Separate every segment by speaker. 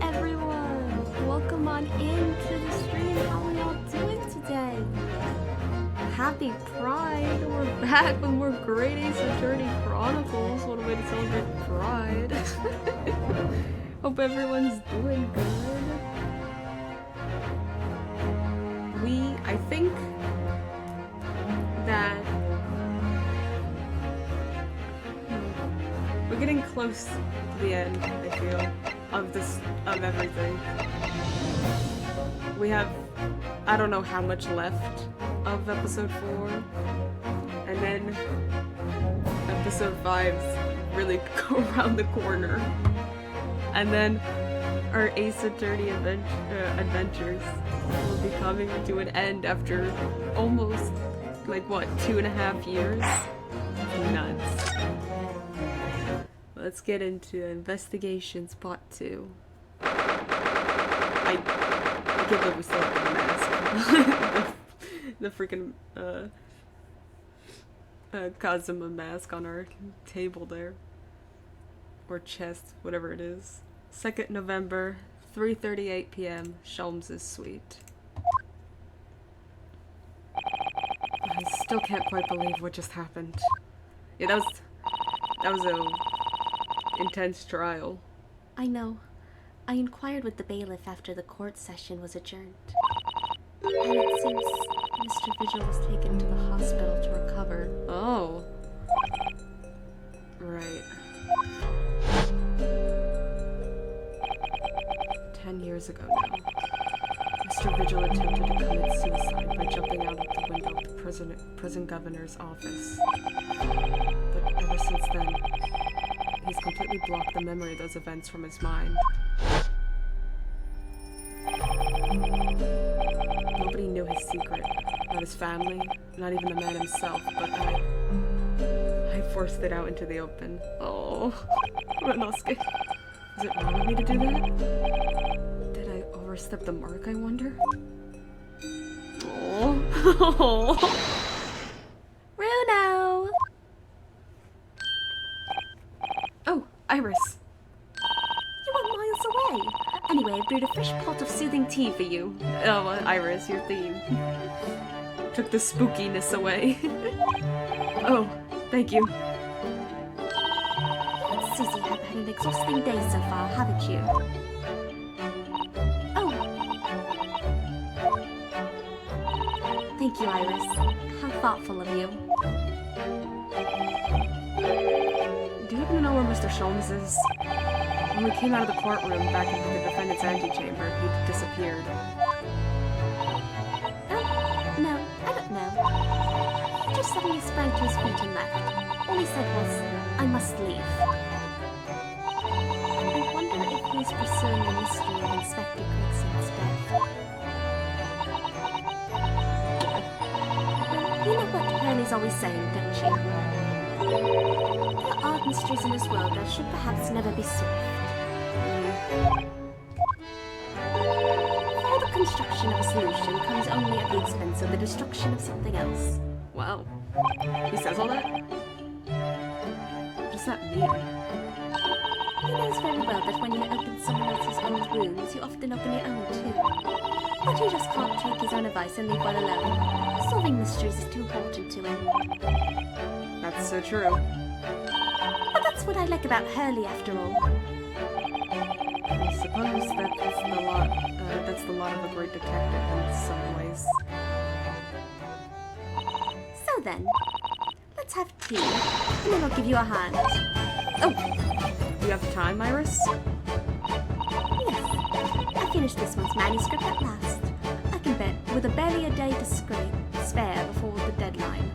Speaker 1: everyone! Welcome on into the stream. How are y'all doing today? Happy Pride! We're back with more Great Ace Attorney Chronicles. What a way to celebrate Pride. Hope everyone's doing good. I think that we're getting close to the end, I feel, of everything. We have, I don't know how much left of episode 4, and then episode 5's really go around the corner. And then our Ace Attorney adventures will be coming to an end after almost, like, what, 2.5 years? Nuts. Let's get into Investigations Part 2. I can't believe we still have the mask. the freaking, Kazuma mask on our table there. Or chest, whatever it is. 2nd November, 3:38 p.m., Sholmes' suite. I still can't quite believe what just happened. Yeah, that was a intense trial.
Speaker 2: I know. I inquired with the bailiff after the court session was adjourned. And it seems Mr. Vigil was taken to the hospital to recover.
Speaker 1: Oh. Right. 10 years ago now, Mr. Vigil attempted to commit suicide by jumping out of the window of the prison governor's office. But ever since then, he's completely blocked the memory of those events from his mind. Nobody knew his secret, not his family, not even the man himself, but I forced it out into the open. Oh, Renosuke. Is it wrong of me to do that? Did I overstep the mark, I wonder? Oh.
Speaker 2: Bruno!
Speaker 1: Oh, Iris.
Speaker 2: You were miles away. Anyway, I brewed a fresh pot of soothing tea for you.
Speaker 1: Oh, Iris, your theme. Took the spookiness away. Oh, thank you.
Speaker 2: Susie, have had an exhausting day so far, haven't you? Oh. Thank you, Iris. How thoughtful of you.
Speaker 1: Do you happen to know where Mr. Sholmes is? When we came out of the courtroom back into the defendant's antechamber, he disappeared.
Speaker 2: No, I don't know. He just suddenly sprang to his feet and left. All he said was, I must leave. I wonder if he's pursuing the mystery of Inspector Grigson's death. You know what Hurley's always saying, don't you? There are mysteries in this world that should perhaps never be solved. For the construction of a solution comes only at the expense of the destruction of something else.
Speaker 1: Wow. He says all that? What does that mean?
Speaker 2: He knows very well that when you open someone else's old wounds, you often open your own too. But he just can't take his own advice and leave one alone. Solving mysteries is too important to him.
Speaker 1: That's so true.
Speaker 2: But that's what I like about Hurley, after all.
Speaker 1: I suppose that's the lot of a great detective in some ways.
Speaker 2: So then, let's have tea, and then I'll give you a hand.
Speaker 1: Oh! Do you have time, Iris?
Speaker 2: Yes, I finished this month's manuscript at last. I can bet, with barely a day to spare before the deadline.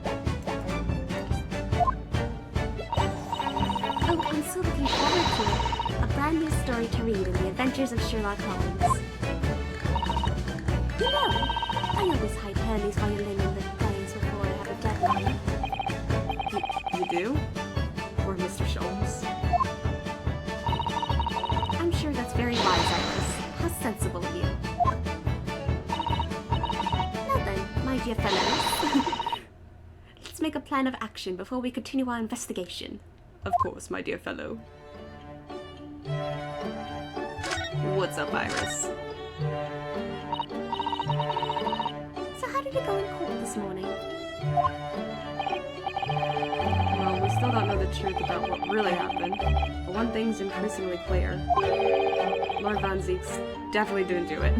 Speaker 2: Oh, I'm so looking forward to it. A brand new story to read in the adventures of Sherlock Holmes. You know, I always hide Hurley's violin in the plays before I have a deadline.
Speaker 1: You do? Or Mr. Sholmes?
Speaker 2: I'm sure that's very wise, Iris. How sensible of you. Now then, my dear fellows, let's make a plan of action before we continue our investigation.
Speaker 1: Of course, my dear fellow. What's up, Iris?
Speaker 2: So how did it go in court this morning?
Speaker 1: Well, we still don't know the truth about what really happened, but one thing's increasingly clear. Lord Van Zeeks definitely didn't do it.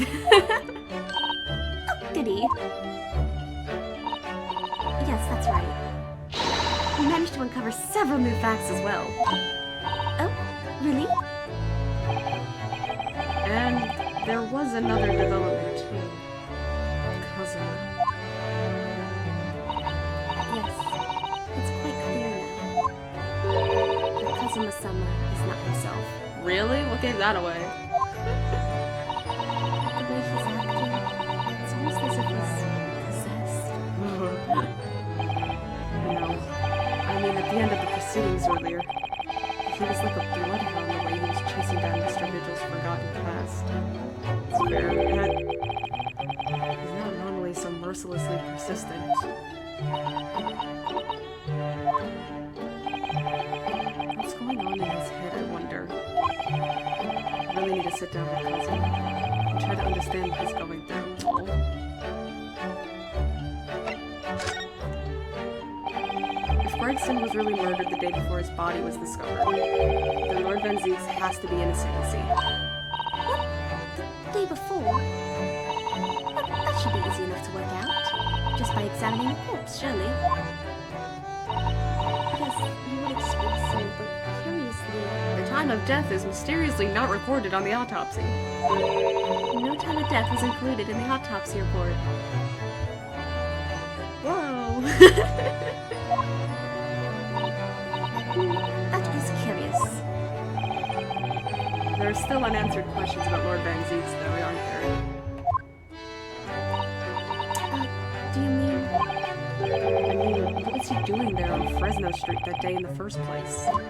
Speaker 2: Oh, did he? Yes, that's right. We managed to uncover several new facts as well. Oh, really?
Speaker 1: And there was another development too. Cousin.
Speaker 2: Yes, it's quite clear now. That Kazuma-sama is not himself.
Speaker 1: Really? What gave that away?
Speaker 2: The way he's acting, it's almost as if he's possessed.
Speaker 1: No. I mean, at the end of the proceedings earlier, he was like a bloodhound the way he was chasing down Mr. Vigil's forgotten past. It's fair. He's not normally so mercilessly persistent. What's going on in his head, I wonder? I really need to sit down with Cousin and try to understand what he's going through. If Gregson was really murdered the day before his body was discovered, then Lord Van Zeeks has to be innocent, you see.
Speaker 2: What? The day before? That should be easy enough to work out. Just by examining the corpse, surely. Yes, you would expect so, but curiously...
Speaker 1: The time of death is mysteriously not recorded on the autopsy.
Speaker 2: No time of death was included in the autopsy report.
Speaker 1: Whoa!
Speaker 2: That is curious.
Speaker 1: There are still unanswered questions about Lord Van Zeeks, though, aren't there?
Speaker 2: Do you mean...
Speaker 1: I mean, what was he doing there on Fresno Street that day in the first place?
Speaker 2: Well,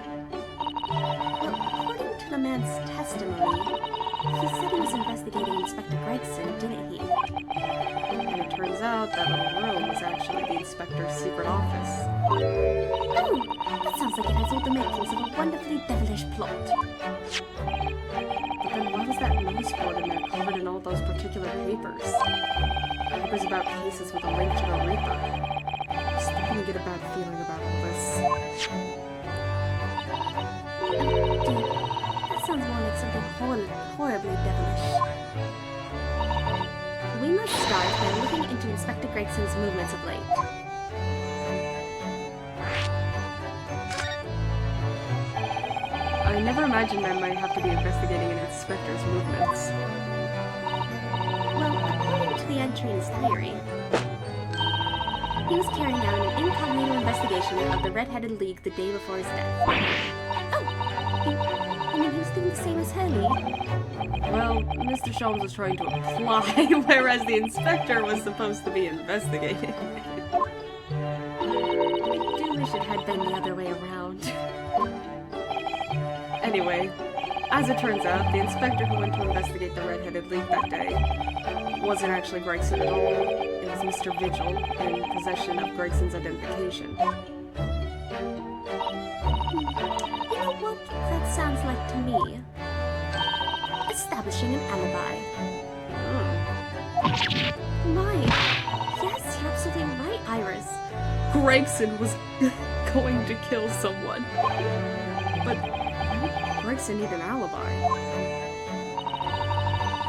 Speaker 2: according to the man's testimony, he said he was investigating Inspector Gregson, didn't he?
Speaker 1: And it turns out that little room was actually the inspector's secret office.
Speaker 2: Oh, that sounds like it has all the makings of a wonderfully devilish plot.
Speaker 1: But then why was that notice board in there covered in all those particular papers? Papers about cases with a link to the Reaper. I'm starting to get a bad feeling about all this.
Speaker 2: Oh dear, that sounds more like something horribly devilish. We must start by looking into Inspector Gregson's movements of late.
Speaker 1: I never imagined I might have to be investigating an inspector's movements.
Speaker 2: Well, according to the entry in his diary, he was carrying out an incognito investigation of the Red-Headed League the day before his death. Oh, you mean he was doing the same as Hurley?
Speaker 1: Well, Mr. Sholmes was trying to apply, whereas the inspector was supposed to be investigating.
Speaker 2: I do wish it had been the other way around.
Speaker 1: Anyway, as it turns out, the inspector who went to investigate the Red-Headed League that day wasn't actually Gregson at all. It was Mr. Vigil in possession of Gregson's identification.
Speaker 2: You know what that sounds like to me? Establishing an alibi. My, yes, you're absolutely right, Iris.
Speaker 1: Gregson was going to kill someone. But why would Gregson need an alibi?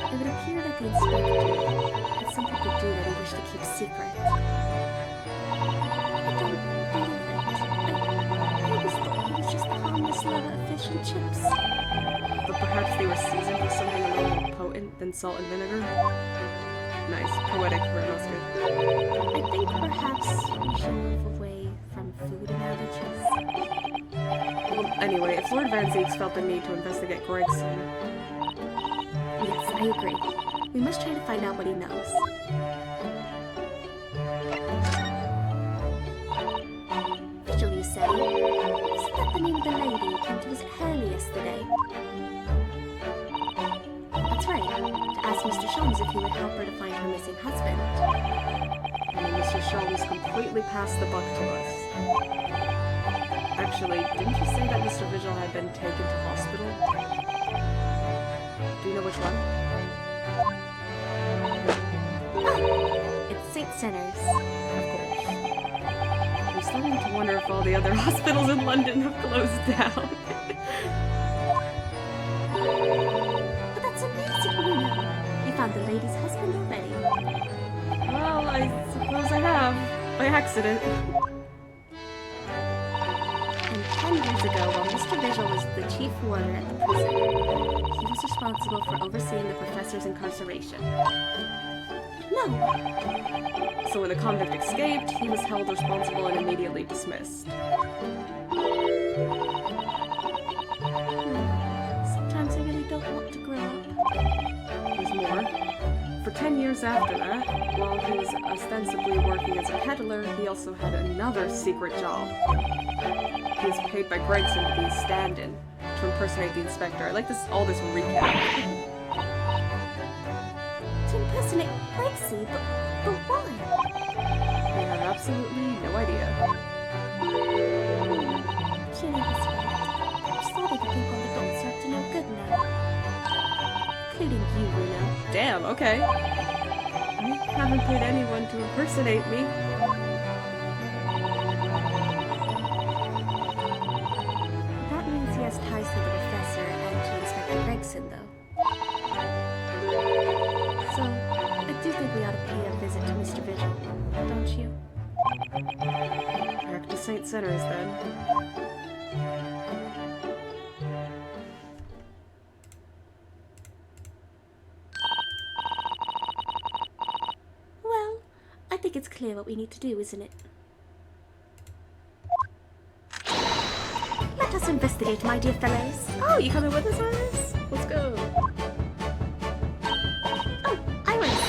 Speaker 2: It would appear that the inspector had something to do that he wished to keep secret. I don't believe it. I always thought he was just a harmless lover of fish and chips.
Speaker 1: But perhaps they were seasoned with something a little more potent than salt and vinegar? Nice, poetic, realistic.
Speaker 2: I think perhaps we should move away from food analogies.
Speaker 1: Well, anyway, if Lord Van Zeeks felt the need to investigate Gregson...
Speaker 2: Yes, I agree. We must try to find out what he knows. Vigil, you say? Isn't that the name of the lady who came to visit Hurley yesterday? That's right. To ask Mr. Sholmes if he would help her to find her missing husband.
Speaker 1: And Mr. Sholmes completely passed the buck to us. Actually, didn't you say that Mr. Vigil had been taken to hospital? Do you know which one?
Speaker 2: It's St. Sinners.
Speaker 1: Of course. I'm starting to wonder if all the other hospitals in London have closed down.
Speaker 2: But that's amazing, Luna. You found the lady's husband already.
Speaker 1: Well, I suppose I have. By accident.
Speaker 2: And 10 years ago, while Mr. Vigil was the chief warder at the prison, he was responsible for overseeing the professor's incarceration. No!
Speaker 1: So when the convict escaped, he was held responsible and immediately dismissed.
Speaker 2: Sometimes I really don't want to grow up.
Speaker 1: There's more. For 10 years after that, while he was ostensibly working as a peddler, he also had another secret job. He was paid by Gregson to be a stand-in to impersonate the inspector. I like all this recap.
Speaker 2: To impersonate Gracie, but why?
Speaker 1: I have absolutely no idea.
Speaker 2: Ginny was right. I'm starting to think all the dots are up to no good now. Including you, Luna.
Speaker 1: Damn, okay. I haven't paid anyone to impersonate me.
Speaker 2: That means he has ties to the professor and to Inspector Gregson, though. So, I do think we ought to pay a visit to Mr. Vigil, don't you?
Speaker 1: Back to St. Sinners, then.
Speaker 2: Well, I think it's clear what we need to do, isn't it? Let us investigate, my dear fellows.
Speaker 1: Oh, you coming with us, Iris? Let's go.
Speaker 2: Oh, Iris!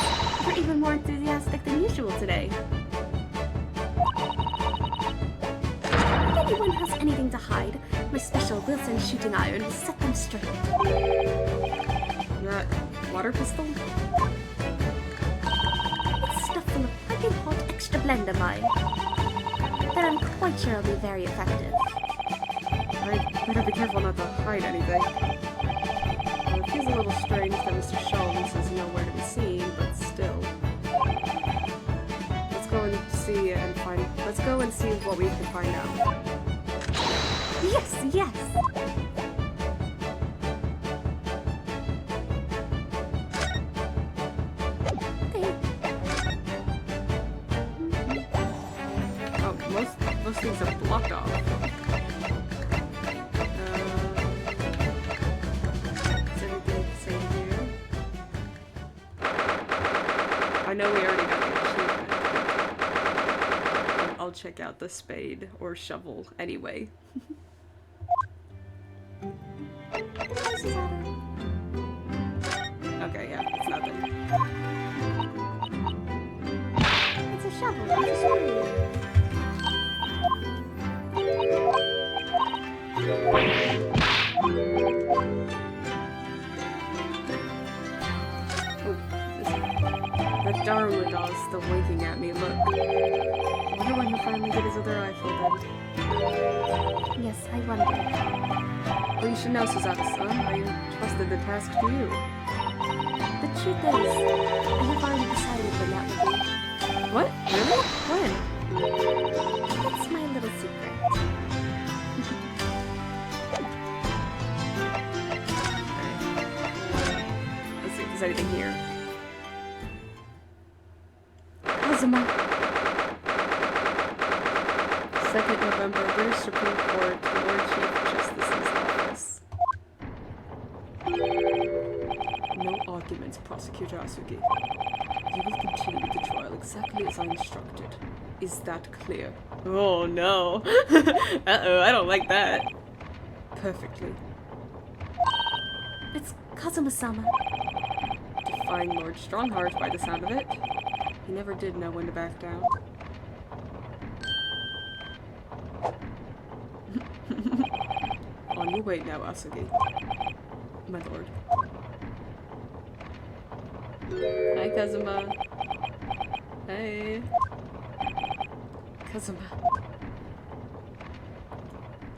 Speaker 2: You're even more enthusiastic than usual today. If anyone has anything to hide, my special Wilson shooting iron will set them straight.
Speaker 1: That water pistol?
Speaker 2: It's stuffed full of piping hot extra blender mine. That I'm quite sure will be very effective.
Speaker 1: I better be careful not to hide anything. Well, it feels a little strange that Mr. Sholmes is nowhere to be seen, but still. Let's go and see what we can find out.
Speaker 2: Yes, yes!
Speaker 1: Oh, most things are blocked off. Is everything the same here? I know we already got the achievement. I'll check out the spade or shovel anyway. Okay, yeah, it's nothing.
Speaker 2: It's a shovel, I'm just worried.
Speaker 1: That Darwin doll is still winking at me, look. I wonder when he'll finally get his other eye filled in.
Speaker 2: Yes, I wonder.
Speaker 1: Well, you should know, Suzuki-san. I entrusted the task to you.
Speaker 2: The truth is, I have already decided when that will be.
Speaker 1: What? Really? When?
Speaker 2: That's my little secret.
Speaker 1: Let's see if there's anything here. Kazuma! 2nd November, British Supreme Court, Lord Chief Justice's office. No arguments, Prosecutor Asugi. You will continue with the trial exactly as I instructed. Is that clear? Oh no. Uh-oh, I don't like that. Perfectly.
Speaker 2: It's Kazuma-sama.
Speaker 1: Defying Lord Strongheart by the sound of it. He never did know when to back down. On your way now, Asugi. My lord. Hi, Kazuma. Hey. Kazuma.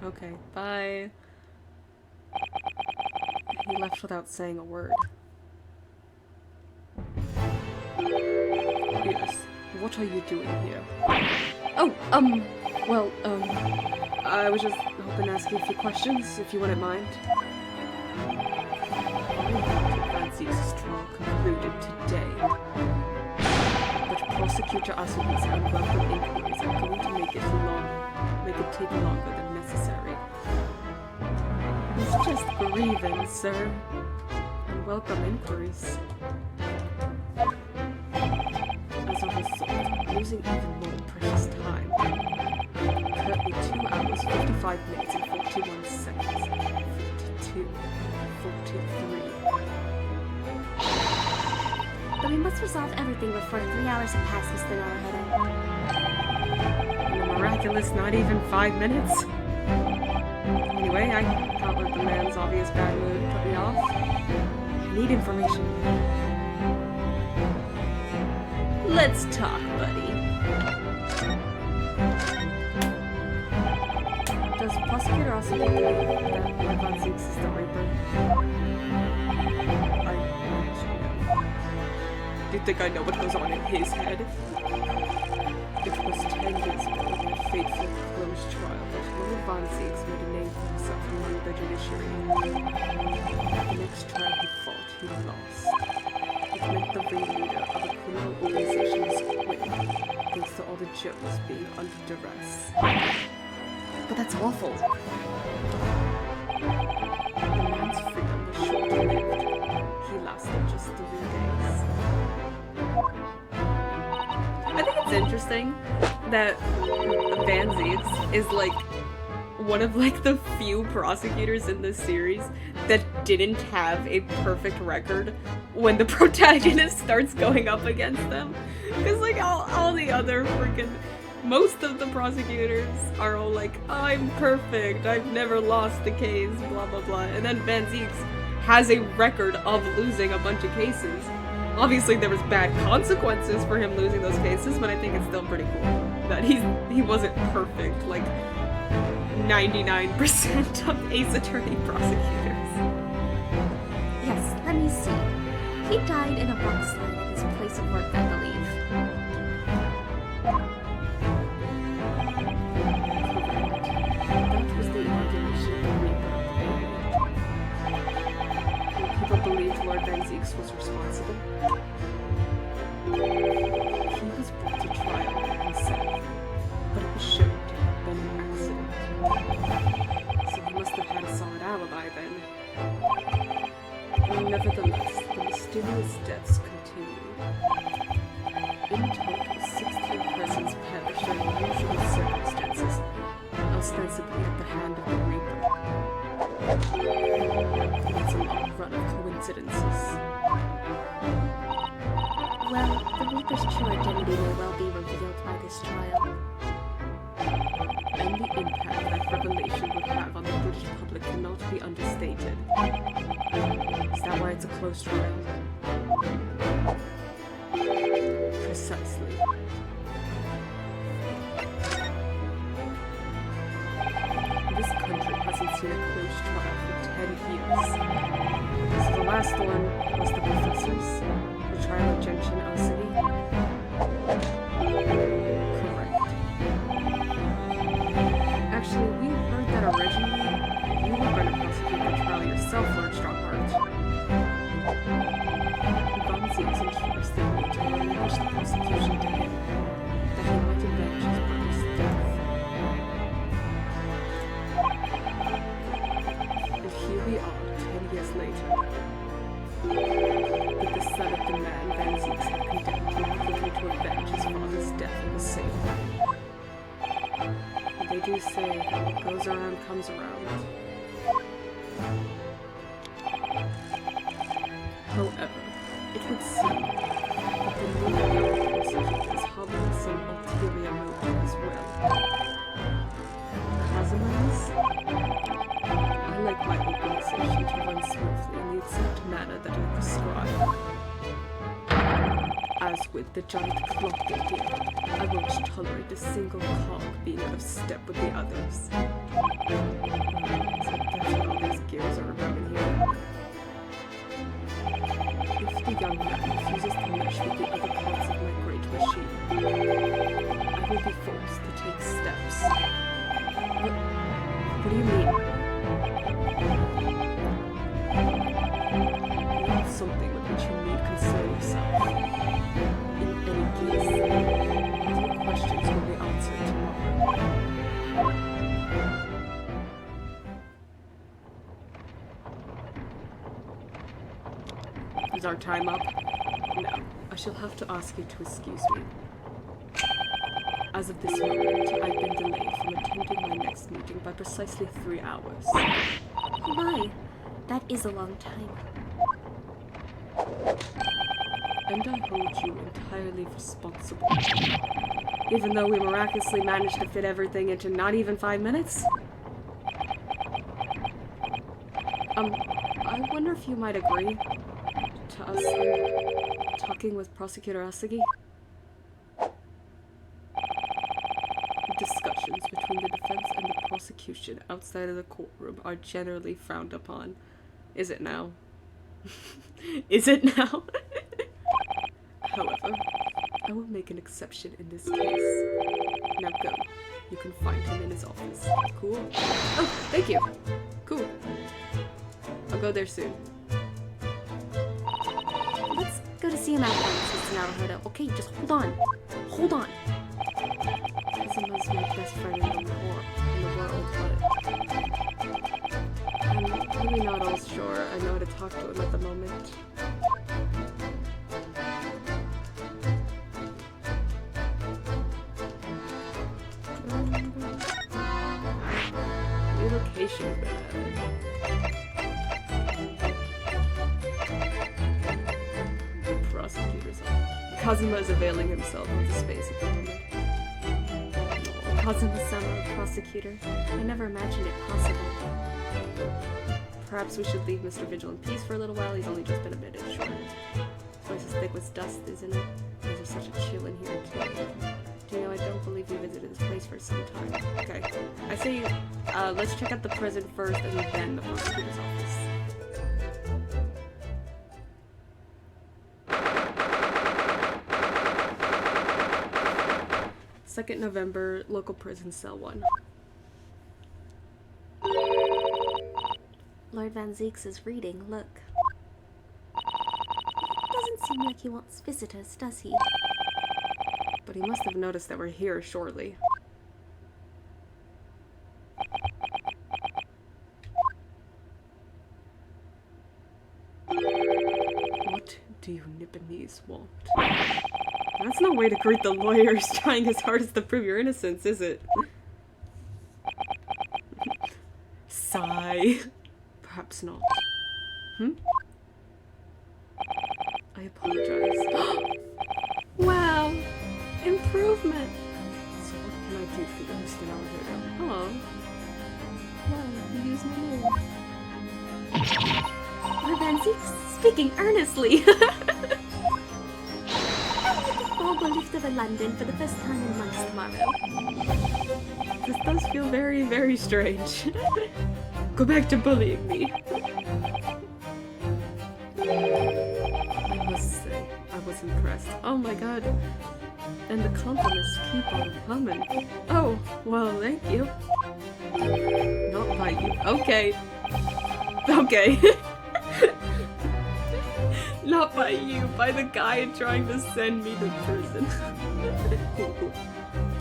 Speaker 1: Okay, bye. He left without saying a word. Yes, what are you doing here? Oh, well, I was just hoping to ask you a few questions, if you wouldn't mind. Francie's trial concluded today. But Prosecutor Asubi's unwelcome inquiries are going to make it take longer than necessary. He's just grieving, sir. Unwelcome inquiries. As a result, losing even more precious time. Currently 2 hours, 55 minutes, and 41 seconds. 42, 43.
Speaker 2: But we must resolve everything before 3 hours have passed, Mr. Narrowheader.
Speaker 1: In a miraculous not even 5 minutes? Anyway, I can't let the man's obvious bad mood put me off. I need information. Let's talk, buddy. Does Prosecutor also believe that Lord Von Zieks is the Reaper? I actually know. Do you think I know what goes on in his head? It was 10 years ago in that fateful closed trial that Lord Von Zieks made a name for himself among the judiciary. The next trial he fought, he lost. It meant the ringleader of a criminal organization was quit, thanks to all the jurors being under duress. But that's awful. The man's freedom was short-lived. He lasted just 3 days. I think it's interesting that Van Zieks is like one of like the few prosecutors in this series that didn't have a perfect record when the protagonist starts going up against them. Because like all the other freaking most of the prosecutors are all like, I'm perfect, I've never lost a case, blah blah blah. And then Van Zieks has a record of losing a bunch of cases. Obviously there was bad consequences for him losing those cases, but I think it's still pretty cool that he wasn't perfect like 99% of Ace Attorney prosecutors.
Speaker 2: Yes, let me see. He died in a rockslide at his place of work, I believe.
Speaker 1: That was the inauguration of the Reaper of the People believed Lord Van Zieks was responsible. He was brought to trial himself, but it was shown to have been an accident. So he must have had a solid alibi then. Nevertheless, the mysterious deaths continue. In total, 16 persons perished under unusual circumstances, ostensibly at the hand of the Reaper. It's an odd run of coincidences.
Speaker 2: Well, the Reaper's true identity may well be revealed by this trial.
Speaker 1: And the impact that revelation would have on the British public cannot be understated. Is that why it's a closed trial? Precisely. This country hasn't seen a closed trial for 10 years. So the last one was the professors, the trial of Genshin Asubi. Correct. Actually, we heard that originally you were going to prosecute the trial yourself, Lord Strongheart. Von Zieks entrusted me to relinquish the prosecution to him, that he might avenge his brother's death. And here we are, 10 years later, with the son of the man Van Zieks had condemned, looking to avenge his father's death in the same way. They do say what goes around comes around. However, it would seem that the new prosecutor is harboring some ulterior motive as well. Kazumans? I like my organization to run smoothly in the exact manner that I prescribe. As with the giant clock in here, I won't tolerate a single cog being out of step with the others. So that's what all these gears are about in here. What do you mean? You have something with which you need concern yourself. In any case, all your questions will be answered tomorrow. Is our time up? No. I shall have to ask you to excuse me. As of this moment, I've been delayed from attending my next meeting by precisely 3 hours.
Speaker 2: Oh my, that is a long time.
Speaker 1: And I hold you entirely responsible. Even though we miraculously managed to fit everything into not even 5 minutes? I wonder if you might agree to us talking with Prosecutor Asagi? Discussions between the defense and the prosecution outside of the courtroom are generally frowned upon. Is it now? Is it now? However, I will make an exception in this case. Now go. You can find him in his office. Cool? Oh, thank you. Cool. I'll go there soon.
Speaker 2: Let's go to see him at once, Mr. Naruhodo. Okay, just hold on. Hold on.
Speaker 1: Kazuma's my best friend in the world, but I'm really not all sure I know how to talk to him at the moment. Relocation bed. The prosecutor's office. Kazuma is availing himself of the space at the moment.
Speaker 2: Kazuma-sama, prosecutor. I never imagined it possible.
Speaker 1: Perhaps we should leave Mr. Vigil in peace for a little while. He's only just been admitted, sure. This place is thick with dust, isn't it? There's such a chill in here, too. Do you know, I don't believe we visited this place for some time. Okay. I say, let's check out the prison first and then the prosecutor's office. 2nd November, local prison, cell 1.
Speaker 2: Lord Van Zeeks is reading, look. Doesn't seem like he wants visitors, does he?
Speaker 1: But he must have noticed that we're here, surely. What do you Nipponese want? That's no way to greet the lawyers trying his hardest to prove your innocence, is it? Sigh. Perhaps not. I apologize.
Speaker 2: Wow! Improvement!
Speaker 1: So what can I do for you, Mr. Naruhodo?
Speaker 2: Oh. Wow, you use my name. Lord Van Zeeks speaking earnestly! We'll lift over London for the first time in months tomorrow.
Speaker 1: This does feel very, very strange. Go back to bullying me. I must say, I was impressed. Oh my god. And the compliments keep on coming. Oh, well, thank you. Not by you. Okay. Okay. Not by you, by the guy trying to send me to prison. Cool.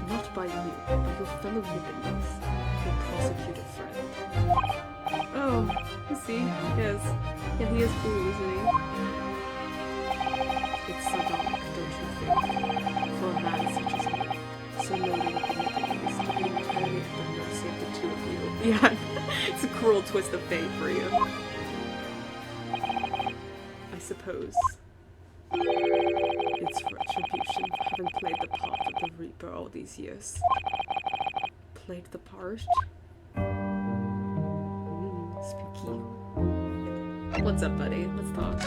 Speaker 1: Not by you, by your fellow Nipponese, your prosecutor friend. Oh, you see, yes. Yeah, he is cool, isn't he? It's sardonic, don't you think? For a man such as me, so noted with the Nipponese, to be entirely at the mercy of the two of you. Yeah, it's a cruel twist of fate for you. I suppose. It's retribution for having played the part of the Reaper all these years. Played the part? Spooky. What's up, buddy? Let's talk.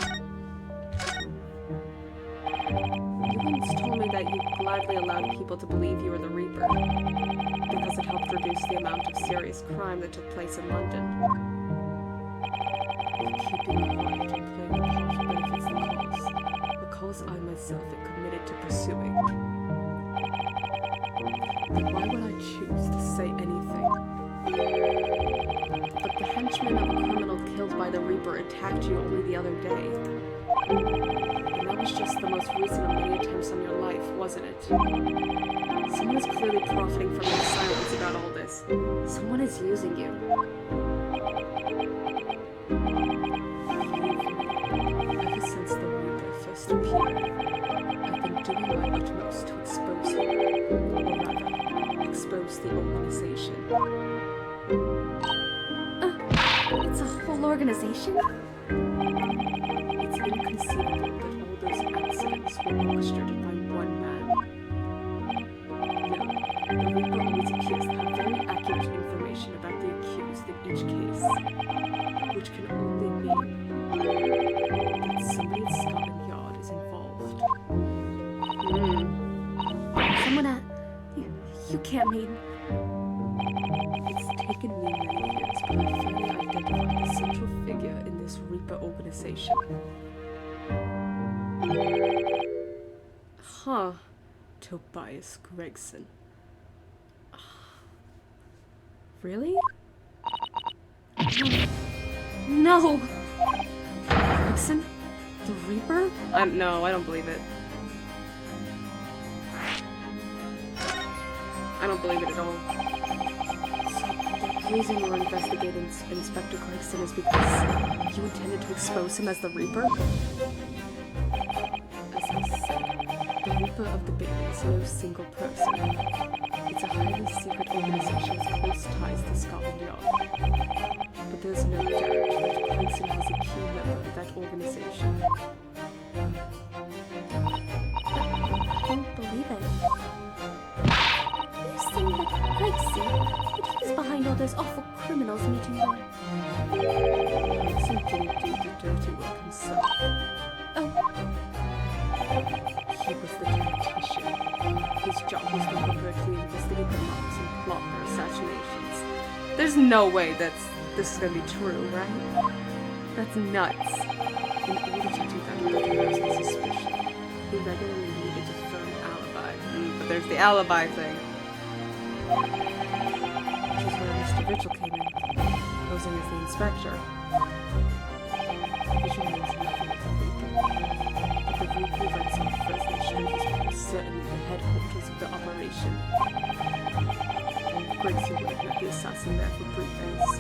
Speaker 1: You once told me that you gladly allowed people to believe you were the Reaper, because it helped reduce the amount of serious crime that took place in London. Keeping quiet and playing the part benefits the cause I myself am committed to pursuing. Then why would I choose to say anything? by the Reaper attacked you only the other day. And that was just the most recent of many attempts on your life, wasn't it? Someone is clearly profiting from your silence about all this. Someone is using you. Ever since the Reaper first appeared, I've been doing my utmost to expose him. Or rather, expose the organization.
Speaker 2: It's a whole organization?
Speaker 1: It's inconceivable that all those accidents were orchestrated by one man. No, the Reaper always appears to have very accurate information about the accused in each case, which can only mean that somebody at Scotland Yard is involved.
Speaker 2: Someone at... You can't mean...
Speaker 1: It's taken me many years, but I finally identified the central figure in this Reaper organization. Huh. Tobias Gregson. Really?
Speaker 2: No!
Speaker 1: Gregson? The Reaper? No, I don't believe it. I don't believe it at all. The reason you're investigating Inspector Gregson is because you intended to expose him as the Reaper? As I said, the Reaper of the Bailey is no single person. It's a highly secret organization with close ties to Scotland Yard. But there's no doubt that Gregson was a key member of that organization.
Speaker 2: I don't believe it. You're saying that Gregson, that he's behind all those awful criminals meeting there?
Speaker 1: Gregson didn't do the dirty work himself.
Speaker 2: Oh,
Speaker 1: He was the tactician. His job was to covertly investigate the mobs and plot their assassinations. There's no way this is gonna be true, right? That's nuts. In order to do that without arousing suspicion, he regularly needed a firm alibi. But there's the alibi thing. Which is where Mr. Mitchell came in, posing as the inspector. Mitchell knows nothing about the Reaper, but the Reaper events on Fresno Street is most certainly the headquarters of the operation. Gregson would have met the assassin there for Great Ace.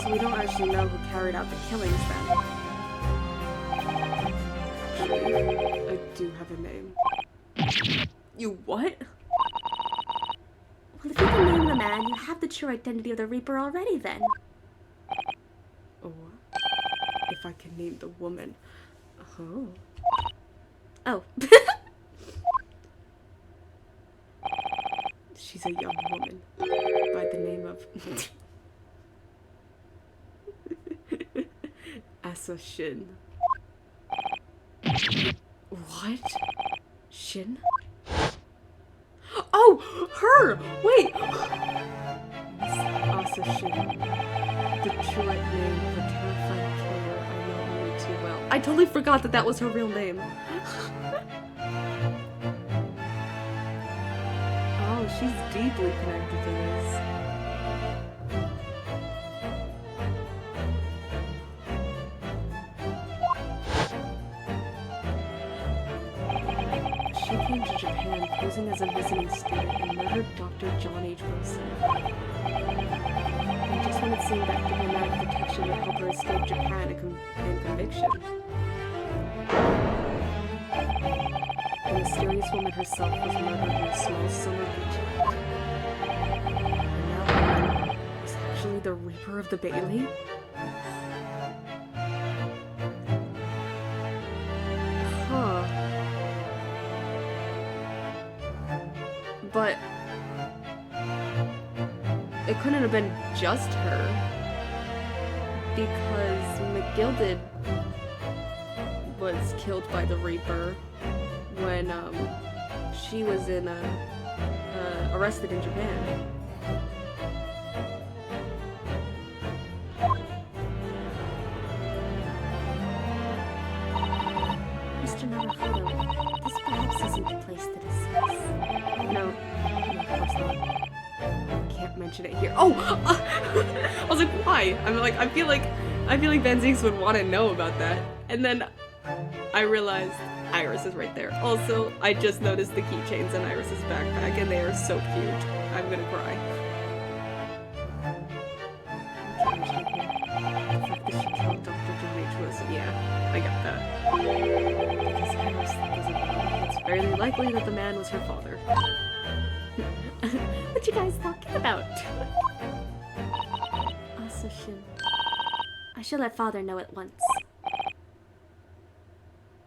Speaker 1: So we don't actually know who carried out the killings then. Actually, I do have a name. You what?
Speaker 2: well, if you can name the man, you have the true identity of the Reaper already then.
Speaker 1: Or if I can name the woman. Oh.
Speaker 2: Oh.
Speaker 1: She's a young woman by the name of Asa Shin. What? Shin? Oh, her! Wait! Miss Asa Shin. The true name of a terrifying killer I know only too well. I totally forgot that that was her real name. Oh, she's deeply connected to this. She came to Japan posing as a visiting student and murdered Dr. John H. Wilson. And just when it seemed that diplomatic protection would help her escape Japan and conviction, the mysterious woman herself was murdered in a small summer beach hut. And that woman was actually the Reaper of the Bailey? Huh. But it couldn't have been just her, because McGilded was killed by the Reaper when she was arrested in Japan.
Speaker 2: Mr. Naruhodo, this perhaps isn't the place to discuss.
Speaker 1: No, of course not. I can't mention mention it here. Oh! I was like, why? I feel like Van Zieks would want to know about that. And then I realized Iris is right there. Also, I just noticed the keychains in Iris's backpack, and they are so cute. I'm gonna cry. The fact that she killed Dr. Demetrius, yeah, I got that. Because Iris doesn't know. It's fairly likely that the man was her father.
Speaker 2: What you guys talking about? Also, Shin. I should let father know at once.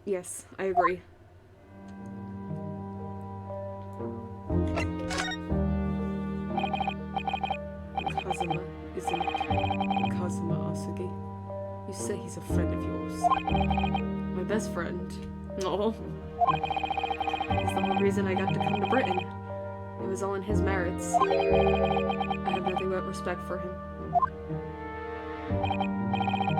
Speaker 1: Yes, I agree. Kazuma, isn't it? Kazuma Asugi. You say he's a friend of yours. My best friend. Oh. He's the whole reason I got to come to Britain. It was all in his merits. I have nothing but respect for him.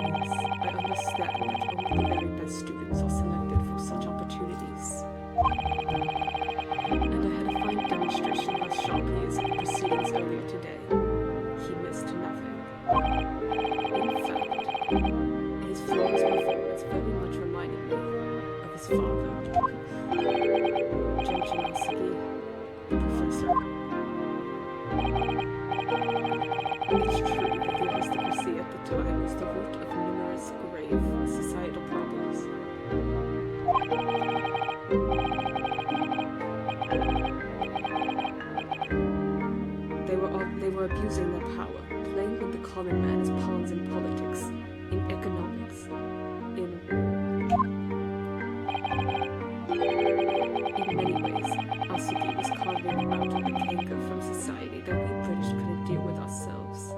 Speaker 1: Yes, I understand that only the very best students are selected for such opportunities. And I had a fine demonstration of how sharp he is in the proceedings earlier today. He missed nothing. In fact, his flawless performance very much reminded me of his father. Jenshin Asugi, the professor. It's true that the aristocracy at the time was the root of numerous grave societal problems. They were abusing their power, playing with the common man as pawns in politics, in economics, in many ways. Asugi was carving out a canker from society that we British couldn't deal with ourselves.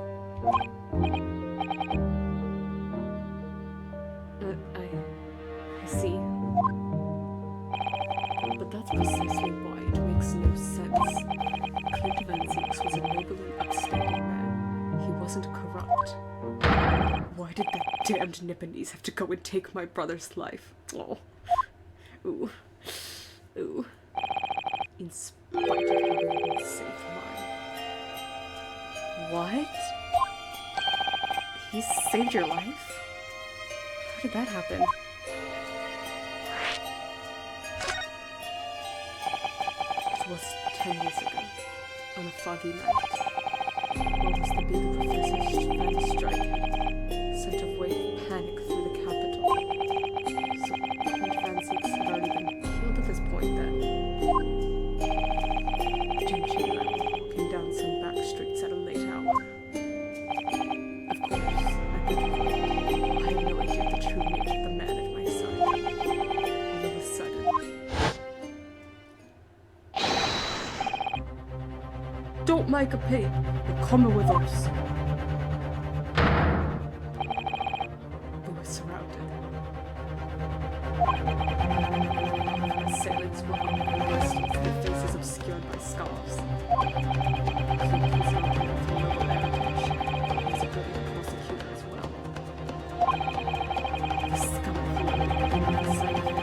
Speaker 1: I see. But that's precisely why it makes no sense. Clint Van Zieks was a noble and upstanding man. He wasn't corrupt. Why did that damned Nipponese have to go and take my brother's life? Oh. Ooh. Ooh. In spite of having saved mine. What? He saved your life? How did that happen? It was 10 years ago, on a foggy night. What was to be the professor's final strike sent a wave of panic through the capital. So Clint Van Zieks had already been killed at this point then. Jenshin and I were walking down some back streets at a late hour. Of course, at the time, I had no idea the true nature of the man at my side. All of a sudden... Don't make a peep. You're coming with us. We were surrounded. Assailants were on their distance, their faces obscured by scarves. Clint was not coming from noble heritage. He was a brilliant prosecutor as well. The scum of the world had been inside of him,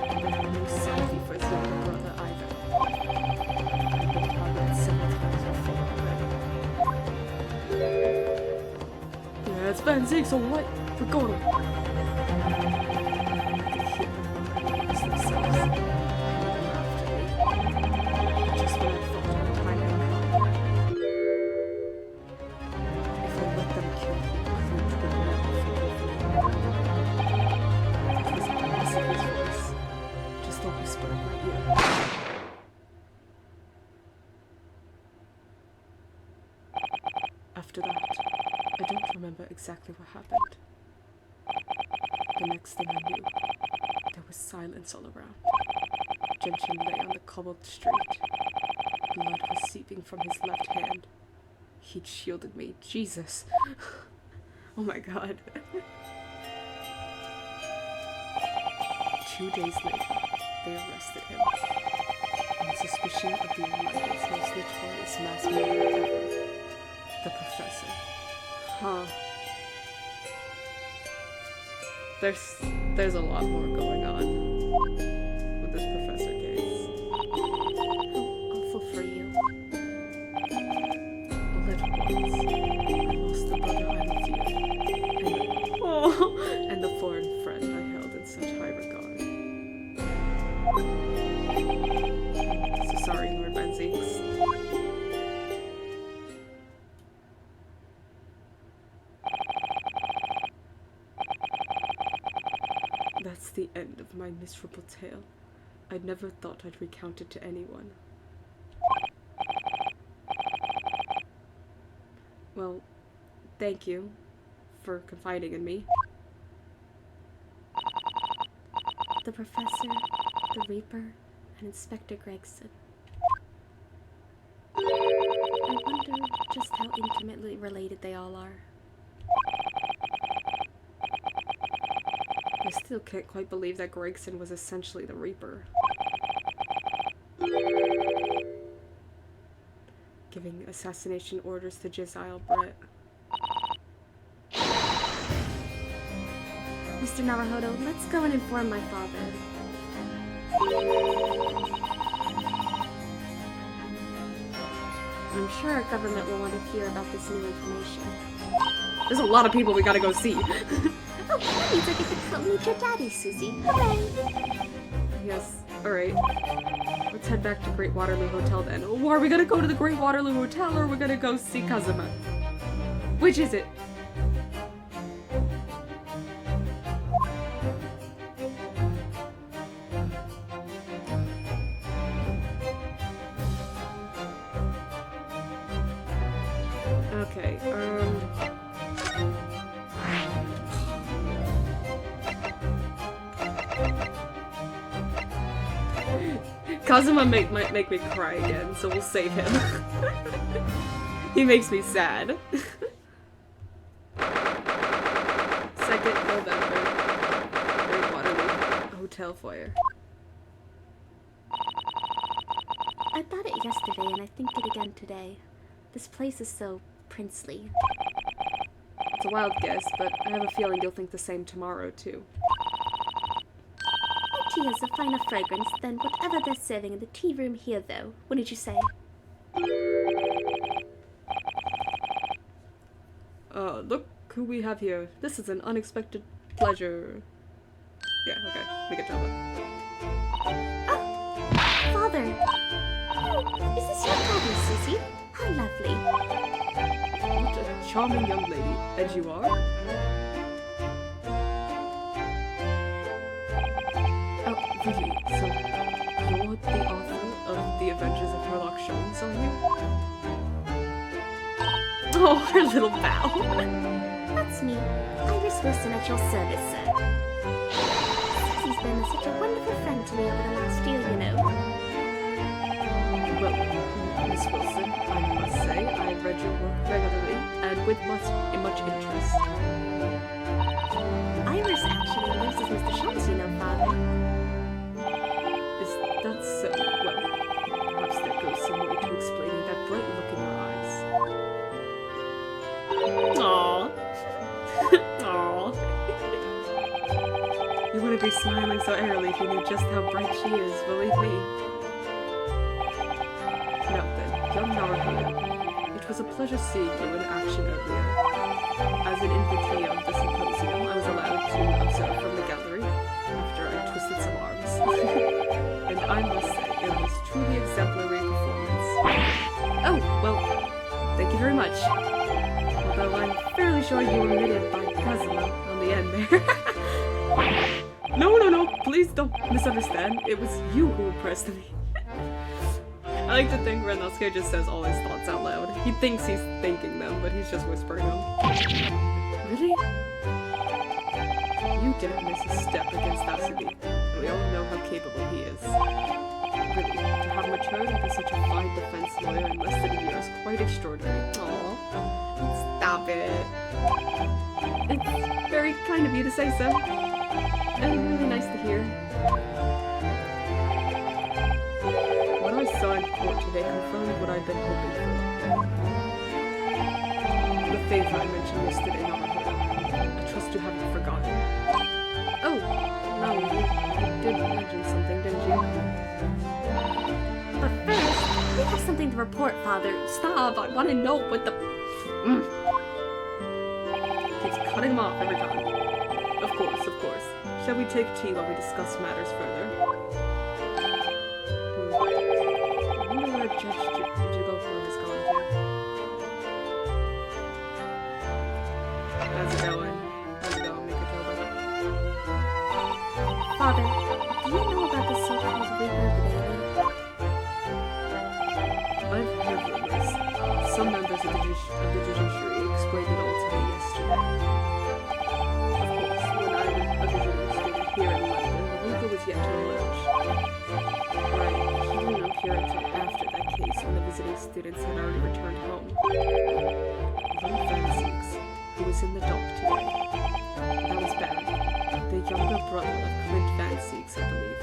Speaker 1: and they had no sympathy for his younger brother either. I've been targeted several times before already. Yeah, it's Van Zieks, alright. We got him. I could hear them muttering amongst themselves, and they after me. But just when I thought my time had come, if I let them kill me, Clint would never forgive me. It was Asugi's voice, just a whisper in my ear. After that, I don't remember exactly what happened. The next thing I knew, there was silence all around. Genshin lay on the cobbled street. Blood was seeping from his left hand. He'd shielded me. Jesus. Oh my god. 2 days later, they arrested him. On suspicion of the Enlightened's most notorious mass murderer ever. The professor. Huh. There's a lot more going on with this professor case.
Speaker 2: How awful for you.
Speaker 1: That's the end of my miserable tale. I never thought I'd recount it to anyone. Well, thank you for confiding in me.
Speaker 2: The Professor, the Reaper, and Inspector Gregson. I wonder just how intimately related they all are.
Speaker 1: I still can't quite believe that Gregson was essentially the Reaper. Giving assassination orders to Jezile Brett.
Speaker 2: Mr. Naruhodo, let's go and inform my father. I'm sure our government will want to hear about this new information.
Speaker 1: There's a lot of people we gotta go see.
Speaker 2: Oh, that means I get to come meet your daddy, Susie. Hooray!
Speaker 1: Yes, alright. Let's head back to Great Waterloo Hotel then. Or are we gonna go to the Great Waterloo Hotel, or are we gonna go see Kazuma? Which is it? Okay, Kazuma might make me cry again, so we'll save him. He makes me sad. 2nd November. Great Waterloo Hotel foyer.
Speaker 2: I thought it yesterday and I think it again today. This place is so princely.
Speaker 1: It's a wild guess, but I have a feeling you'll think the same tomorrow, too.
Speaker 2: Tea has a finer fragrance than whatever they're serving in the tea room here, though. Wouldn't you say?
Speaker 1: Look who we have here. This is an unexpected pleasure. Yeah, okay. We can tell that.
Speaker 2: Oh! Father! Oh, is this your daddy, Susie? How lovely.
Speaker 1: What a charming young lady. And you are? Really? So, you're the author of The Adventures of Sherlock Holmes, are you? Oh, her little bow.
Speaker 2: That's me, Iris Wilson at your service, sir. Susie's been such a wonderful friend to me over the last year, you know.
Speaker 1: Well, Miss Wilson, I must say, I've read your work regularly, and with much interest.
Speaker 2: Iris actually lives as Mr. Holmes, you know, Father.
Speaker 1: That's so, well, perhaps that goes some way to explaining that bright look in your eyes. Aww. Aww. You wouldn't be smiling so airily if you knew just how bright she is, believe me. Now then, young Naruhodo, it was a pleasure seeing you in action earlier. As an invitee of the symposium, I was allowed to observe from the gallery after I twisted some arms. And I must say, it was truly exemplary performance. Oh, well, thank you very much. Although I'm fairly sure you were omitted by Kazuma on the end there. No, please don't misunderstand. It was you who impressed me. I like to think Renosuke just says all his thoughts out loud. He thinks he's thinking them, but he's just whispering them. Really? You didn't miss a step against Asubi. We all know how capable he is. Really, to have matured into such a fine defense lawyer in less than a year is quite extraordinary. Aww. Stop it. It's very kind of you to say so. And really nice to hear. What I saw in court today confirmed what I've been hoping for. The favor I mentioned yesterday, Naruhodo. I trust you haven't forgotten. Oh, no, you did mention something, didn't you?
Speaker 2: But first, we have something to report, Father.
Speaker 1: Stop, I want to know what the... Keeps cutting him off every time. Of course. Shall we take tea while we discuss matters further? I wonder where Judge Jigoku has gone to. How's it going, Mikotoba? Of course, when I was a visiting student here in London, the Reaper was yet to emerge. Right, he didn't appear until after that case when the visiting students had already returned home. Lord Van who was in the dock today. That was Barry, the younger brother of Clint Van Seeks, I believe.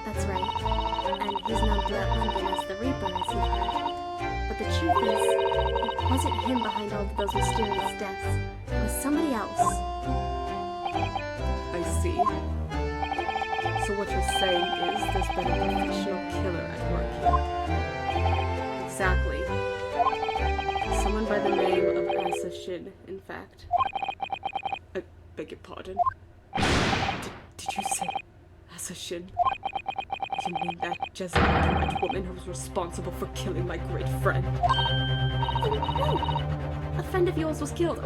Speaker 2: That's right. And he's known throughout London as the Reaper, as you've heard. But the truth is, it wasn't him behind all of those mysterious deaths. It was somebody else.
Speaker 1: I see. So what you're saying is there's been a professional killer at work here. Exactly. Someone by the name of Asa Shin, in fact. I beg your pardon. Did you say Asa Shin? You mean that Jezebel white woman who was responsible for killing my great friend?
Speaker 2: Oh, no! A friend of yours was killed.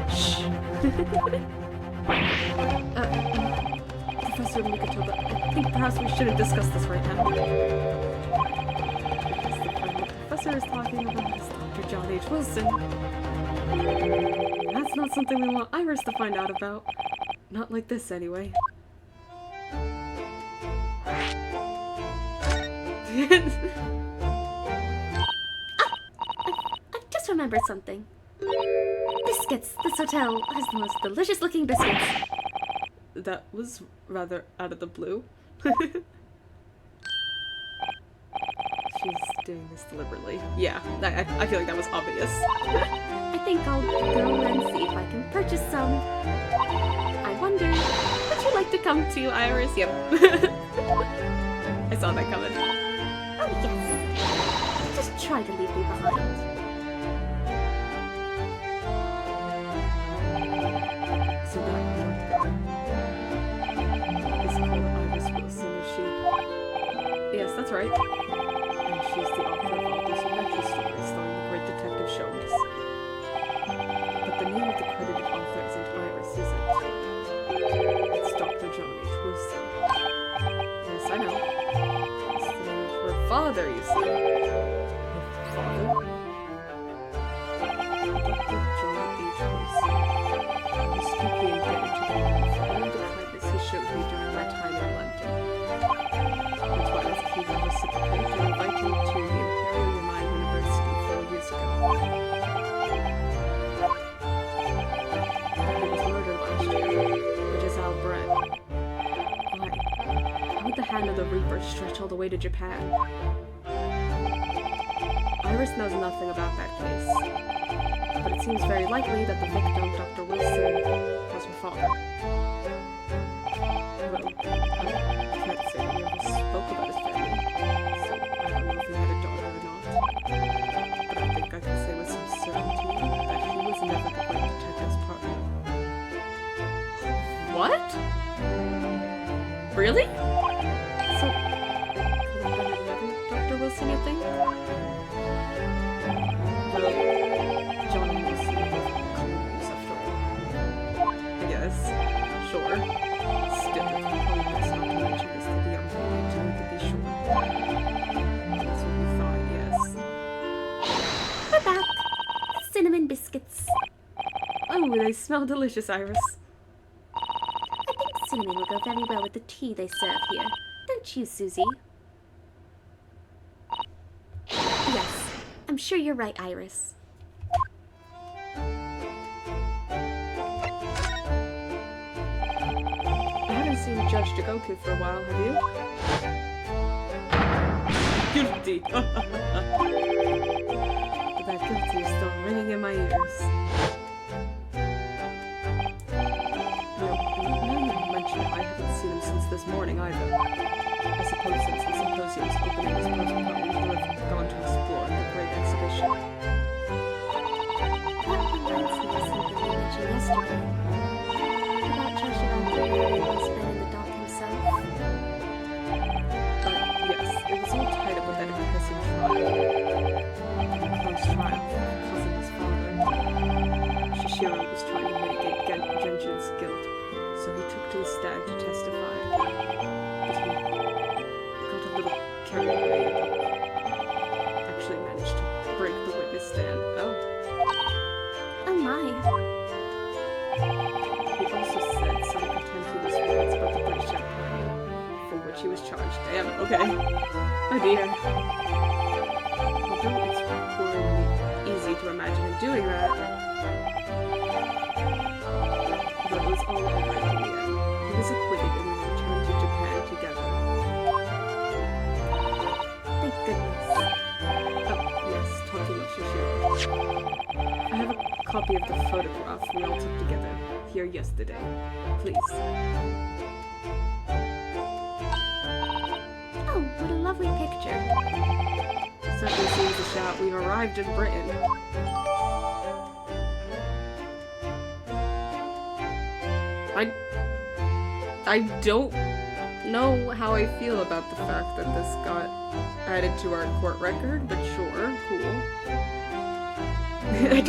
Speaker 1: Shh.
Speaker 2: Professor Mukatoba, I think perhaps we shouldn't discuss this right now.
Speaker 1: The professor is talking about is Dr. John H. Wilson. That's not something we want Iris to find out about. Not like this, anyway.
Speaker 2: I've just remembered something. Biscuits! This hotel has the most delicious looking biscuits.
Speaker 1: That was rather out of the blue. She's doing this deliberately. Yeah, I feel like that was obvious.
Speaker 2: I think I'll go and see if I can purchase some. I wonder, would you like to come too, Iris?
Speaker 1: Yep. I saw that coming.
Speaker 2: Oh yes. Just try to leave me behind.
Speaker 1: So that is called Iris Wilson, is she? Yes, that's right. And she's the author of all those adventure stories starring the great detective Sholmes. But the name of the credited author isn't Iris, is it? It's Dr. John H. Wilson. Yes, I know. It's the name of her father, you see. Her father? Dr. John H. Wilson. I was deeply indebted to the man for all the kindness he showed me during my time in London. That's why I was keen to reciprocate and invite him to the Imperial Mine University 4 years ago. He was murdered last year, which is Al Brett. Why? How would the hand of the Reaper stretch all the way to Japan? Iris knows nothing about that case, but it seems very likely that the victim, Dr. Wilson, was her father. Well, I can't say that we ever spoke about his family, so I don't know if he had a daughter or not. But I think I can say with some certainty that he was never the great detective's partner. What? Really? So, it could have been another Dr. Wilson, you think? Well, John and Wilson are both criminals after all. I guess. Sure. Still, it's probably best not to mention this to the young lady until we could be sure. That's what we thought, yes.
Speaker 2: We're back. Cinnamon biscuits.
Speaker 1: Oh, they smell delicious, Iris.
Speaker 2: I think cinnamon will go very well with the tea they serve here. Don't you, Susie? Yes, I'm sure you're right, Iris.
Speaker 1: I haven't seen Judge Dagoku for a while, have you? Guilty! That guilty is still ringing in my ears. Now you mention it, I haven't seen him since this morning either. I suppose since the symposium's opening was postponed, he'll have gone to explore the great exhibition.
Speaker 2: That reminds me of something you mentioned yesterday. About Judge Dagoku has been in the dock himself.
Speaker 1: Yes, it was all tied up with that impressive trial. The close trial of my cousin's father. Shishiro was trying to mitigate Genshin's guilt, so he took to the stand to testify. But he got a little carried away Okay. Oh dear. Although it's poorly easy to imagine him doing that. But it was all over in the end. He was acquitted and we returned to Japan together.
Speaker 2: Thank goodness.
Speaker 1: Oh, yes, talking of Shishiro. I have a copy of the photograph we all took together here yesterday. Please.
Speaker 2: Oh, what a lovely picture.
Speaker 1: Certainly seems a shot we've arrived in Britain. I don't know how I feel about the fact that this got added to our court record, but sure, cool. I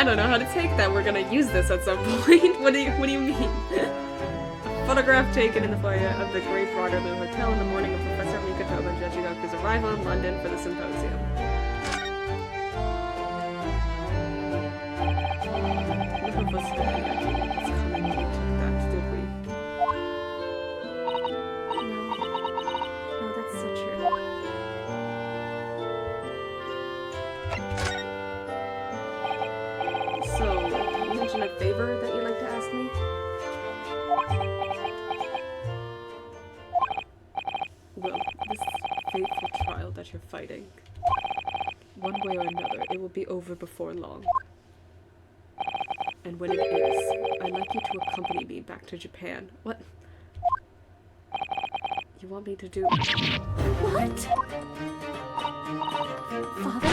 Speaker 1: don't know how to take that. We're gonna use this at some point. What do you mean? A photograph taken in the foyer of the Great Waterloo Hotel in the morning of Professor Mikatoba and Joshigaku's arrival in London for the symposium. None of us had any idea it was coming when we took that, did we?
Speaker 2: No, that's so true.
Speaker 1: So, you mentioned a favor that you'd like to ask me? Well, this fateful trial that you're fighting, one way or another, it will be over before long. And when it is, I'd like you to accompany me back to Japan. What? You want me to do?
Speaker 2: What? Father?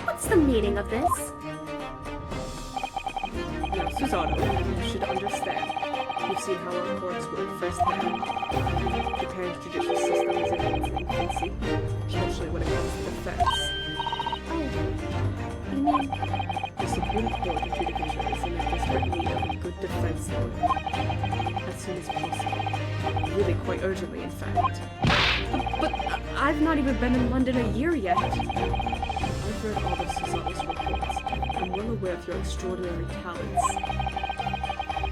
Speaker 2: What's the meaning of this?
Speaker 1: Now, Susanoo, you should understand. You've seen how our courts work firsthand. Japan's judicial system is in its infancy, especially when it comes to defense.
Speaker 2: Oh, you mean...
Speaker 1: The Supreme Court of Judicature is in a desperate need of a good defense lawyer. As soon as possible. Really quite urgently, in fact. But I've not even been in London a year yet. I've read all of Susanoo's reports. I'm well aware of your extraordinary talents.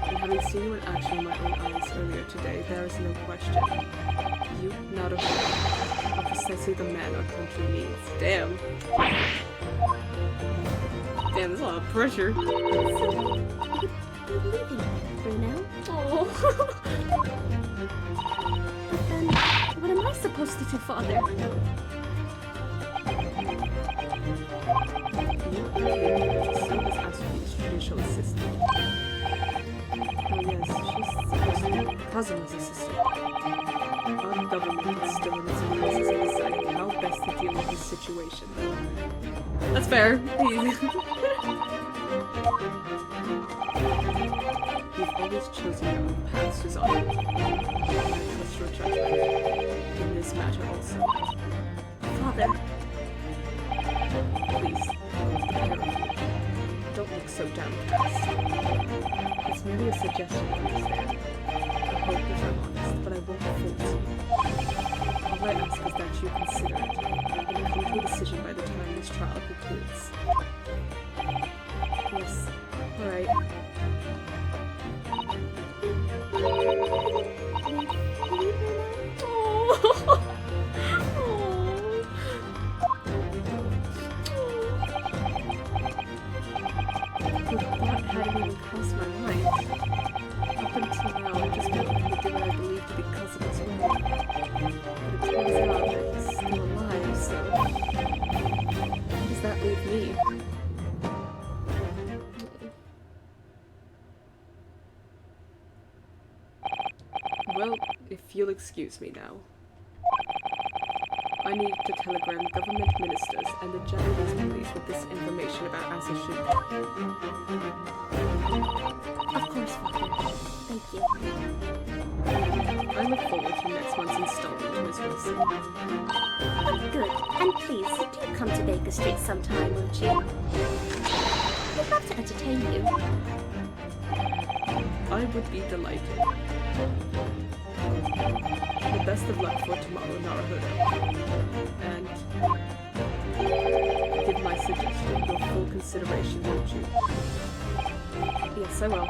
Speaker 1: And having seen you in action with my own eyes earlier today, there is no question. You, Naruto, are precisely the man our country needs. Damn. Damn, there's a lot of pressure.
Speaker 2: So, you're leaving, Bruno?
Speaker 1: Oh.
Speaker 2: Then, what am I supposed to do, Father?
Speaker 1: Service as Ashley's judicial assistant. Oh yes, she's supposed to be Kazuma's assistant. Our government is still in its process of deciding how best to deal with this situation. That's fair. You've always chosen your own path, Susanoo. I trust your judgment in this matter also.
Speaker 2: Father,
Speaker 1: Please, don't look so downcast. It's merely a suggestion, understand. I hope that I'm honest, but I won't force you. All I ask is that you consider it, and come to a decision by the time this trial concludes. Yes, alright. The thought hadn't even crossed my mind. Up until now, I just wanted to do what I believed to be Kazuma's way. But it turns out that he's still alive, so... Where does that leave me? Well, if you'll excuse me now. I need to telegram government ministers and the Japanese police with this information about Asashun.
Speaker 2: of course, Father. Thank you.
Speaker 1: I look forward to next month's installment, Miss Wilson.
Speaker 2: Good. And please, do come to Baker Street sometime, won't you? We'd love to entertain you.
Speaker 1: I would be delighted. The best of luck for tomorrow, Naruhodo. And give my suggestion your full consideration, won't you? Yes, I will. I'm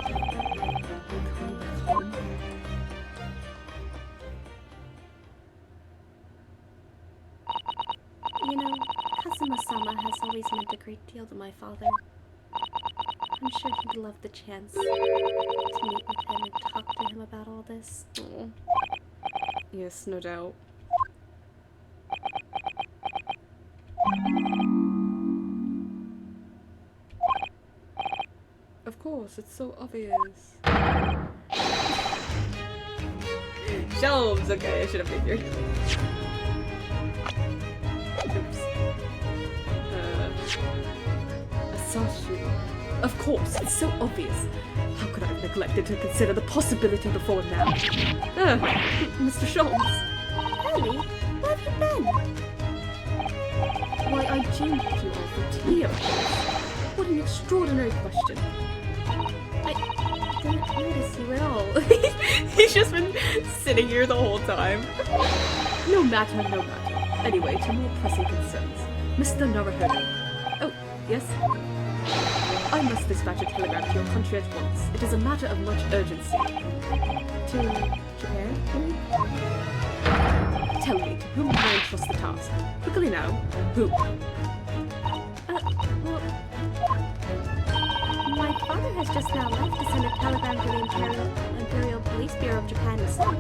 Speaker 1: coming back home.
Speaker 2: Kazuma-sama has always meant a great deal to my father. I'm sure he'd love the chance to meet with him and talk to him about all this.
Speaker 1: Aw. Yes, no doubt. Of course, it's so obvious. Shelves! Okay, I should have figured. Oops. Asashi. Of course, it's so obvious. How could I have neglected to consider the possibility before now? Mr. Sholmes.
Speaker 2: Ellie, where have you been?
Speaker 1: Why, I dreamed you all for tea, of course. What an extraordinary question.
Speaker 2: I didn't notice you at all.
Speaker 1: He's just been sitting here the whole time. No matter, no matter. Anyway, to more pressing concerns. Mr. Naruhodo. Oh, yes? I must dispatch a telegram to your country at once. It is a matter of much urgency. To Japan, maybe? Tell me, to whom can I entrust the task? Quickly now. Who?
Speaker 2: Well, my father has just now left to send a telegram to the Imperial Police Bureau of Japan himself.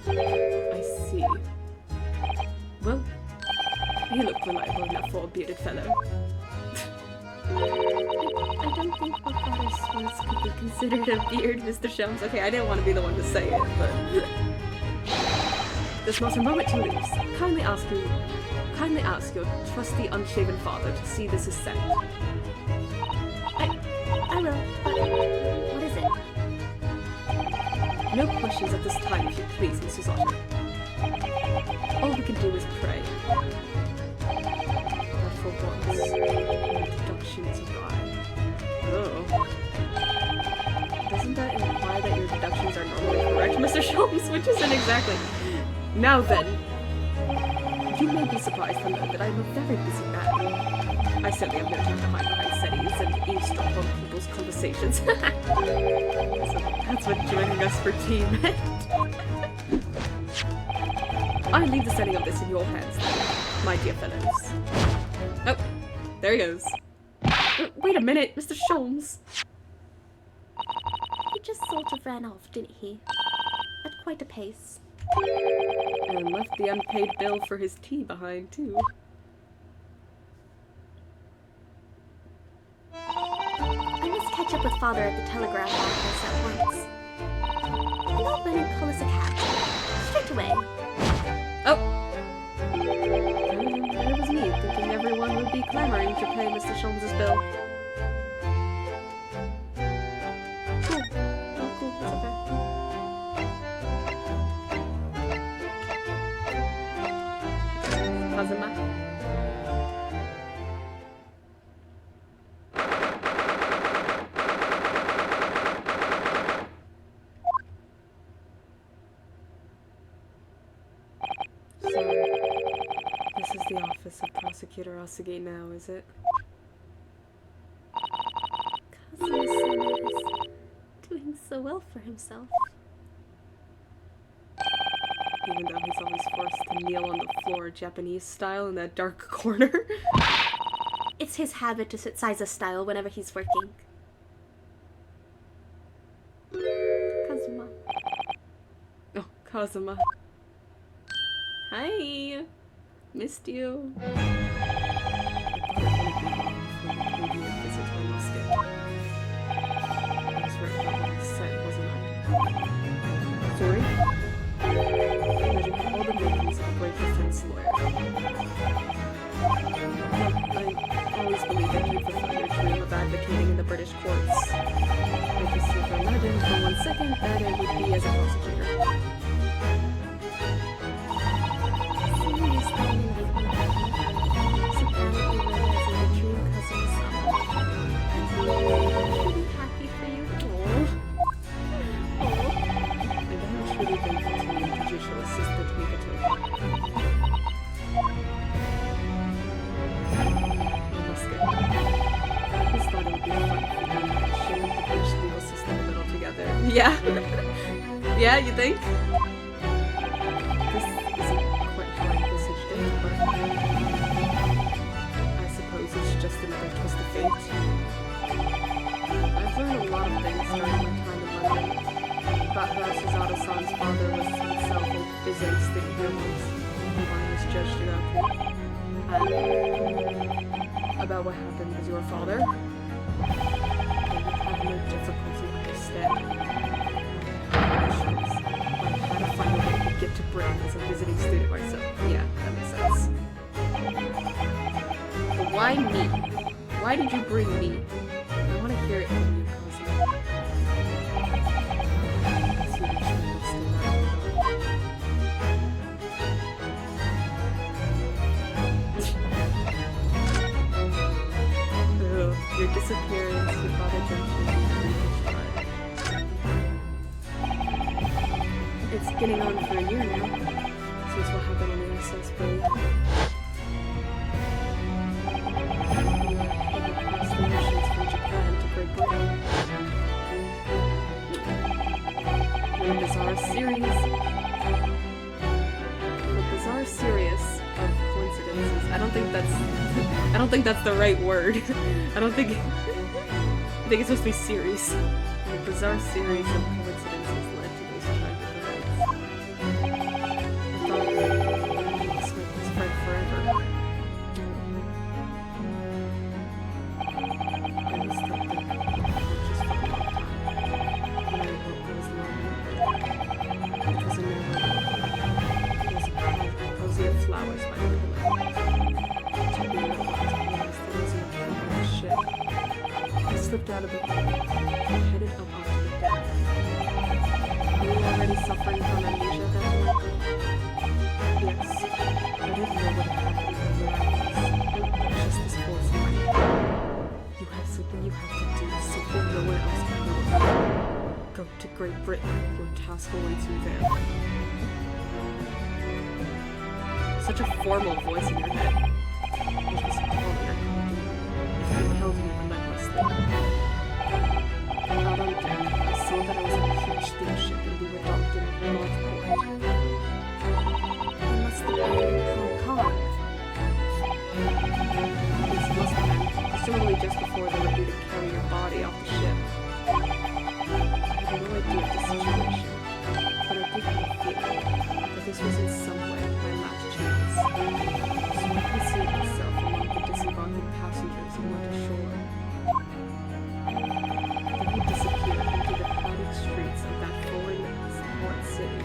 Speaker 1: I see. Well, you look reliable enough for a bearded fellow.
Speaker 2: I don't think my father's swords could be considered a beard, Mr. Sholmes.
Speaker 1: Okay, I didn't want to be the one to say it, but... There's not a moment to lose. Kindly ask your trusty unshaven father to see this is sent.
Speaker 2: I will, but what is it?
Speaker 1: No questions at this time, if you please, Mrs. Otter. All we can do is pray. But for once, deductions arrive. Oh. Doesn't that imply that your deductions are normally correct, Mr. Sholmes? Which isn't exactly. Now then, you may be surprised to learn that I'm a very busy man. I certainly have no time to hide behind settees and eavesdrop on people's conversations. So that's what joining us for tea meant. I leave the sending of this in your hands, then, my dear fellows. Oh, there he goes. Wait a minute, Mr. Sholmes.
Speaker 2: He just sort of ran off, didn't he? At quite a pace.
Speaker 1: And left the unpaid bill for his tea behind, too.
Speaker 2: I must catch up with father at the telegraph office at once. An old man and call us a cab. Straight away.
Speaker 1: Oh! It was me, thinking everyone would be clamoring to pay Mr. Sholmes' bill. Cool. Oh, cool. It's okay. Kazuma. So, this is the office of Prosecutor Asagi now, is it?
Speaker 2: Kazuma-sama is doing so well for himself.
Speaker 1: Even though he's always forced to kneel on the floor Japanese style in that dark corner.
Speaker 2: It's his habit to sit Saiza style whenever he's working. Kazuma.
Speaker 1: Oh, Kazuma. Hi! Missed you. Sorry? Imagine all the makings of a great defense lawyer. I always believed that you fulfill your dream of advocating in the British courts. I just never imagined for 1 second that it would be as a prosecutor. Yeah. Yeah, you think? This isn't quite how I envisaged it, but judged you out to. About what happened with your father. I have no difficulty understanding. Like how to find a way to get to Britain as a visiting student myself. Yeah, that makes sense. But why me? Why did you bring me? I want to hear it from you, cousin. Your disappearance, your father jumped in. It's getting on for a year now, since what happened in the SS break. Across the oceans from Japan to Great Britain. In a bizarre series. Of coincidences. I don't think that's the right word. I think it's supposed to be series. A bizarre series of coincidences led to those tragic events. I thought this would spread forever. I was thinking just for a long time. When I was alone. It was a memory. It was a posy of flowers by the pillow. Slipped out of the boat and headed up onto the deck. Were you already suffering from amnesia at that point? Yes. I didn't know what had happened from where I was. It was just this force in my head. You have something you have to do, something no one else can know about. Go to Great Britain. Your task awaits you there. Such a formal voice in your head. Which was calm and calming. It compelled me relentlessly. Out on deck, I saw that I was on a huge steamship and we were docked in Northport. I must have been Hong Kong. This must have been, presumably just before they were due to carry your body off the ship. I had no idea of the situation, but I did have a feeling that this was in some way my last chance. So I concealed myself among the disembarking passengers and went ashore. Then he disappeared into the crowded streets of that foreign port city.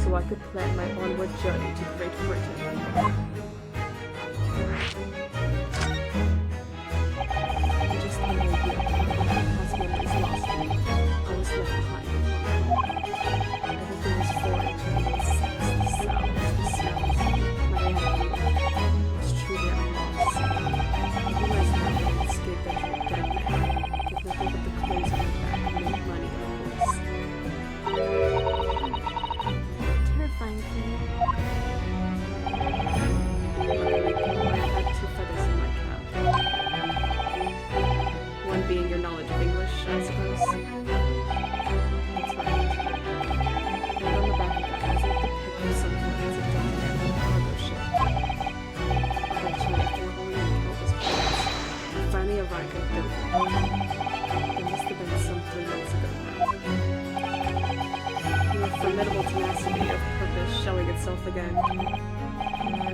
Speaker 1: So I could plan my onward journey to Great Britain. Just under a year, as memories lost me, I was left behind in Hong Kong. Everything was foreign to me, the sights, the sounds, the smells. My reality was truly at a loss. I realized now that I had escaped into a dead man, with nothing but the clothes on my back and no money, of course.
Speaker 2: Terrifying thing.
Speaker 1: I had two feathers in my cap. One being your knowledge of English, I suppose. That's right. And on the back of that was like the pic of some lines of down there on a cargo ship. Eventually, after a whole year of countless plans, I finally arrived at Dover. It must have been some 3 months ago now. Your formidable tenacity of purpose shelling itself again. I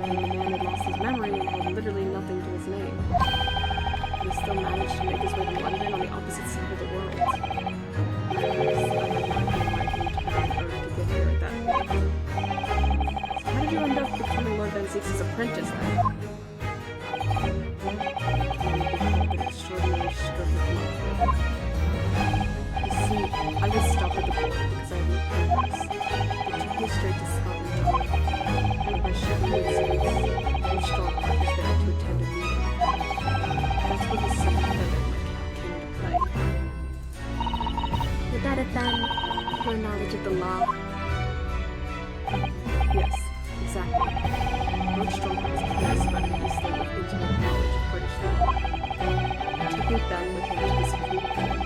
Speaker 1: think the man had lost his memory and had literally nothing to his name. But he still managed to make his way to London on the opposite side of the world. I had no idea why he returned on Earth to get here at that point. So how did you end up becoming Lord Van Zeeks' apprentice then? It can only be called an extraordinary stroke of luck. You see, I was stopped at the border because I had no papers. They took me straight to Scotland Yard. And by ship moves, no strong was there to attend a meeting. That's where the second feather in my cap came into play.
Speaker 2: Would that have been your knowledge of the law?
Speaker 1: Yes, exactly. Lord Strongheart was curious about an Eastern with intimate knowledge of British law. He took me back with him to the Supreme Court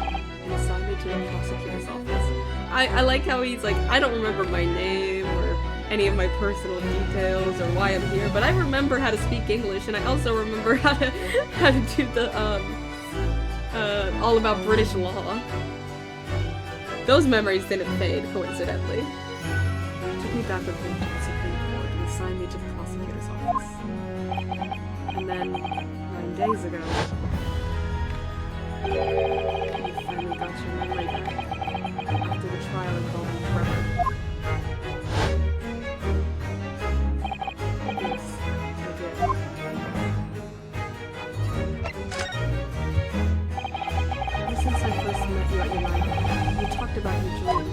Speaker 1: and assigned me to the prosecutor's office. I like how he's like, I don't remember my name or any of my personal details or why I'm here, but I remember how to speak English, and I also remember how to do the all about British law. Those memories didn't fade, coincidentally. Took me back with him to the Supreme Court and assigned me to the prosecutor's office. And then, 9 days ago, you finally got your memory back after the trial involving Trevor. Yes, I did. Ever since I first met you at your library, you talked about your dream.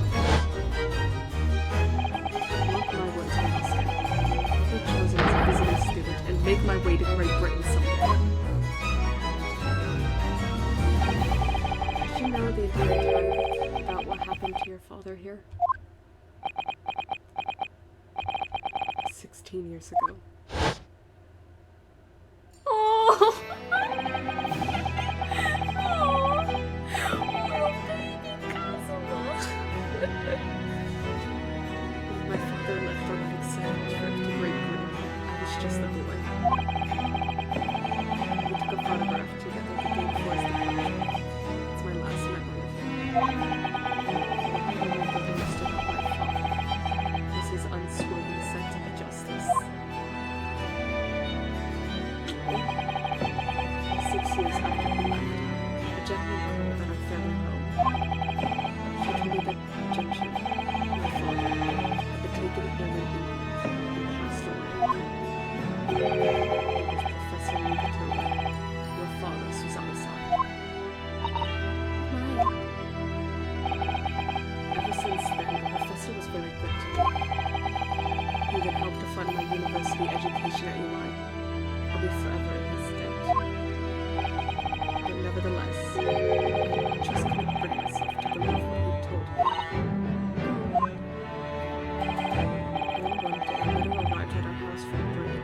Speaker 1: Mark my words, Oscar. I've chosen as a visiting student and make my way to Great Britain someday. Did you know the entire time about what happened to your father here? 16 years ago.
Speaker 2: Oh!
Speaker 1: My father left on an exciting trip to Great Britain. I was just a boy. We took a photograph together the day before his departure. It's my last memory of him. I remember the most about my father. It was his unswerving sense of justice. 6 years after he left, a gentleman called at our family home. She told me that Gentian, my father, had been taken ill in England and passed away. It was Professor Mugatola, your father, Susanna-san.
Speaker 2: My.
Speaker 1: Ever since then, the professor was very good to me. He would help to fund my university education at UI. I'll be forever in his debt. But nevertheless, I just couldn't bring myself to believe what he told me. Then one day, a letter arrived at our house from Britain.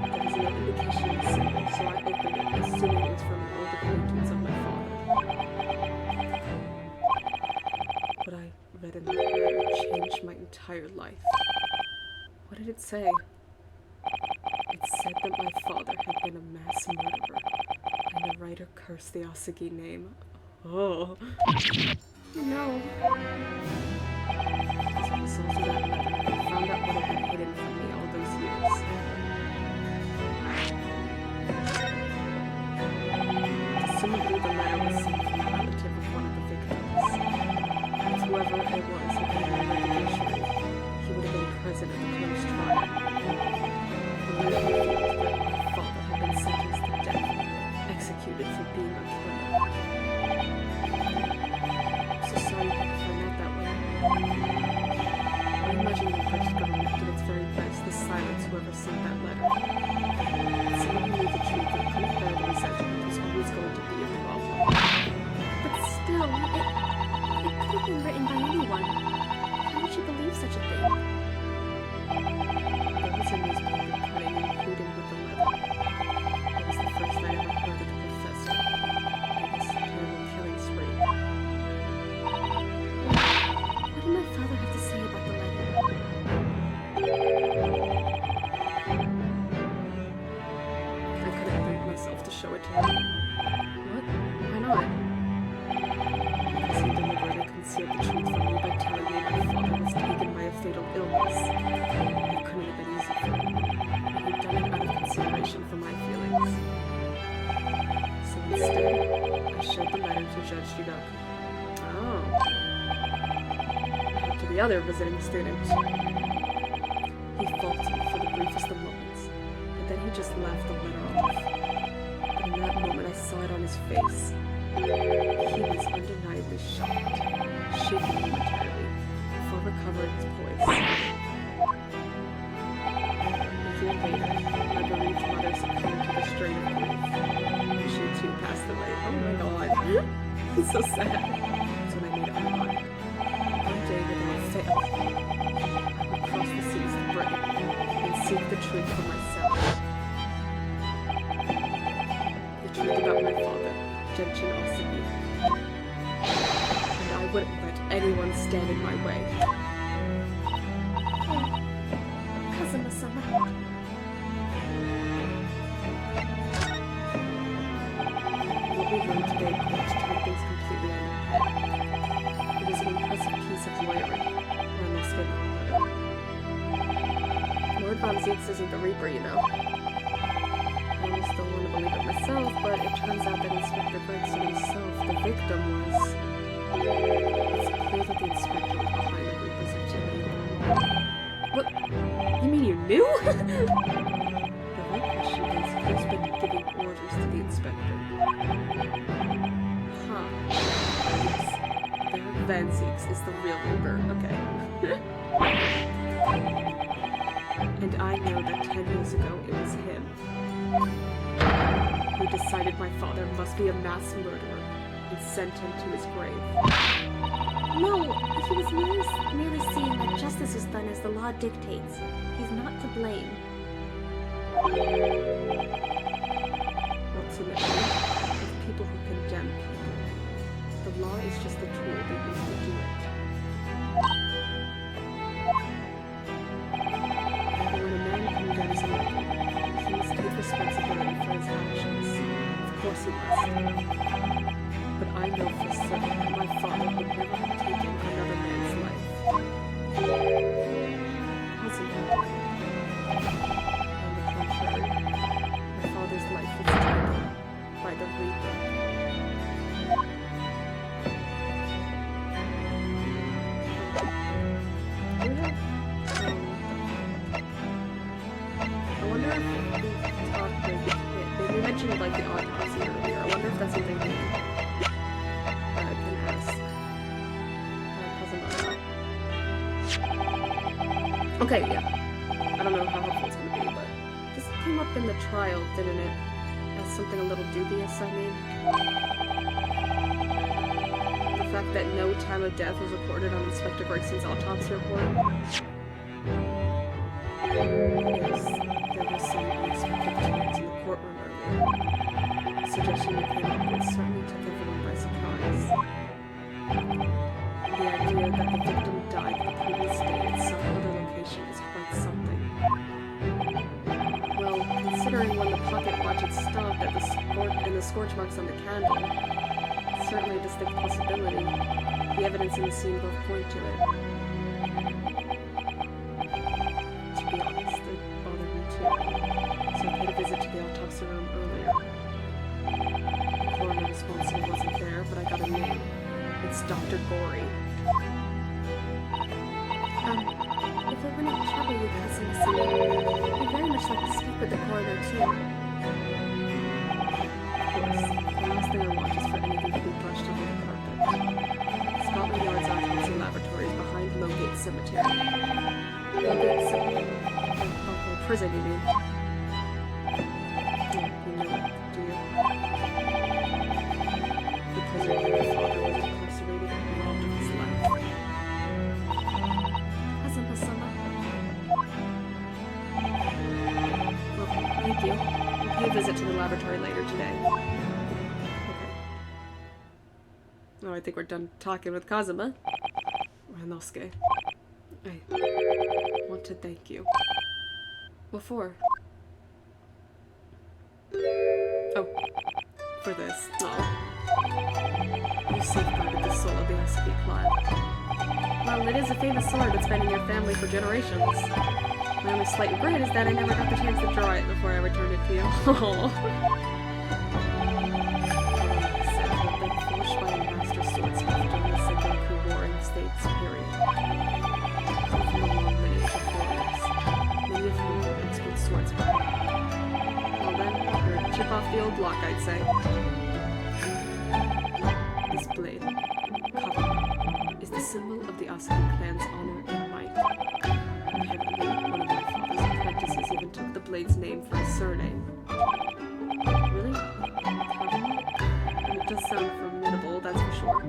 Speaker 1: There was no indication of a symbol, so I opened it, assuming it was from an old acquaintance of my father. What I read in that letter changed my entire life. What did it say? It said that my father had been a mass murderer, and the writer cursed the Asagi name. Oh.
Speaker 2: No.
Speaker 1: As a result of that letter, I found out what had been hidden from me all those years. Presumably the letter was sent from a relative of one of the victims. If whoever it was had been a revolutionary, he would have been present at the closed trial. The letter revealed that my father had been sentenced to death, executed for being a killer. I'm so sorry you had to find out that way. I imagine the British government did its very best to silence whoever sent that letter. But someone who knew the truth and couldn't bear the resentment was always going to be a problem.
Speaker 2: But still, it could have been written by anyone. How would you believe such a thing?
Speaker 1: There was a newspaper cutting included with the letter. It was the first I ever heard of the professor and his terrible killing spree.
Speaker 2: What did my father have to say about the letter?
Speaker 1: I couldn't bring myself to show it to him. What? Why not? Because he deliberately concealed the truth from me by telling me my father was taken by a fatal illness. It couldn't have been easy for him, but he'd done it out of consideration for my feelings. So instead, I showed the letter to Judge Jigaku. Oh. To the other visiting student. He faltered for the briefest of moments, but then he just laughed the letter off. But in that moment, I saw it on his face. He was undeniably shocked, shaking momentarily, before recovering his poise. A year later, my bereaved mother succumbed to the strain of grief. She too passed away. Oh my god. It's so sad. That's when I made up my mind. One day, without fail, I would cross the seas to Britain and seek the truth for myself. The truth about my father, Genshin Asagi. And I wouldn't let anyone stand in my way.
Speaker 2: Kazuma-sama.
Speaker 1: What we learned today could turn things completely on their head. It was an expensive lawyering. And they'll skip on that. Lord Von Zieks isn't the Reaper, you know. I almost don't want to believe it myself, but it turns out that Inspector Gregson himself, the victim, was... It's clear that the Inspector was behind the Reaper's activity. What? You mean you knew? The right question is, who's been giving orders to the Inspector? Huh. Yes. Baron Van Zieks is the real Reaper. Okay. And I know that 10 years ago it was him who decided my father must be a mass murderer and sent him to his grave.
Speaker 2: No, he was merely seeing that justice is done as the law dictates. He's not to blame.
Speaker 1: Ultimately, it's people who condemn people. The law is just the tool they use to do it. And when a man condemns another, he must take responsibility for his actions. Of course he must. But I know for certain that my father would never have taken another man's life. Hasn't he? On the contrary, my father's life was taken by the Reaper. I wonder if we talked, they mentioned like the autopsy earlier. I wonder if that's something they can ask. Okay, yeah. I don't know how helpful it's gonna be, but this came up in the trial, didn't it? As something a little dubious, I mean. The fact that no time of death was recorded on Inspector Gregson's autopsy report. Yes, there was some unexpected turns in the courtroom earlier. The suggestion you came up with certainly took everyone by surprise. The idea that the victim died the previous day at some other location is quite something. Well, considering when the pocket watch had stopped at the scorch marks on the candle, it's certainly a distinct possibility. The evidence in the scene both point to it. To be honest, it bothered me too. So I paid a visit to the autopsy room earlier. The coroner responsible wasn't there, but I got a name. It's Dr. Gory.
Speaker 2: If it wouldn't trouble you, Cousin Missy, we'd very much like to speak with the coroner, too.
Speaker 1: Of course, the last thing I want is for anything to be brushed under the carpet. Scotland Yard's autopsy laboratory is behind Lowgate Cemetery. Lowgate Cemetery? Okay, prison, you mean? Yeah, you know it, do you? The prison where your father was incarcerated and robbed of his life.
Speaker 2: Cousin Basama.
Speaker 1: Well, thank you. We'll pay a visit to the laboratory later today. Okay. Oh, I think we're done talking with Kazuma. Ranosuke. I want to thank you. What for? Oh, for this. Oh. You safeguarded the soul of the Asabi clan. Well, it is a famous sword that's been in your family for generations. My only slight regret is that I never got the chance to draw it before I returned it to you. Oh. Sad to have been forged by a master swordsmith during the Sengoku War in the States period. I come from a long lineage of warriors, many of whom were expert swordsmen. Well then, you're a chip off the old block, I'd say. This blade, Kaba, is the symbol of the Asahi clan's honor and might. Apparently, one of my father's apprentices even took the blade's name for his surname. Really? Kaba? It does sound formidable, that's for sure.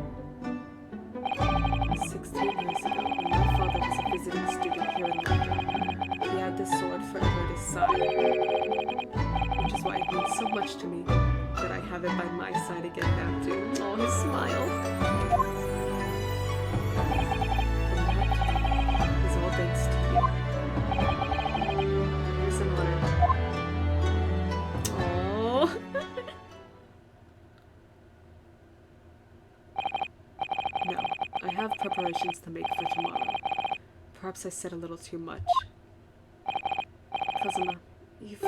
Speaker 1: 16 years ago, when my father was a visiting student here in London, he had this sword forever at his side. Which is why it means so much to me that I have it by my side again now too. Oh, his smile. And that is all thanks to you. Here's an honor. Oh. No, I have preparation preparations to make for tomorrow. Perhaps I said a little too much. Kazuma, you've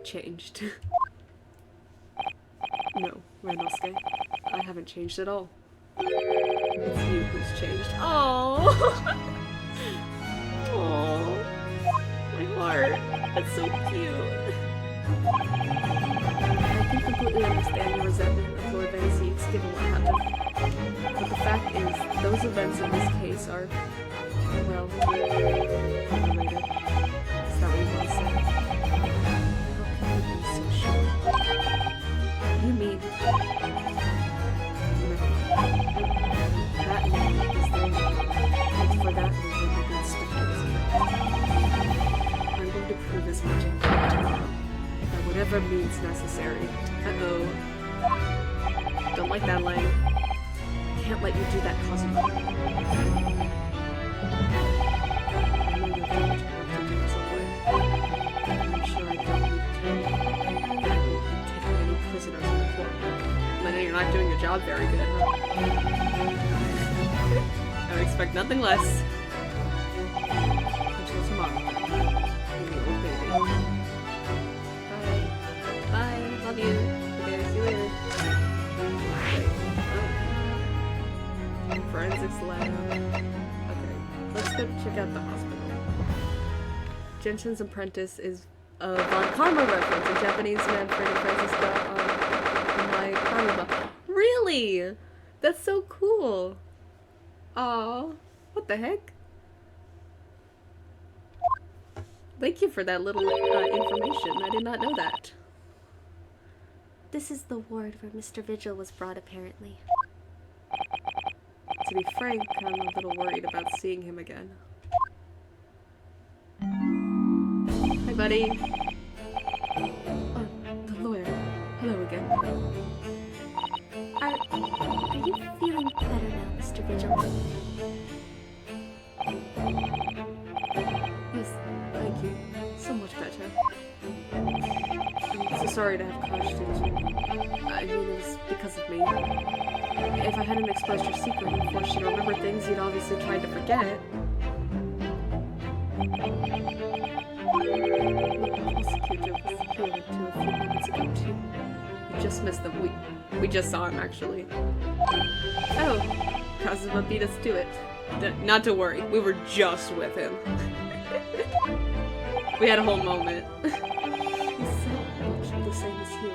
Speaker 1: changed. No, Ranosuke, I haven't changed at all. It's you who's changed. Oh, oh, my heart. That's so cute. I can completely understand your resentment of Lord Venice's given what happened. But the fact is, those events in this case are, well, unrelated. Is that what you want to say? How can you be so sure? You mean... That man is there now, and for that reason the inspector is here. I'm going to prove as much in court tomorrow, by whatever means necessary. Uh-oh. Don't like that line. Can't let you do that, Kazuma. I know you're going to have to do it some way. I'm sure I don't need to tell you. I won't be taking any prisoners in the court. Lenny, you're not doing your job very good, huh? I would expect nothing less. Until tomorrow. You little baby. Bye. Bye. Love you. Okay, see you later. Wait. Oh. Forensics lab. Okay. Let's go check out the hospital. Genshin's apprentice is a Von Karma reference, a Japanese man created Francisco on my Karma. Really? That's so cool. Aw, what the heck? Thank you for that little information. I did not know that.
Speaker 2: This is the ward where Mr. Vigil was brought, apparently.
Speaker 1: To be frank, I'm a little worried about seeing him again. Hi, buddy. Oh, the lawyer. Hello again.
Speaker 2: Are you feeling better now, Mr. Vigil?
Speaker 1: Yes, thank you. So much better. I'm so sorry to have caused you to... I mean, it was because of me. If I hadn't exposed your secret and forced you to remember things you'd obviously tried to forget... The prosecutor was here until a few minutes ago, too. You just missed them. We just saw him, actually. Oh, Kazuma beat us to it. Not to worry, we were just with him. We had a whole moment. He said much the same as you.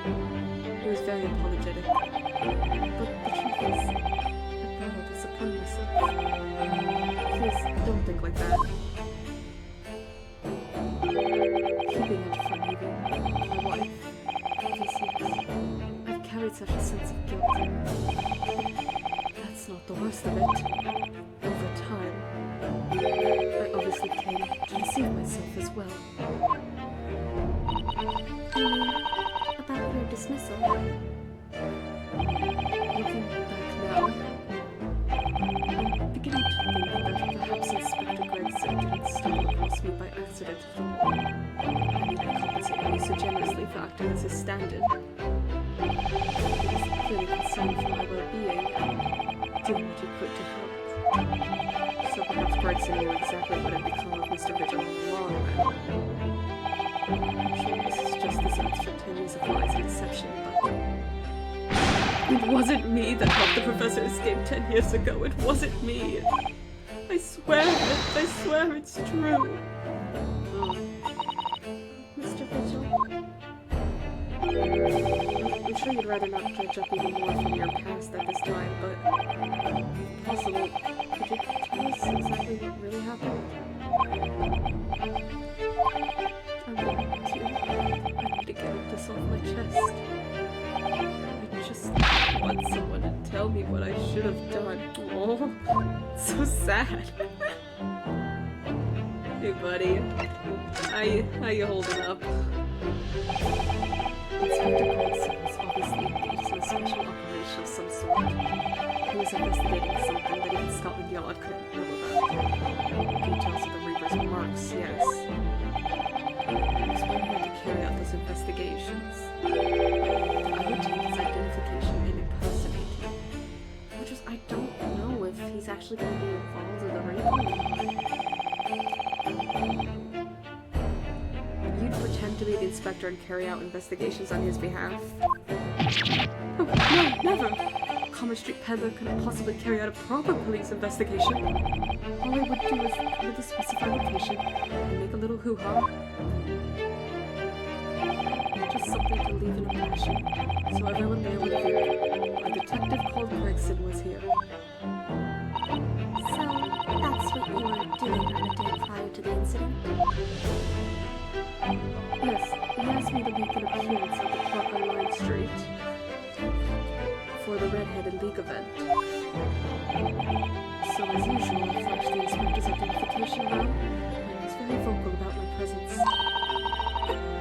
Speaker 1: He was very apologetic. But the truth is, I brought all this upon myself. Please, don't think like that. Keeping it from leaving my wife. These years, I've carried such a sense of guilt. That's not the worst of it. Over time, I obviously came to deceive myself as well.
Speaker 2: You mean about your dismissal?
Speaker 1: Looking back now, I'm beginning to think that perhaps Inspector Greg's didn't stumble across me by accident at all. I mean, I compensate me so generously for acting as his stand-in. He was clearly concerned for my well-being and doing what he could to help. So perhaps Gregson knew exactly what had become of Mr. Vigil all along. I'm sure this is just this extra 10 years of lies and deception, but... It wasn't me that helped the professor escape 10 years ago. It wasn't me. I swear it. I swear it's true.
Speaker 2: Mr. Vigil?
Speaker 1: I'm sure you'd rather not dredge up even more from your past at this time, but... if possible, could you tell us exactly what really happened? I need to get this off my chest. I just want someone to tell me what I should have done. Oh, it's so sad. Hey, buddy. How you holding up? Inspector Gregson was obviously engaged in a special operation of some sort. He was investigating something that even Scotland Yard couldn't know about. Details of the Reaper's marks, yes. It was one way to carry out those investigations. I would take his identification and impersonate him. Which is, I don't know if he's actually actually going to be involved in the rape? You'd pretend to be the inspector and carry out investigations on his behalf? Oh, no, never! A common street peddler couldn't possibly carry out a proper police investigation. All I would do is go to the specified location and make a little hoo-ha. Just something to leave an impression, so everyone there would think a detective called Gregson was here.
Speaker 2: So, that's what you were doing on the day prior to the incident?
Speaker 1: Yes, he asked me to make an appearance at the park on Line Street for the Red-Headed League event. So as usual, I flashed the inspector's identification around and was very vocal about my presence.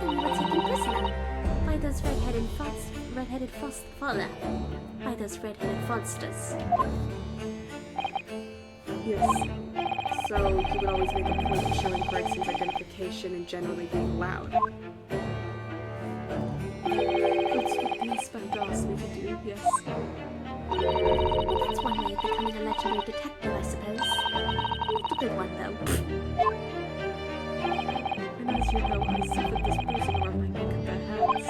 Speaker 2: And you were taken prisoner by those red-headed fraudsters.
Speaker 1: Yes. So he would always make a point of showing Gregson's identification and generally being loud. That's what the inspector asked me to do, yes.
Speaker 2: That's one way of becoming a legendary detective, I suppose. Not a good one, though.
Speaker 1: And as you know, I suffered this bruising around my neck at their hands.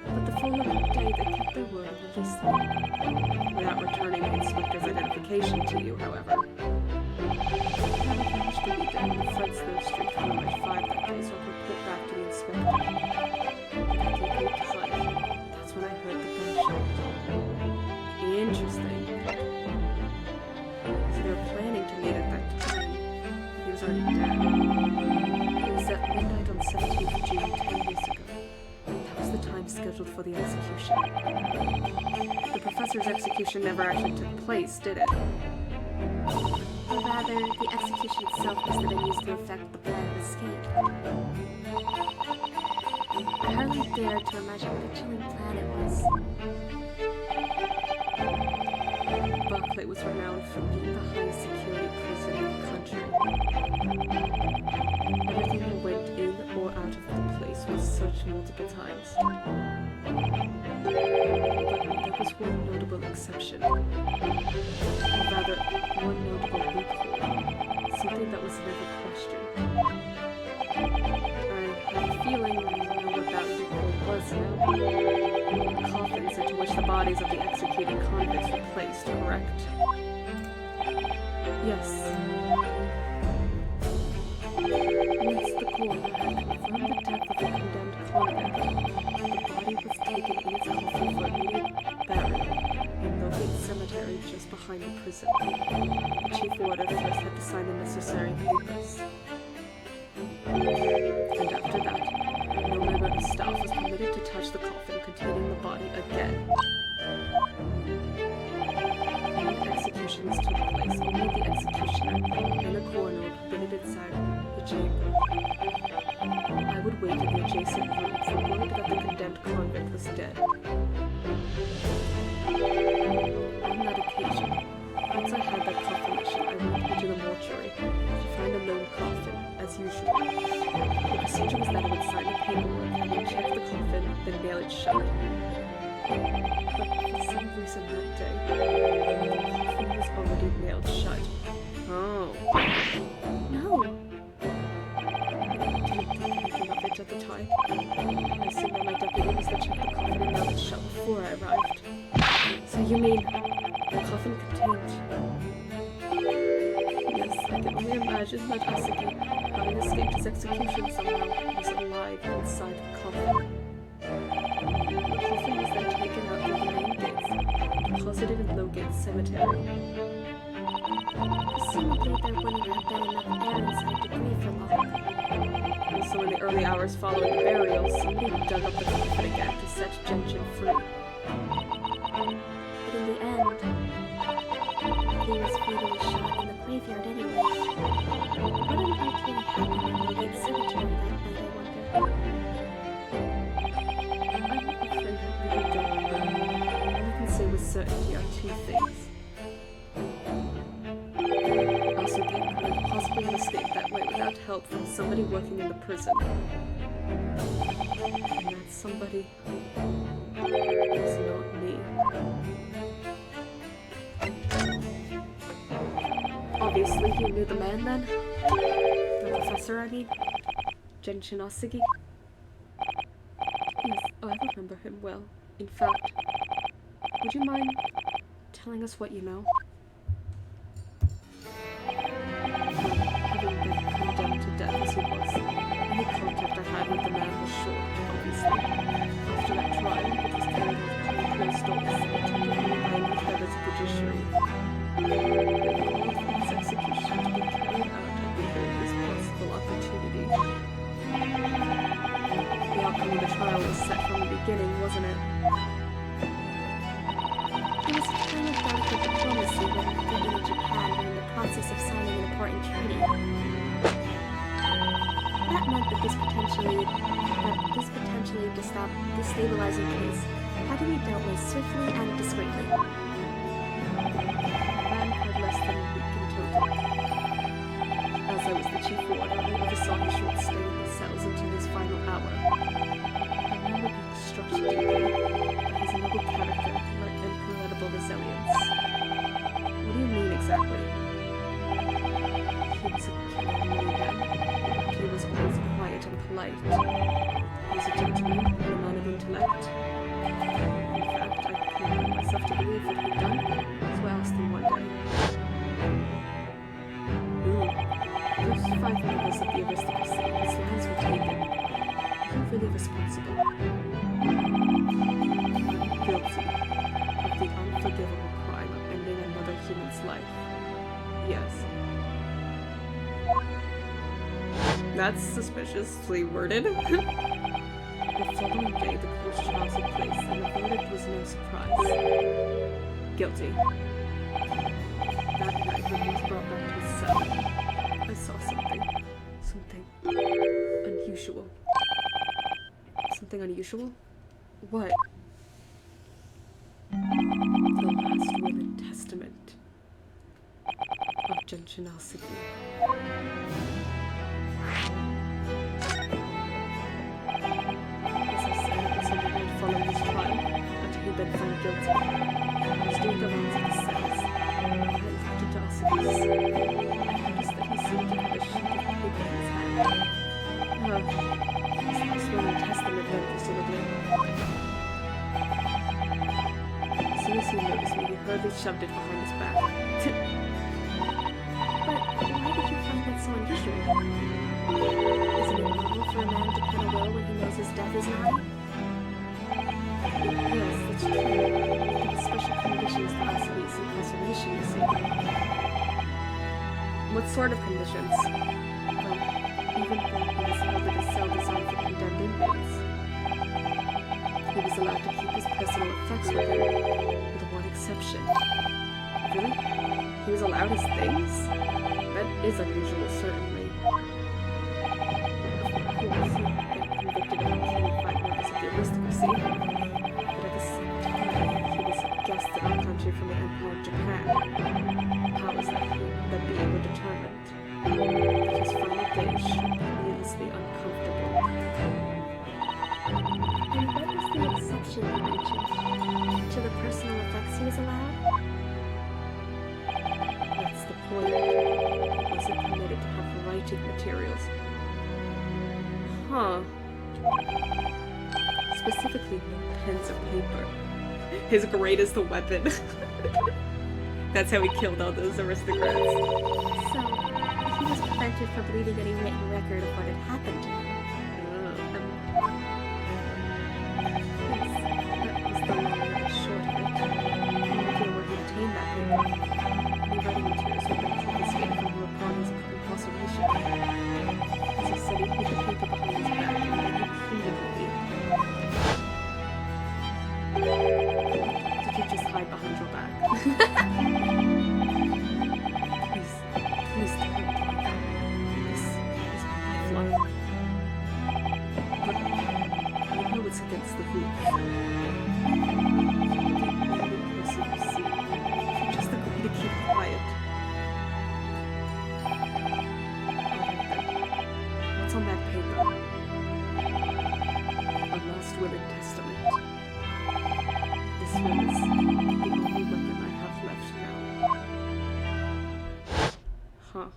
Speaker 1: But the following day, they kept their word and released me. Without returning the inspector's identification to you, however. I never managed to meet them in the Fresno Street room at 5 that day, so I report back to the inspector. But I gave me time. That's when I heard the gunshot. Interesting. So they were planning to meet at that time. He was already dead. It was at midnight on 17th of June, 10 years ago. That was the time scheduled for the execution. The professor's execution never actually took place, did it?
Speaker 2: Or rather, the execution itself was the venue to effect the plan of escape. I hardly dare to imagine what a chilling plan it was.
Speaker 1: Berkeley was renowned for being the highest security prison in the country. Everything that went in or out of the place was searched multiple times. But there was one notable exception. Or rather, one notable loophole. Something that was never questioned. I have a feeling I know what that loophole was now. Coffins into which the bodies of the executed convicts were placed, correct? Yes. Once the coroner had confirmed the death of the condemned convict, the body was taken in its coffin for immediate burial in Logate Cemetery just behind the prison. The chief warder first had to sign the necessary papers. And after that, no member of staff was permitted to touch the coffin containing the body again. When executions took place, only the executioner and the coroner were permitted inside the chamber. I would wait in the adjacent room for word that the condemned convict was dead. On that occasion, once I had that confirmation, I went into the mortuary to find a lone coffin, as usual. The procedure was that I would sign the paperwork and then check the coffin, then nail it shut. But for some reason that day, the coffin was already nailed shut. Oh.
Speaker 2: No!
Speaker 1: I didn't think anything of it at the time. I assumed that my deputy was to check the coffin and nail it shut before I arrived. So you mean the coffin contained... Yes, I can only imagine that Asaki, having escaped his execution somehow, was alive inside the coffin. The coffin was then taken out through the main gates and deposited in Logate Cemetery.
Speaker 2: Presumably there wouldn't have been enough air inside to breathe for long.
Speaker 1: So in the early hours following the burial, somebody dug up the coffin again to set Genshin free.
Speaker 2: But in the end, he was fatally shot in the graveyard anyway. What on earth really happened in Logate Cemetery that night, I wonder?
Speaker 1: I'm afraid I really don't know. All I can say with certainty are two things. Asaki couldn't possibly have escaped that way without help from somebody working in the prison. And that somebody is not me. Obviously you knew the man then? The professor, I mean? Genshin Asagi? Yes, I remember him well. In fact, would you mind telling us what you know? Having been condemned to death as he was, any contact I had with the man was short, obviously. After that trial, it was carried out behind closed doors, attended only by elite members of the judiciary. With all of its execution to be carried out at the earliest possible opportunity. The outcome of the trial was set from the beginning, wasn't it?
Speaker 2: There was a time of delicate diplomacy when Britain and Japan were in the process of signing an important treaty. That meant that this potentially destabilizing case had to be dealt with swiftly and discreetly.
Speaker 1: Man had less than a week in total. As I was the chief warder, I oversaw his short stay in the cells until his final hour. I remember being struck deeply by his noble character and incredible resilience. What do you mean exactly? He was a killer man. He was always quiet and polite. He was a gentleman and a man of intellect. In fact, I couldn't bring myself to believe what he'd done, so I asked him one day. Those 5 members of the aristocracy, his lands were taken. Are you really responsible? I'm guilty of the unforgivable crime of ending another human's life. Yes. That's suspiciously worded. The following day, the court trial took place, and the verdict was no surprise. Guilty. That night, when he was brought back to his cell, I saw something. Something unusual. Something unusual? What? The last will and testament of Genshin Asagi. As I said, it was on the night following his trial, after he'd been found guilty. I was doing the rounds of the cells. I looked into Asagi's. I noticed that he seemed to have a sheet of paper in his hand. His last will and testament then, presumably. As soon as he noticed me, he hurriedly shoved it behind his back.
Speaker 2: But why did you find that so unusual? Isn't it normal for a man to pen a will when he knows his death is nigh?
Speaker 1: Yes, that's true. There were special conditions to Asagi's incarceration, you see. What sort of conditions? Well, even then he was held in a cell designed for condemned inmates. He was allowed to keep his personal effects with him, with one exception. Really? He was allowed his things? That is unusual, certainly. Of course, he had convicted of killing 5 members of the aristocracy, but at the same time, he was a guest in our country from the Empire of Japan. Powers that be were determined that his final days should be needlessly uncomfortable.
Speaker 2: And what was the exception you mentioned? To the personal effects he was allowed?
Speaker 1: That's the point. He wasn't permitted to have writing materials. Huh. Specifically, no pens or paper. His grade is the weapon. That's how he killed all those aristocrats.
Speaker 2: So, he was prevented from leaving any written record of what had happened to him.
Speaker 1: Yes, that was the long and the short of it. No idea where he obtained that paper. Any writing materials had been confiscated from him upon his incarceration. As I said, he put the paper behind his back and then he pleaded with me. Did you just hide behind your back? Please tell me. This is my lifeline. But I know it's against the rules. The only person you see. If you just agree to keep quiet. Alright then. What's on that paper? A last will and testament. This will is the only weapon I have left now. Huh.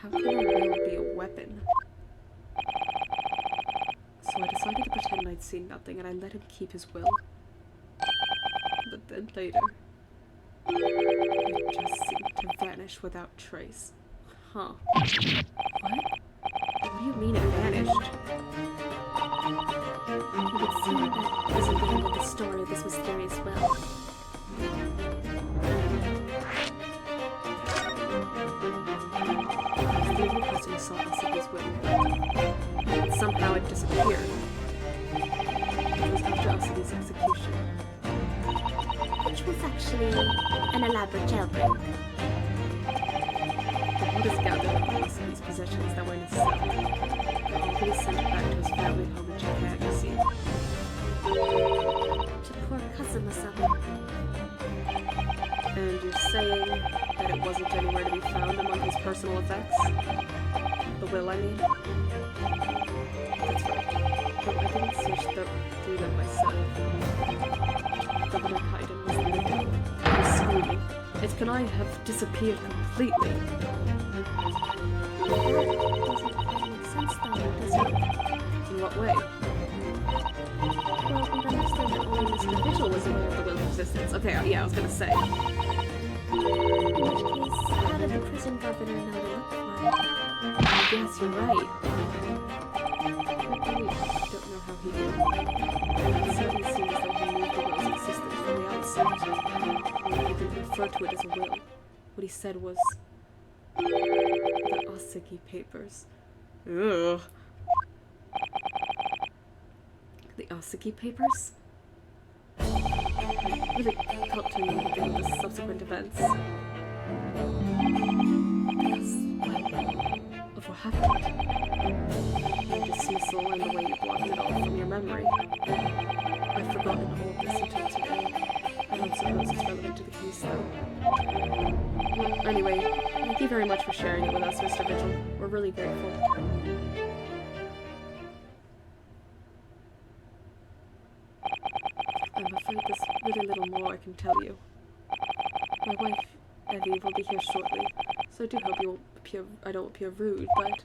Speaker 1: How can a will be a weapon? So I decided to pretend I'd seen nothing and I let him keep his will. But then later, it just seemed to vanish without trace. Huh. What? What do you mean it vanished?
Speaker 2: It would seem that wasn't the end of the story of this mysterious will.
Speaker 1: The only person who saw Asagi's will, but somehow it disappeared. It was after Asagi's execution.
Speaker 2: Which was actually an elaborate jailbreak.
Speaker 1: The blood is gathered of Asagi's possessions that were in his cell. He was sent back to his family home in Japan, you see.
Speaker 2: To poor Kazuma-sama.
Speaker 1: And you're saying that it wasn't anywhere to be found among his personal effects? The will, I mean? That's right. But I didn't search through them myself. Governor Haydn was in the middle. He was screaming. It can I have disappeared completely?
Speaker 2: That doesn't quite make sense though, does it?
Speaker 1: In what way?
Speaker 2: Well, we'd understand that only Mr.
Speaker 1: Vigil was aware of the will's existence. Okay, yeah, I was gonna say.
Speaker 2: In which case, how did the prison governor know to look for it?
Speaker 1: Yes, you're right. I really don't know how he did. It certainly seems as though he knew the will's existence from the outset. When he didn't refer to it as a will. What he said was... the Asagi papers. Ugh. The Asagi papers? I really felt to me within the subsequent events. Because, well, of what happened. Your dismissal and the way you blocked it all from your memory. I've forgotten all of this until today. I don't suppose it's relevant to the case, though. Well, anyway, thank you very much for sharing it with us, Mr. Vigil. We're really grateful. I'm afraid there's really little more I can tell you. My wife, Evie, will be here shortly, so I do hope I don't appear rude, but...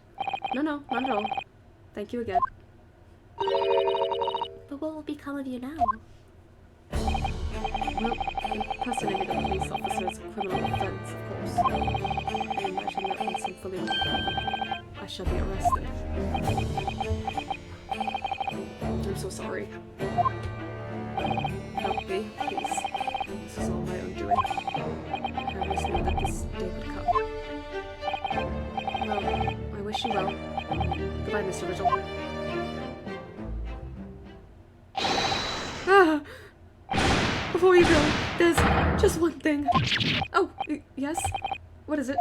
Speaker 1: No, not at all. Thank you again.
Speaker 2: But what will become of you now?
Speaker 1: Well, impersonating a police officer is a criminal offense, of course. I imagine that once I'm fully recovered, I shall be arrested. I'm so sorry. Help me, please. This is all my own doing. I always knew that this day would come. Well, I wish you well. Goodbye, Mr. Vigil. Ah! Before you go, there's just one thing. Oh, yes? What is it?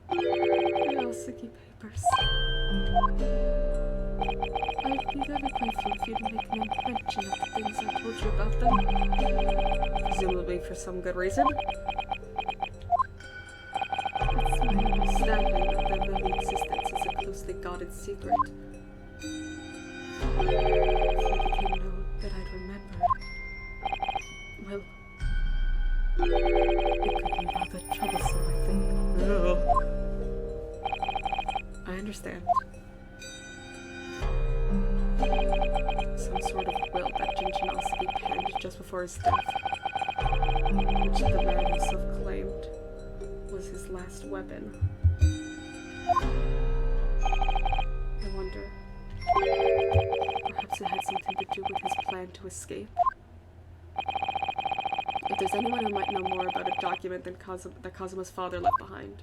Speaker 1: The Asagi papers. I'd be very grateful if you'd make no mention of the things I told you about them. Presumably for some good reason. It's my understanding that their very existence is a closely guarded secret. If it became known that I'd remember, well, it could be rather troublesome, I think. Ugh. I understand. Some sort of will that Jinshin Asagi penned just before his death, which the man himself claimed was his last weapon. I wonder, perhaps it had something to do with his plan to escape? If there's anyone who might know more about a document than that Kazuma's father left behind.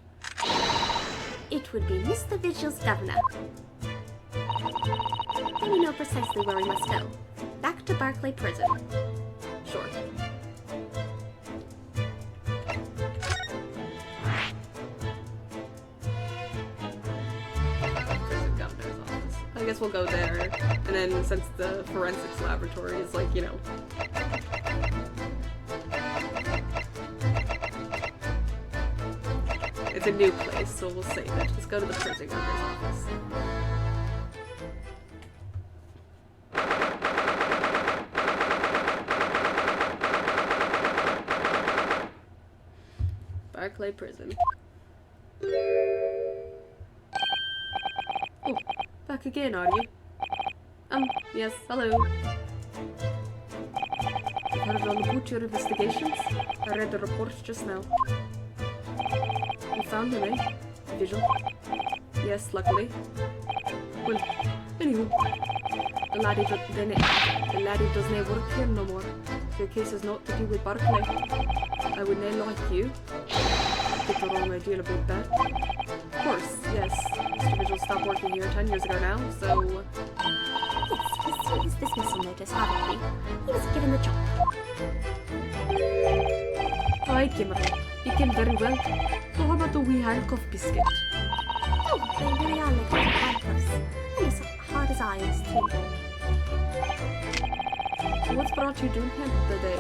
Speaker 2: It would be Mr. Vigil's governor. Then we know precisely where we must go. Back to Barclay Prison.
Speaker 1: Sure. Governor's office. I guess we'll go there. And then since the forensics laboratory is like, you know... It's a new place, so we'll save it. Let's go to the prison governor's office. Barclay Prison. Oh, back again, are you? Yes, hello. You've heard all about your investigations? I read the report just now. You found him, eh? Vigil? Yes, luckily. Well, anywho, the laddie doesn't work here no more. Your case is not to do with Barclay. I would not like you. Get the wrong idea about that. Of course, yes. Mr. Vigil stopped working here 10 years ago now, so...
Speaker 2: Yes, he's seen his dismissal notice, haven't we? He was given the job.
Speaker 1: Alright, Gimmer. You can very well. So how about the wee handcuff biscuit?
Speaker 2: Oh, they really are like little handcuffs. And as hard as irons, too.
Speaker 1: So what's brought you down here today?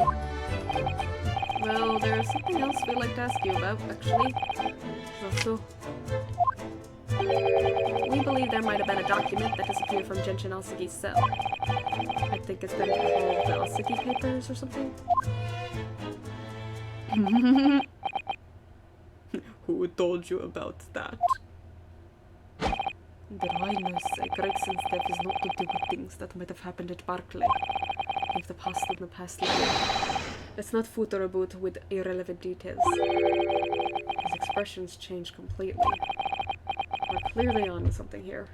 Speaker 1: Well, there's something else we'd like to ask you about, actually. So, we believe there might have been a document that disappeared from Genshin Alsigi's cell. I think it's been called the Alsigi Papers or something. Who told you about that? The Highness, Gregson's death is not to do with things that might have happened at Barclay. Leave the past in the past later. Let's not footer about with irrelevant details. His expressions change completely. We're clearly on to something here.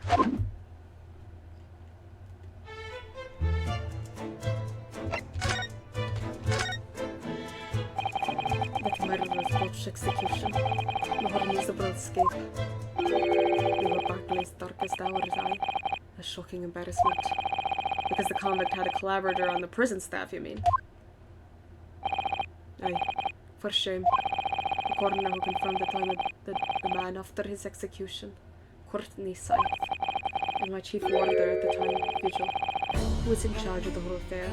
Speaker 1: That murderer's botched execution. Mahorni's the broad escape. They were Barclay's darkest hours, a shocking embarrassment. Because the convict had a collaborator on the prison staff, you mean? Aye, for shame. The coroner who confirmed the time of the man after his execution, Courtney Scythe, and my chief warder at the time, Vigil, who was in charge of the whole affair.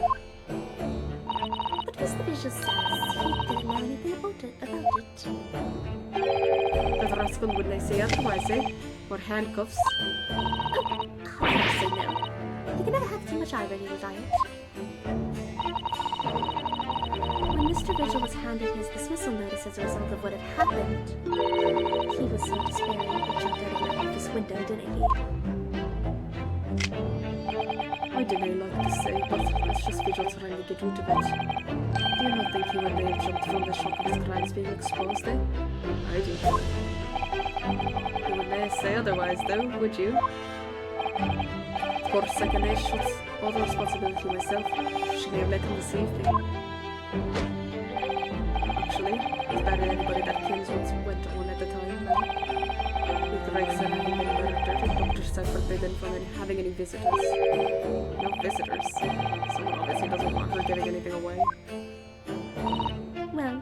Speaker 2: But Mr. Vigil says he didn't know anything about it.
Speaker 1: The rascal wouldn't say otherwise, eh? Or handcuffs.
Speaker 2: Oh, how can I say no? You can never have too much iron in your diet. When Mr. Vigil was handed his dismissal notice as a result of what had happened, he was so despairing he jumped out of my office window, didn't he?
Speaker 1: I didn't like to say, but that's just Vigil trying to get rid of it. Do you not think he would have jumped from the shock of his crimes being exposed, eh? I do. You wouldn't say otherwise, though, would you? Of course, I can shoot all the responsibility myself. Should have let him deceive me. Actually, it's better than anybody that kills once went on at the time. With Gregson having been murdered, Dr. said forbidden from having any visitors. No visitors. Someone obviously doesn't want her giving anything away.
Speaker 2: Well,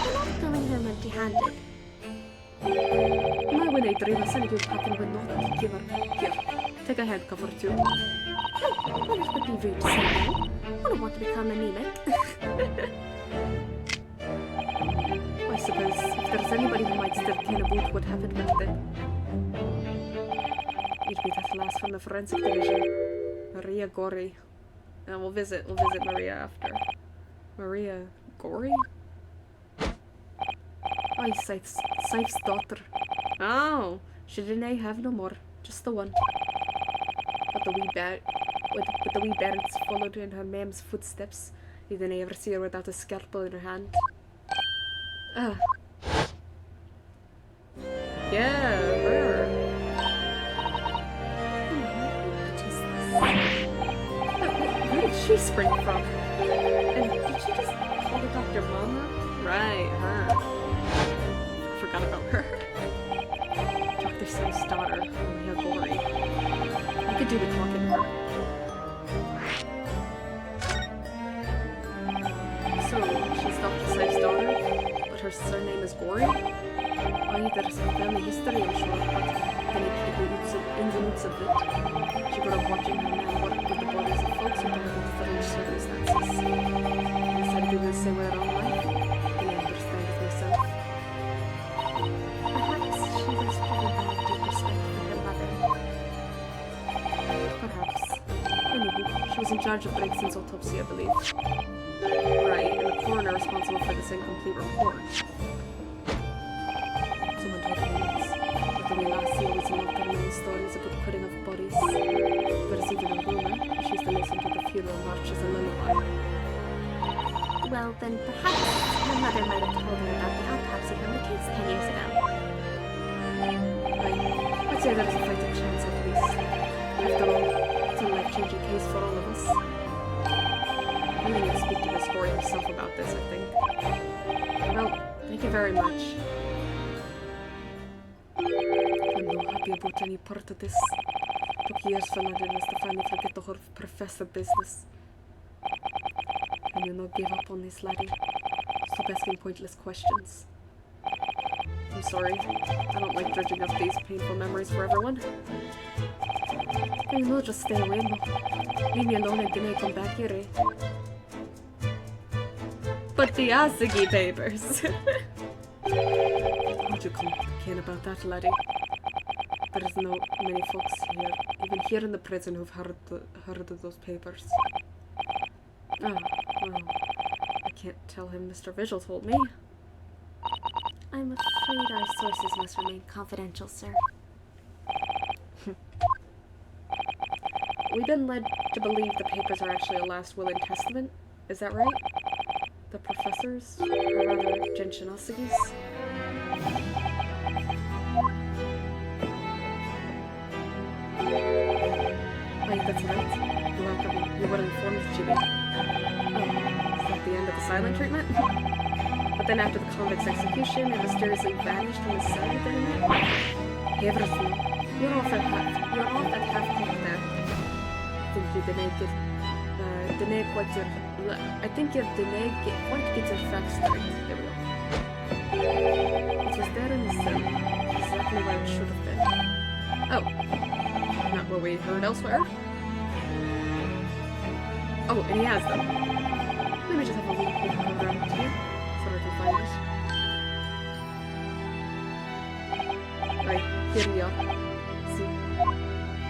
Speaker 2: you're not going home empty-handed.
Speaker 1: My when I dream, I send you packing with not give her. Here, take a handcuff or two.
Speaker 2: Oh, well, it would be rude to say no. I don't want to become anemic.
Speaker 1: I suppose if there's anybody who might still care about what happened back then, it'd be that lass from the forensic division, Maria Gori. And we'll visit Maria after. Maria Gori? Aye, Scythe's daughter. Oh, she didn't have no more, just the one. But the wee bairns followed in her mam's footsteps. You didn't ever see her without a scalpel in her hand. Ah. Yeah, her.
Speaker 2: What is this?
Speaker 1: Where did she spring from? And did she just call the Dr. Mama? Right, her. Forgot about her. Dr. Seth's daughter, Maria Gori. I could do with talking to her. So, she's Dr. Seth's daughter, but her surname is Gori? Why, there's a family history, I'm sure, but then it keep the ins and outs of it. She grew up watching her man work with the bodies of folks who died under strange circumstances. Instead of doing the same way her own life, then I understand it myself.
Speaker 2: Perhaps she was driven by a deep respect for her mother.
Speaker 1: Perhaps. Anyway, she was in charge of Gregson's autopsy, I believe. Right, and the coroner responsible for this incomplete report.
Speaker 2: some of the known stories about cutting of bodies. There's even a rumor that she used to listen to the funeral march as a lullaby. Well, then perhaps her mother might have told her about the autopsy from the case 10 years ago. I'd say there's a fighting chance at least. After all, it's a life-changing case for all of us. I really need to speak to Miss Corey herself about this, I think. Well, thank you very much. I'm not happy about any part of this. Took years for Ladinus to finally forget the whole professor business. And you not give up on this, laddie. Stop asking pointless questions. I'm sorry. I don't like dredging up these painful memories for everyone. You know, just stay away, no. Leave me alone and then I come back here, eh? But the Asagi papers! Would you complain about that, laddie? There's no many folks here, even here in the prison, who've heard of those papers. Oh, well, I can't tell him Mr. Vigil told me. I'm afraid our sources must remain confidential, sir. We've been led to believe the papers are actually a last will and testament. Is that right? The professors, or rather, Genshin Asagi's? Wait, that's right. You were informed, Jimmy. Oh, is that the end of the silent treatment? But then after the convict's execution, it mysteriously vanished from the cell with the internet? Everything. You're off at half-court there. I think you didn't quite get your facts straight. There we go. It was there in the cell. Exactly where it should have been. Oh. Not what we heard elsewhere. Oh, and he has them. Let me just have a look around here so I can find it. Right, here we are. See?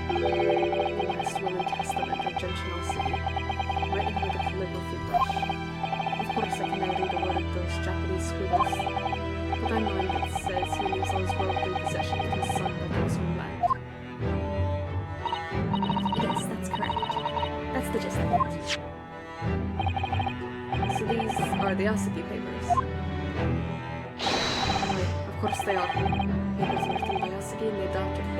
Speaker 2: The last will and testament of Genshin City, written with a calligraphy brush. Of course, I can now read a word of those Japanese scribbles, but I'm one that says he leaves all his worldly possession with his son by his homeland. Yes, that's correct. That's the gist of it. So these are the Asagi papers. Right, of course they are. Papers written by Asagi and they adopted it.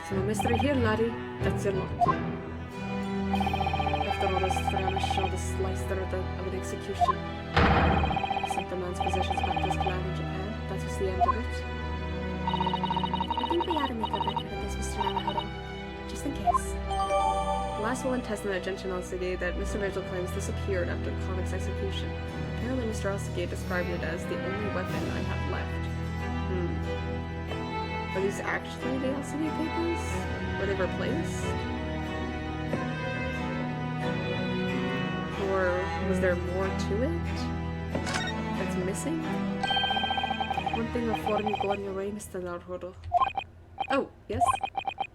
Speaker 2: So no mystery here, laddie. That's your lot. After all this, Faramis showed a slice there of an execution. Sent the man's possessions back to his clan in Japan. That was the end of it. I think we ought to make a record of this, Mr. Namahodo. Just in case. The last will and testament of Genshin Asagi that Mr. Vigil claims disappeared after the convict's execution. Apparently Mr. Asagi described it as the only weapon I have left. Are these actually the Asagi papers? Were they replaced? Or was there more to it that's missing? One thing before you go on your way, Mr. Naruhodo. Oh, yes?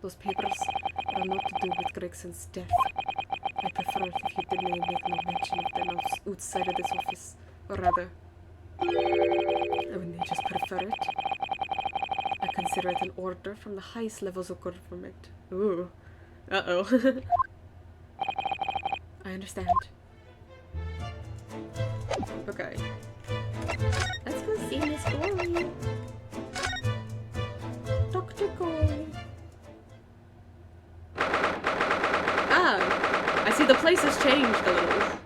Speaker 2: Those papers are not to do with Gregson's death. I prefer it if you did not make no mention of them outside of this office. Or rather, I wouldn't just prefer it. I consider it an order from the highest levels of government. Ooh. Uh-oh. I understand. Okay. Let's go see Miss Gory. Dr. Gory. Ah! I see the place has changed a little.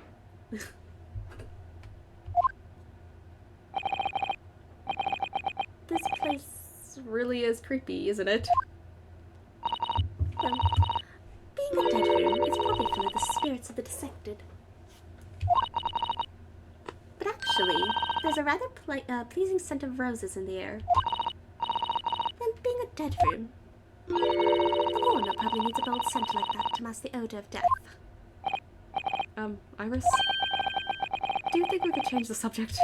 Speaker 2: This place really is creepy, isn't it? Well, being a dead room, it's probably full of the spirits of the dissected. But actually, there's a rather pleasing scent of roses in the air. And being a dead room, the coroner probably needs a bold scent like that to mask the odor of death. Iris? Do you think we could change the subject?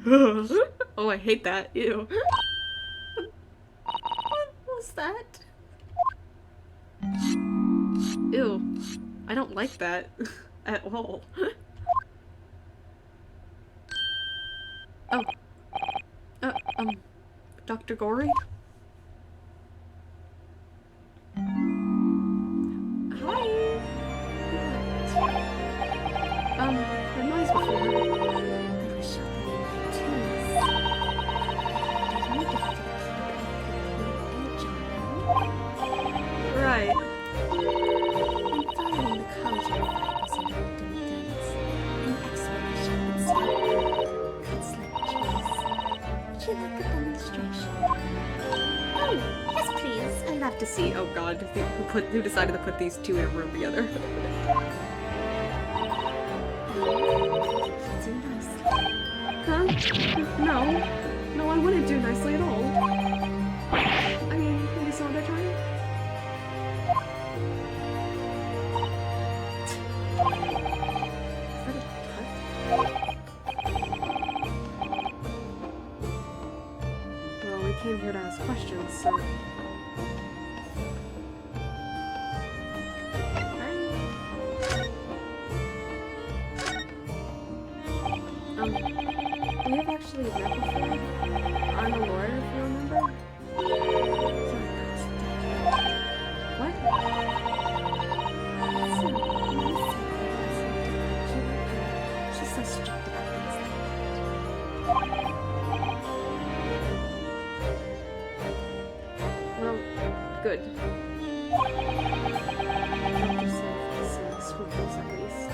Speaker 2: Oh, I hate that. Ew. What was that? Ew. I don't like that at all. Oh.
Speaker 1: Dr. Gory? Hi! The noise before.
Speaker 2: I was shopping in my tools. There's no difference
Speaker 1: Right.
Speaker 2: I'm following the college of fibers and academics. An explanation instead. Cuts like cheese. Would you like a demonstration? Oh, yes please.
Speaker 1: I'd have to see. Oh god, who decided to put these two in a room together?
Speaker 2: Do nicely.
Speaker 1: Huh? No. No, I wouldn't do nicely at all. I mean, maybe some other time? Is that a cut? Well, we came here to ask questions, so... We have actually met before. I'm a lawyer, if you remember. What?
Speaker 2: She's so strict about things like
Speaker 1: Well, good. Doctor said some scruples at least.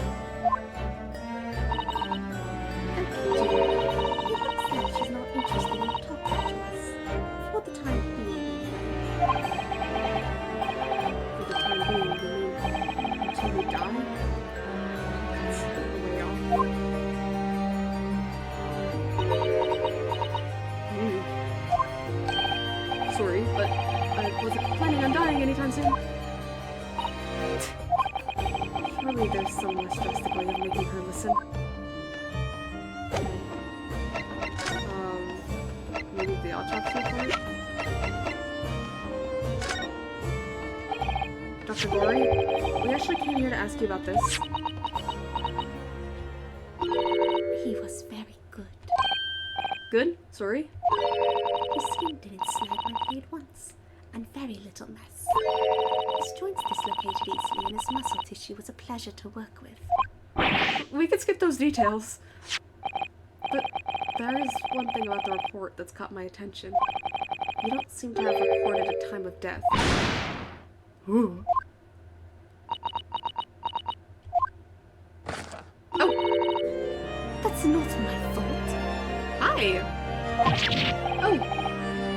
Speaker 2: she's not interested in talking to us. For the time being,
Speaker 1: For the time being, you mean until we die? That's a way off. Sorry, but I wasn't planning on dying anytime soon. Surely there's some less drastic way of making her listen. Maybe the autopsy report? Dr. Gory, we actually came here to ask you about this.
Speaker 2: he was very good.
Speaker 1: Good? Sorry?
Speaker 2: His skin didn't snag my blade once, and very little mess. His joints dislocated easily, and his muscle tissue was a pleasure to work with.
Speaker 1: We could skip those details. But there is one thing about the report that's caught my attention. You don't seem to have recorded a time of death. Ooh. Oh!
Speaker 2: That's not my fault.
Speaker 1: Hi! Oh!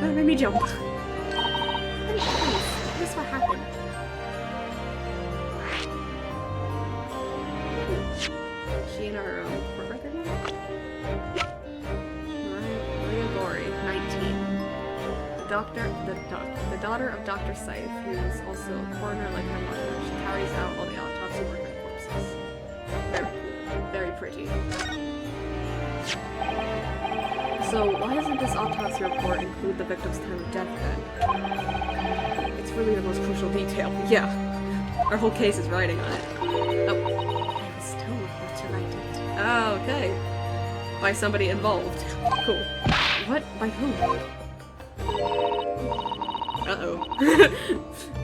Speaker 1: That made me jump.
Speaker 2: Then please, here's what happened.
Speaker 1: She in our court record now? Maria Gory, 19. The daughter of Dr. Scythe, who is also a coroner like her mother. She carries out all the autopsy work on corpses. Very cool. Very pretty. So why doesn't this autopsy report include the victim's time of death then? It's really the most crucial detail. Yeah. Our whole case is riding on it. Oh.
Speaker 2: I was told not to write it.
Speaker 1: Oh, okay. By somebody involved. Cool. What? By whom? Uh-oh.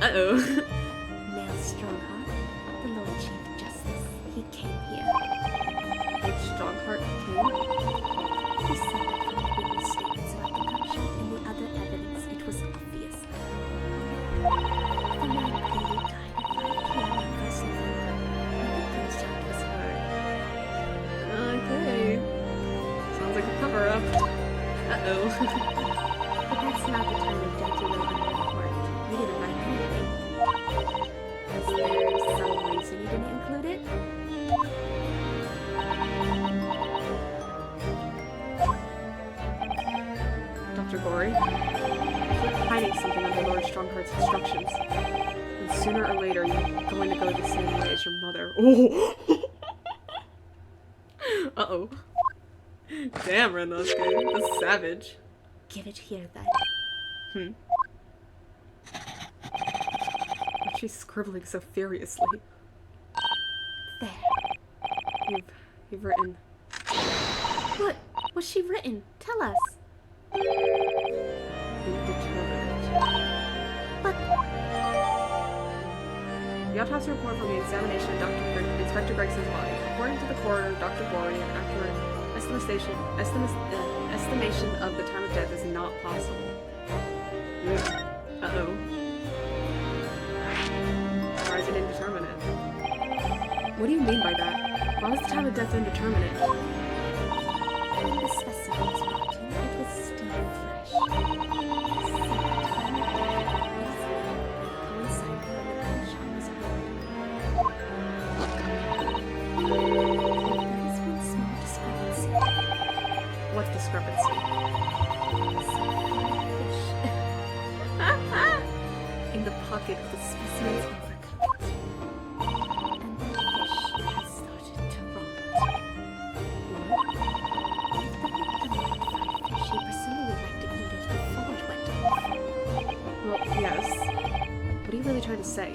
Speaker 1: Uh-oh.
Speaker 2: Neil Strongheart, the Lord Chief Justice, he came here.
Speaker 1: Which Strongheart came?
Speaker 2: He said that from the witness statements about the gunshot and the other evidence, it was obvious. The man clearly died at 5 p.m. on 1st November, when the gunshot was heard.
Speaker 1: Okay. Sounds like a cover-up. Uh-oh.
Speaker 2: But that's not the time of death you wrote on the report. You didn't write anything. Is there some reason you didn't include it?
Speaker 1: Dr. Gory? You're hiding something under Lord Strongheart's instructions. And sooner or later, you're going to go the same way as your mother. Oh! Uh-oh. Damn, Renosuke. That's savage.
Speaker 2: Give it here, then.
Speaker 1: What's she scribbling so furiously?
Speaker 2: There.
Speaker 1: You've written...
Speaker 2: What? What's she written? Tell us.
Speaker 1: indeterminate.
Speaker 2: But
Speaker 1: The autopsy report from the examination of Inspector Gregson's body. According to the coroner, Dr. Gorey, an accurate estimation of the time of death is not possible. Uh-oh. Why is it indeterminate? What do you mean by that? Why was the time of death indeterminate?
Speaker 2: when the specimen was rotten, it was still fresh. Coincided when the gunshot was heard. There is one small discrepancy.
Speaker 1: What discrepancy? In the pocket of the specimen's overcoat.
Speaker 2: And the fish has started to rot. If the victim liked fried fish, he presumably liked to eat it before it went off.
Speaker 1: Well, yes. What are you really trying to say?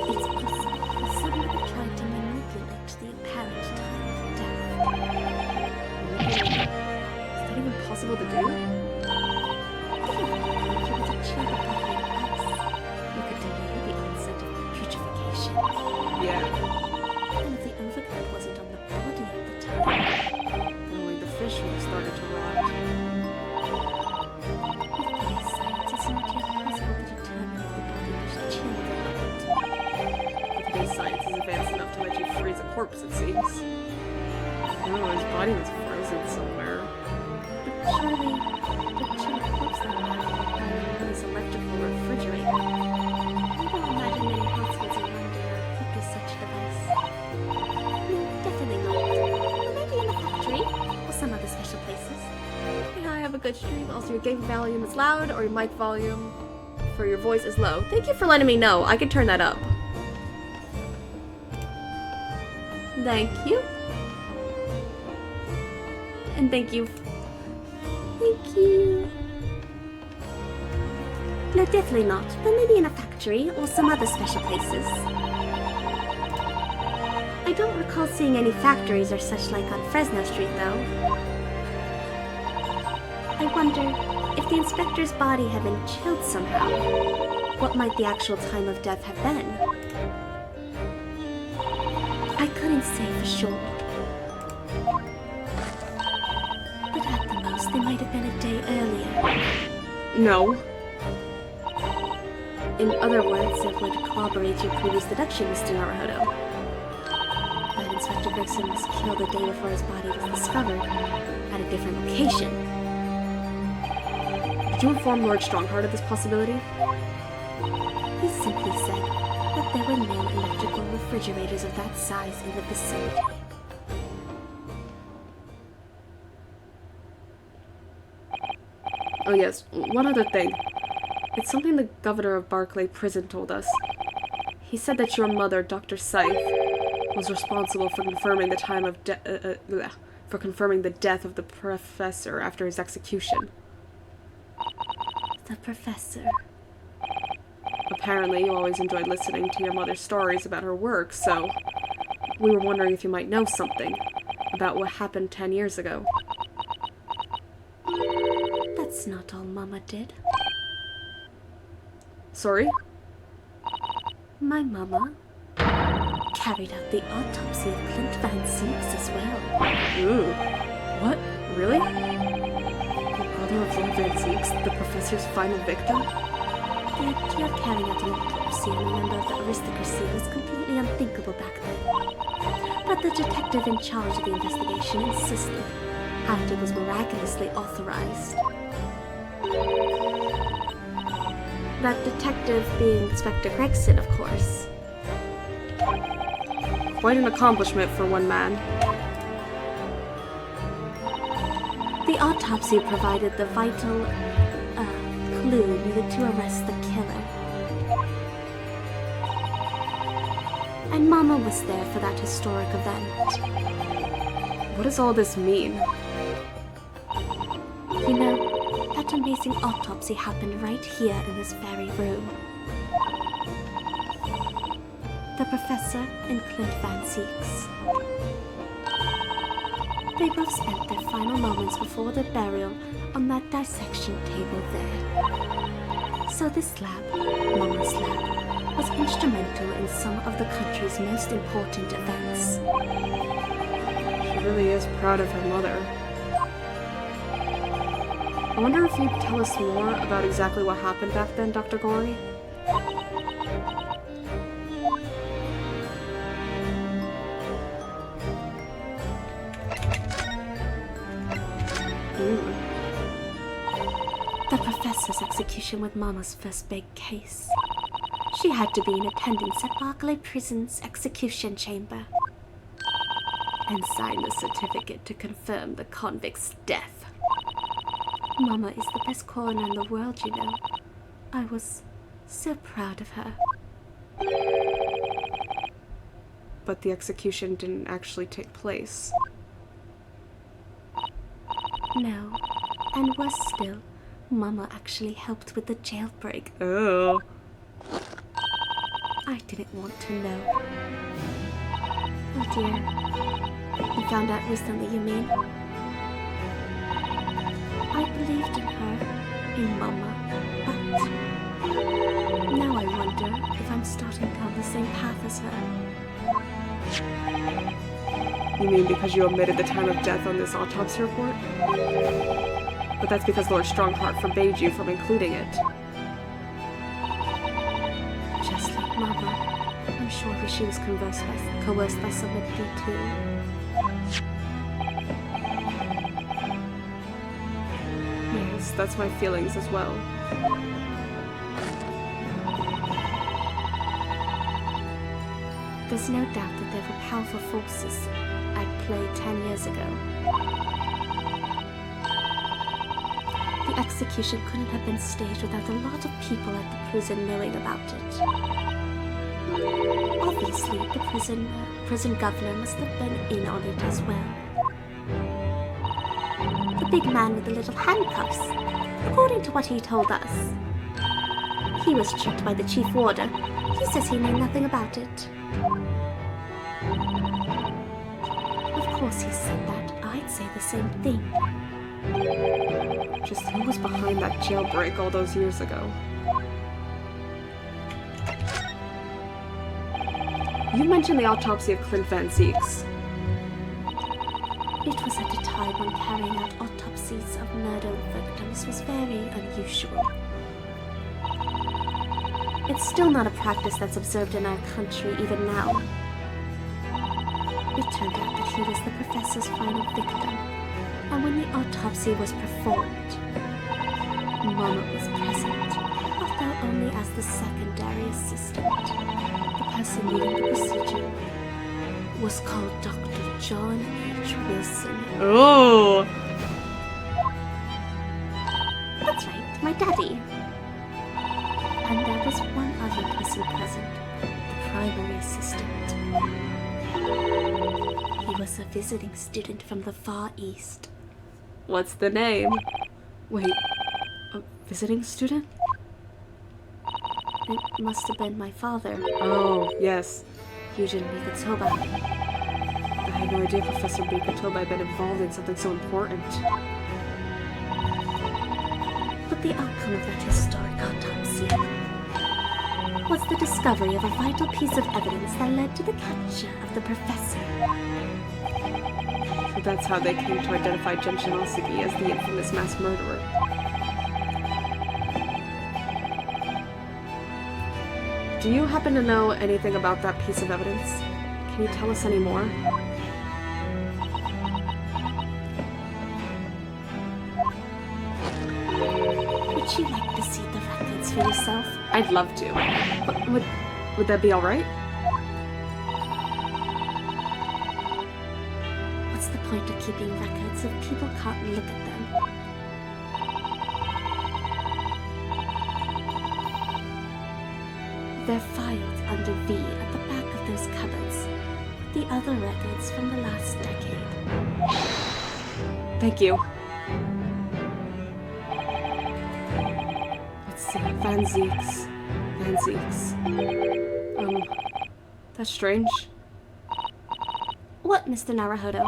Speaker 2: It's possible that someone tried to manipulate the apparent time of death.
Speaker 1: Is that even possible to do? Yeah.
Speaker 2: And if the overcoat wasn't on the body at the time,
Speaker 1: Only the fish would have started to rot.
Speaker 2: with today's science, it's not yet possible to determine if the body was chilled or not.
Speaker 1: But today's science is advanced enough to let you freeze a corpse, it seems. Oh, his body was frozen somewhere.
Speaker 2: But surely, the chilled corpse that might require his electrical refrigerator. I don't imagine many households in London are equipped with such a device. No, definitely not. Maybe in a factory, or some other special places.
Speaker 1: Yeah, I have a good stream. Also, your game volume is loud, or your mic volume for your voice is low. Thank you for letting me know. I can turn that up. Thank you. And thank you.
Speaker 2: Thank you. No, definitely not. But maybe in a factory or some other special places. I don't recall seeing any factories or such like on Fresno Street, though. I wonder, if the inspector's body had been chilled somehow, what might the actual time of death have been? I couldn't say for sure. But at the most, they might have been a day earlier.
Speaker 1: No.
Speaker 2: In other words, it would corroborate your previous deduction, Mr. Naruhodo. That Inspector Gregson was killed a day before his body was discovered at a different location.
Speaker 1: Did you inform Lord Strongheart of this possibility?
Speaker 2: He simply said that there were no electrical refrigerators of that size in the vicinity.
Speaker 1: Oh yes, one other thing. It's something the governor of Barclay Prison told us. He said that your mother, Dr. Scythe, was responsible for confirming the time of for confirming the death of the professor after his execution.
Speaker 2: The professor.
Speaker 1: Apparently, you always enjoyed listening to your mother's stories about her work, so we were wondering if you might know something about what happened 10 years ago.
Speaker 2: That's not all Mama did.
Speaker 1: Sorry?
Speaker 2: My Mama carried out the autopsy of Clint Van Zeeks as well.
Speaker 1: Ooh. What? Really? The brother of Lord Van Zeeks, the professor's final victim?
Speaker 2: The idea of carrying out an autopsy on a member of the aristocracy was completely unthinkable back then. But the detective in charge of the investigation insisted, and it was miraculously authorized. That detective being Inspector Gregson, of course.
Speaker 1: Quite an accomplishment for one man.
Speaker 2: The autopsy provided the vital clue needed to arrest the killer. And Mama was there for that historic event.
Speaker 1: What does all this mean?
Speaker 2: You know, that amazing autopsy happened right here in this very room. The professor and Clint Van Zeeks. They both spent their final moments before their burial on that dissection table there. So this lab, Mama's lab, was instrumental in some of the country's most important events.
Speaker 1: She really is proud of her mother. I wonder if you'd tell us more about exactly what happened back then, Dr. Gory?
Speaker 2: The professor's execution was Mama's first big case. She had to be in attendance at Barclay Prison's execution chamber and sign the certificate to confirm the convict's death. Mama is the best coroner in the world, you know. I was so proud of her.
Speaker 1: But the execution didn't actually take place.
Speaker 2: No, and worse still, Mama actually helped with the jailbreak.
Speaker 1: Oh.
Speaker 2: I didn't want to know. Oh dear. You found out recently, you mean? I believed in her, in Mama, but now I wonder if I'm starting down the same path as her.
Speaker 1: You mean because you omitted the time of death on this autopsy report? But that's because Lord Strongheart forbade you from including it.
Speaker 2: Just like Mama, I'm sure that she was coerced by somebody too.
Speaker 1: Yes, that's my feelings as well.
Speaker 2: There's no doubt that there were powerful forces at play 10 years ago. The execution couldn't have been staged without a lot of people at the prison knowing about it. Obviously, the prison governor must have been in on it as well. The big man with the little handcuffs, according to what he told us. He was checked by the chief warder. He says he knew nothing about it. Of course he said that. I'd say the same thing.
Speaker 1: Just who was behind that jailbreak all those years ago? You mentioned the autopsy of Clint Van Zeeks.
Speaker 2: It was at a time when carrying out autopsies of murder victims was very unusual. It's still not a practice that's observed in our country even now. It turned out that he was the professor's final victim, and when the autopsy was performed, Mama was present, although only as the secondary assistant. The person leading the procedure was called Dr. John H. Wilson.
Speaker 1: Oh!
Speaker 2: That's right, my daddy. And there was one other person present, the primary assistant. He was a visiting student from the Far East.
Speaker 1: What's the name? Wait, a visiting student?
Speaker 2: It must have been my father,
Speaker 1: Oh, yes.
Speaker 2: Eugene Mikatoba.
Speaker 1: I had no idea Professor Mikatoba had been involved in something so important.
Speaker 2: But the outcome of that historic autopsy was the discovery of a vital piece of evidence that led to the capture of the professor.
Speaker 1: So that's how they came to identify Jen Shinoseki as the infamous mass murderer. Do you happen to know anything about that piece of evidence? Can you tell us any more?
Speaker 2: Would you like to see the records for yourself?
Speaker 1: I'd love to. But would that be alright?
Speaker 2: What's the point of keeping records if people can't look at them? They're filed under V at the back of those cupboards, with the other records from the last decade.
Speaker 1: Thank you. Let's see. Van Zeeks. That's strange.
Speaker 2: What, Mr. Naruhodo?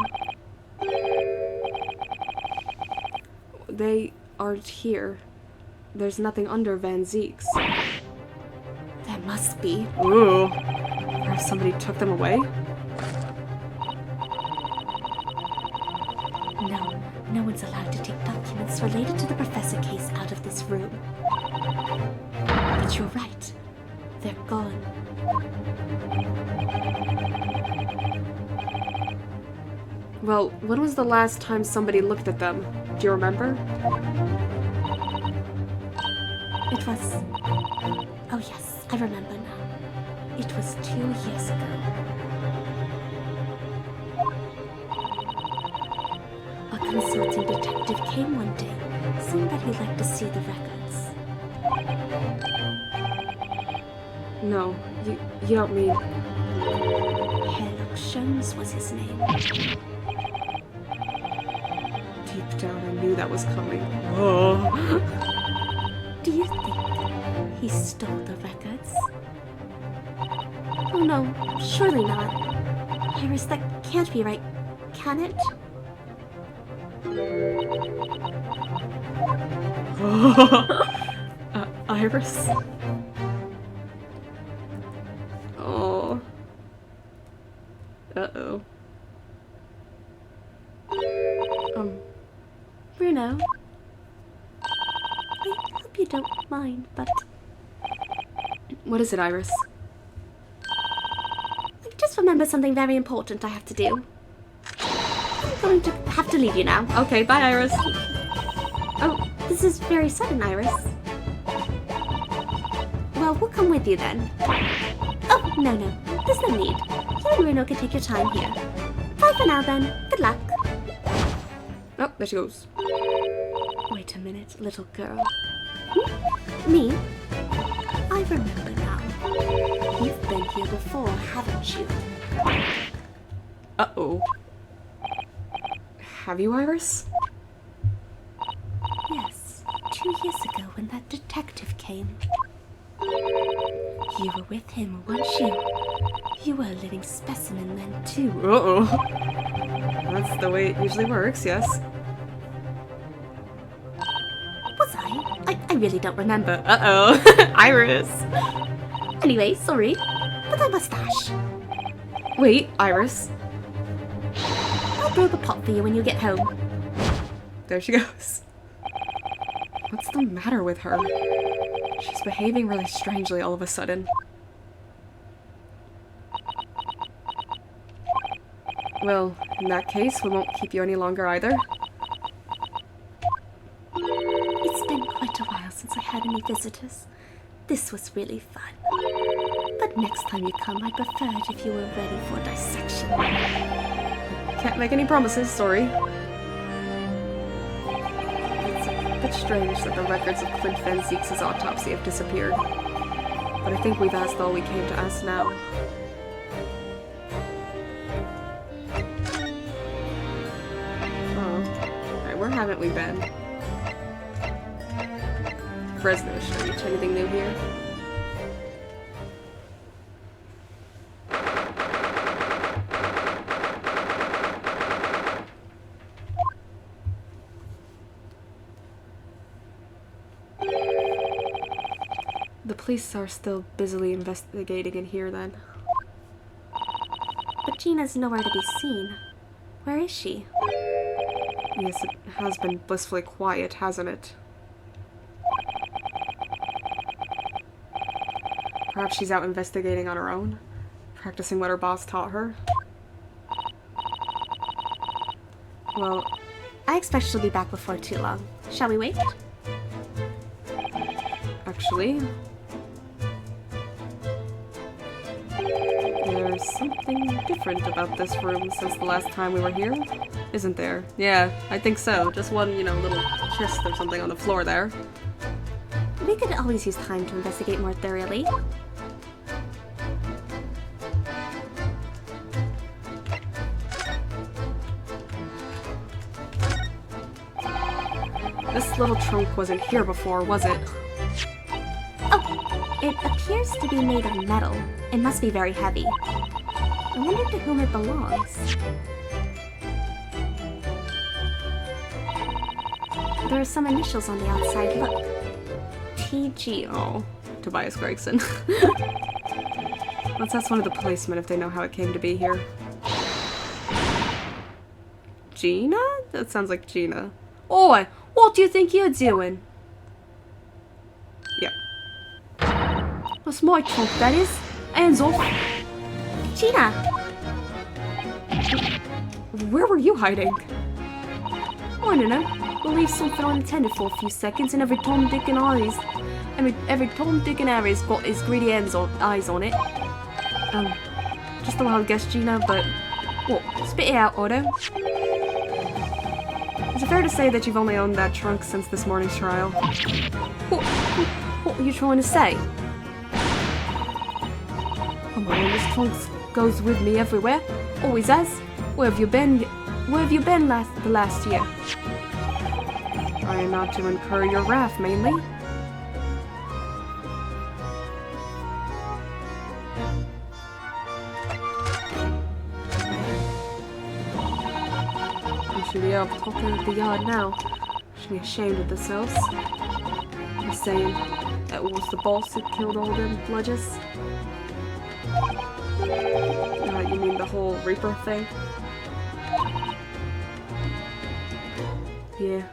Speaker 1: they aren't here. There's nothing under Van Zeek's.
Speaker 2: There must be.
Speaker 1: Ooh. Perhaps somebody took them away?
Speaker 2: No, no one's allowed to take documents related to the Professor case out of this room. But you're right. They're gone.
Speaker 1: Well, when was the last time somebody looked at them? Do you remember?
Speaker 2: It was... Oh yes, I remember now. It was 2 years ago. A consulting detective came one day, saying that he'd like to see the records.
Speaker 1: No, you don't mean...
Speaker 2: Herlock Sholmes was his name.
Speaker 1: Deep down, I knew that was coming. Oh.
Speaker 2: Do you think he stole the records? Oh no, surely not. Iris, that can't be right, can it?
Speaker 1: Iris? Oh. Uh-oh.
Speaker 2: Bruno? I hope you don't mind, but
Speaker 1: What is it, Iris?
Speaker 2: I just remembered something very important I have to do. I'm going to have to leave you now.
Speaker 1: Okay, bye, Iris.
Speaker 2: Oh, this is very sudden, Iris. Well, we'll come with you then. Oh, no, there's no need. You and Bruno can take your time here. Bye for now then. Good luck.
Speaker 1: Oh, there she goes.
Speaker 2: Wait a minute, little girl. Me? I remember now. You've been here before, haven't you?
Speaker 1: Uh-oh. Have you, Iris?
Speaker 2: Yes, 2 years ago when that detective came. You were with him, weren't you? You were a living specimen then, too.
Speaker 1: Uh-oh. That's the way it usually works, yes.
Speaker 2: Was I? I really don't remember.
Speaker 1: Uh-oh. Iris.
Speaker 2: Anyway, sorry. But I must dash.
Speaker 1: Wait, Iris.
Speaker 2: I'll brew the pot for you when you get home.
Speaker 1: There she goes. What's the matter with her? She's behaving really strangely all of a sudden. Well, in that case, we won't keep you any longer either.
Speaker 2: It's been quite a while since I had any visitors. This was really fun. But next time you come, I'd prefer it if you were ready for dissection.
Speaker 1: Can't make any promises, sorry. It's a bit strange that the records of Clint Van Zeek's autopsy have disappeared. But I think we've asked all we came to ask now. Where haven't we been? Fresno Street. Anything new here? The police are still busily investigating in here then.
Speaker 2: But Gina's nowhere to be seen. Where is she?
Speaker 1: Yes, it has been blissfully quiet, hasn't it? Perhaps she's out investigating on her own? Practicing what her boss taught her?
Speaker 2: Well, I expect she'll be back before too long. Shall we wait?
Speaker 1: Actually, there's something different about this room since the last time we were here, isn't there? Yeah, I think so. Just one, little chest or something on the floor there.
Speaker 2: We could always use time to investigate more thoroughly.
Speaker 1: This little trunk wasn't here before, was it?
Speaker 2: Oh, it appears to be made of metal. It must be very heavy. I wonder to whom it belongs. there are some initials on the outside. Look. TG.
Speaker 1: Oh, Tobias Gregson. Let's ask one of the policemen if they know how it came to be here. Gina? That sounds like Gina.
Speaker 2: Oi, what do you think you're doing?
Speaker 1: Yep.
Speaker 2: That's my trunk, that is. Hands off. Gina!
Speaker 1: Where were you hiding?
Speaker 2: I don't know. We'll leave something unattended for a few seconds, and every Tom, Dick, and Harry's got his greedy eyes on it.
Speaker 1: Just a wild guess, Gina, but...
Speaker 2: What? Spit it out, Otto.
Speaker 1: Is it fair to say that you've only owned that trunk since this morning's trial?
Speaker 2: What are you trying to say?
Speaker 1: Come on, this trunk goes with me everywhere. Always has. Where have you been the last year? Trying not to incur your wrath, mainly. We should be out talking at the yard now. Should be ashamed of themselves. You're saying that it was the boss that killed all them bludgers? You mean the whole Reaper thing? Yeah.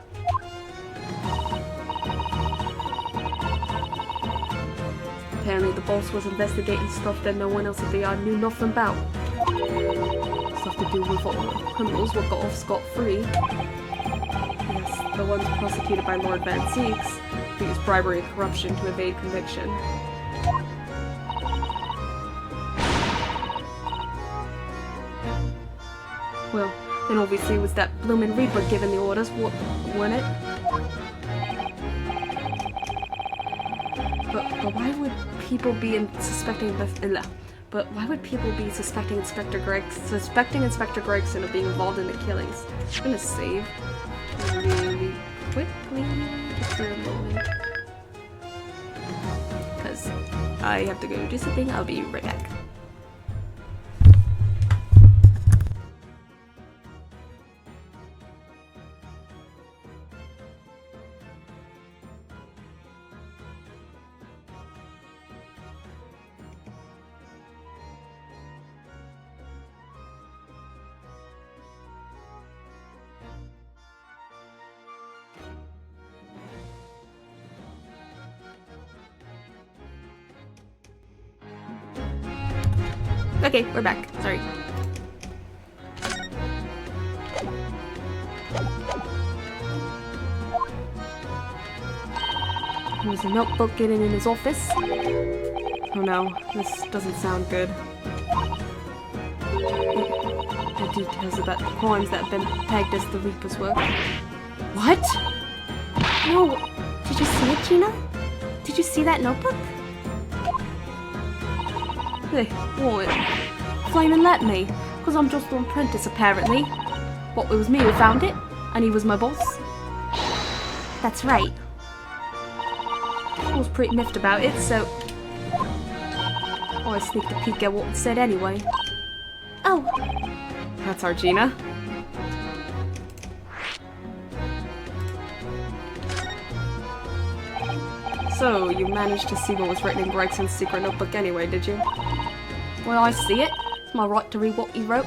Speaker 1: Apparently the boss was investigating stuff that no one else at the yard knew nothing about. Stuff to do with all the criminals were got off scot-free. Yes, the ones prosecuted by Lord Van Seeks who used bribery and corruption to evade conviction. Well, then obviously it was that bloomin' Reaper giving the orders, wasn't it? But why would people be suspecting Inspector Gregson of being involved in the killings? I'm gonna save really quickly, just for a moment, because I have to go do something. I'll be right back. Okay, we're back. Sorry. There's a notebook hidden in his office. Oh no, this doesn't sound good. The details about the crimes that have been pegged as the Reaper's work. What?
Speaker 2: No. Did you see it, Gina? Did you see that notebook?
Speaker 1: Hey, what? Flaming let me, because I'm just an apprentice apparently. What, it was me who found it, and he was my boss?
Speaker 2: That's right.
Speaker 1: I was pretty miffed about it, so... I sneaked a peek at what it said anyway.
Speaker 2: Oh.
Speaker 1: That's our Gina. So, you managed to see what was written in Gregson's secret notebook anyway, did you? Well, I see it. It's my right to read what he wrote.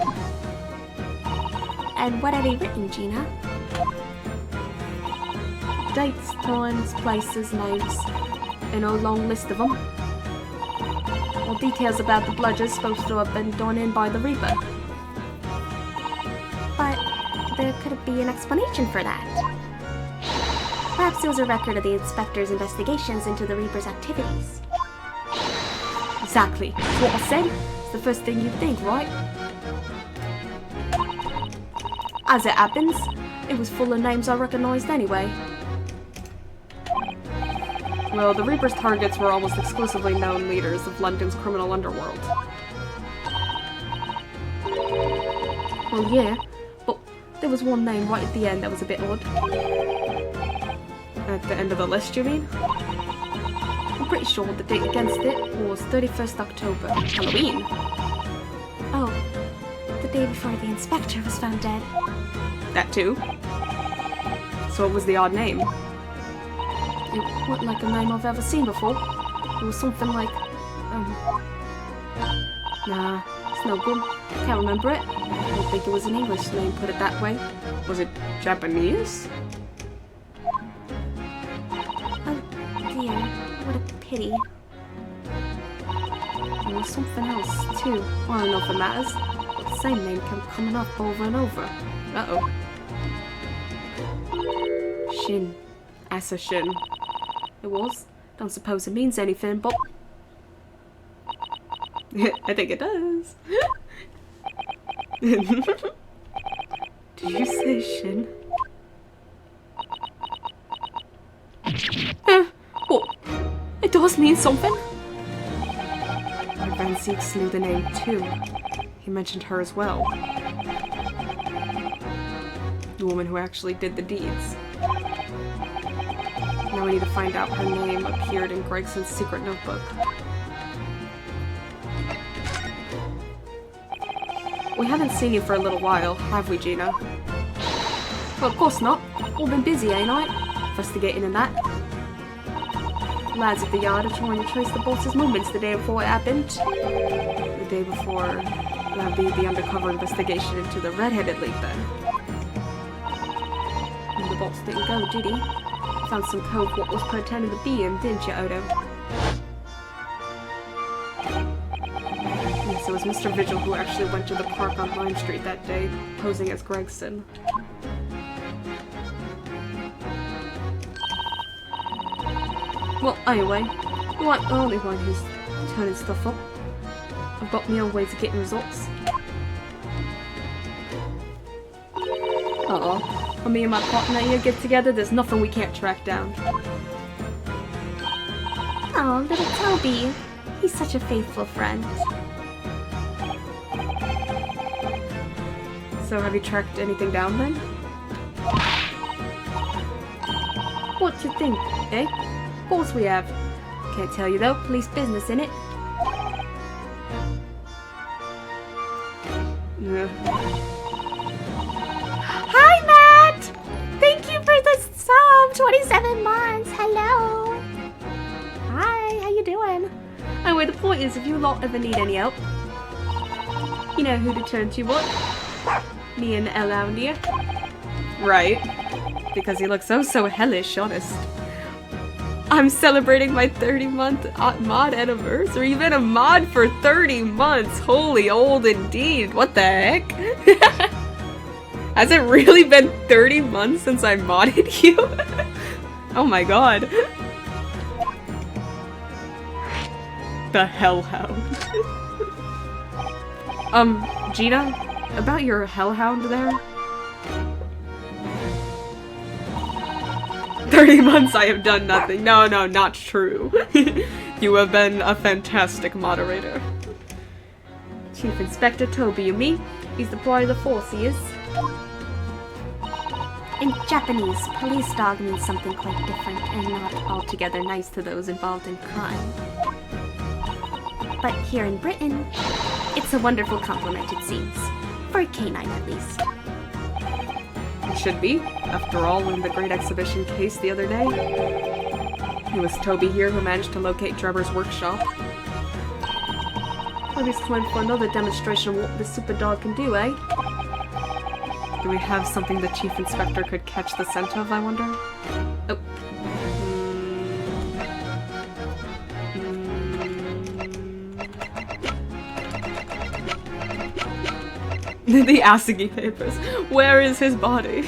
Speaker 2: And what have he written, Gina?
Speaker 1: Dates, times, places, names, and a long list of them. All details about the bludgers supposed to have been done in by the Reaper.
Speaker 2: But there could be an explanation for that. Perhaps it was a record of the inspector's investigations into the Reaper's activities.
Speaker 1: Exactly. That's what I said. It's the first thing you'd think, right? As it happens, it was full of names I recognised anyway. Well, the Reaper's targets were almost exclusively known leaders of London's criminal underworld. Well, yeah, but there was one name right at the end that was a bit odd. At the end of the list, you mean? I'm pretty sure the date against it was 31st October, Halloween.
Speaker 2: Oh, the day before the inspector was found dead.
Speaker 1: That too. So what was the odd name?
Speaker 2: It wasn't like a name I've ever seen before. It was something like, nah, it's no good. Can't remember it. I don't think it was an English name, put it that way.
Speaker 1: Was it Japanese?
Speaker 2: Oh dear, what a pity. There was something else too. I don't know if it matters, but the same name kept coming up over and over.
Speaker 1: Uh-oh. Shin. Asa Shin.
Speaker 2: It was. Don't suppose it means anything, but
Speaker 1: I think it does. Did you say Shin?
Speaker 2: well, it does mean something.
Speaker 1: Van Zieks knew the name too. He mentioned her as well. The woman who actually did the deeds. Now we need to find out her name appeared in Gregson's secret notebook. We haven't seen you for a little while, have we, Gina?
Speaker 2: Well, of course not. All been busy, ain't I? Investigating and that. Lads at the yard are trying to trace the boss's movements the day before it happened.
Speaker 1: The day before that'd be the undercover investigation into the Red-Headed League, then.
Speaker 2: And the boss didn't go, did he? Found some code what was pretending to be him, didn't you, Odo?
Speaker 1: Yes, it was Mr. Vigil who actually went to the park on Lime Street that day, posing as Gregson.
Speaker 2: Well, anyway, you aren't the only one who's turning stuff up. I've got my own ways of getting results. Uh-oh. When me and my partner here get together, there's nothing we can't track down. Oh, little Toby. He's such a faithful friend.
Speaker 1: So have you tracked anything down, then?
Speaker 2: What you think, eh? Of course we have. Can't tell you though, police business, innit?
Speaker 1: Yeah.
Speaker 2: Hi, Matt! Thank you for the sub! 27 months! Hello! Hi, how you doing? Anyway, the point is, if you lot ever need any help, you know who to turn to, what? Me and El out here.
Speaker 1: Right. Because he looks so hellish, honest. I'm celebrating my 30-month mod anniversary. You've been a mod for 30 months. Holy old indeed. What the heck? Has it really been 30 months since I modded you? Oh my god. The Hellhound. Gina? About your Hellhound there? 30 months I have done nothing. No, not true. You have been a fantastic moderator.
Speaker 2: Chief Inspector Toby, you mean? He's the boy of the force, he is. In Japanese, police dog means something quite different and not altogether nice to those involved in crime. But here in Britain, it's a wonderful compliment, it seems. For a canine, at least.
Speaker 1: It should be. After all, in the Great Exhibition case the other day, it was Toby here who managed to locate Drebber's workshop.
Speaker 2: Maybe it's time for another demonstration of what this super dog can do, eh?
Speaker 1: Do we have something the Chief Inspector could catch the scent of, I wonder? Oh. The Asagi papers. Where is his body?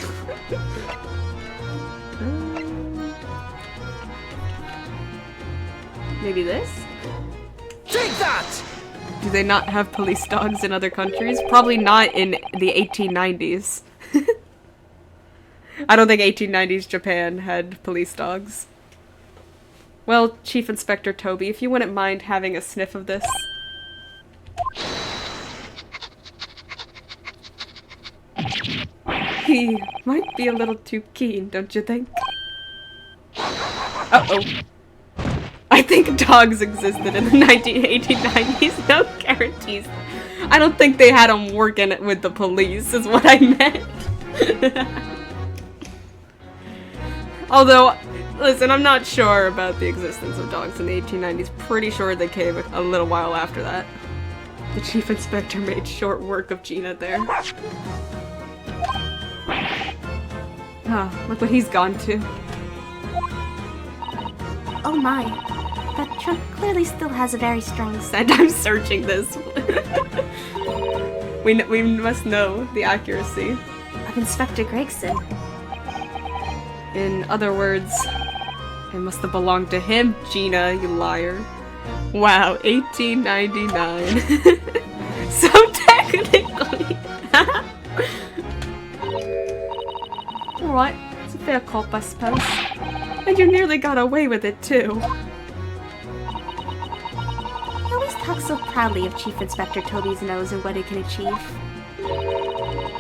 Speaker 1: Maybe this?
Speaker 3: Take that!
Speaker 1: Do they not have police dogs in other countries? Probably not in the 1890s. I don't think 1890s Japan had police dogs. Well, Chief Inspector Toby, if you wouldn't mind having a sniff of this. He might be a little too keen, don't you think? Uh-oh. I think dogs existed in the 1890s. No guarantees. I don't think they had them working with the police, is what I meant. Although, listen, I'm not sure about the existence of dogs in the 1890s. Pretty sure they came a little while after that. The chief inspector made short work of Gina there. Ah, look what he's gone to.
Speaker 2: Oh my. That trunk clearly still has a very strong scent.
Speaker 1: And I'm searching this. we must know the accuracy.
Speaker 2: Of Inspector Gregson.
Speaker 1: In other words, it must have belonged to him, Gina, you liar. Wow, 1899. So technically. Alright, it's a fair cop, I suppose. And you nearly got away with it, too.
Speaker 2: He always talks so proudly of Chief Inspector Toby's nose and what it can achieve.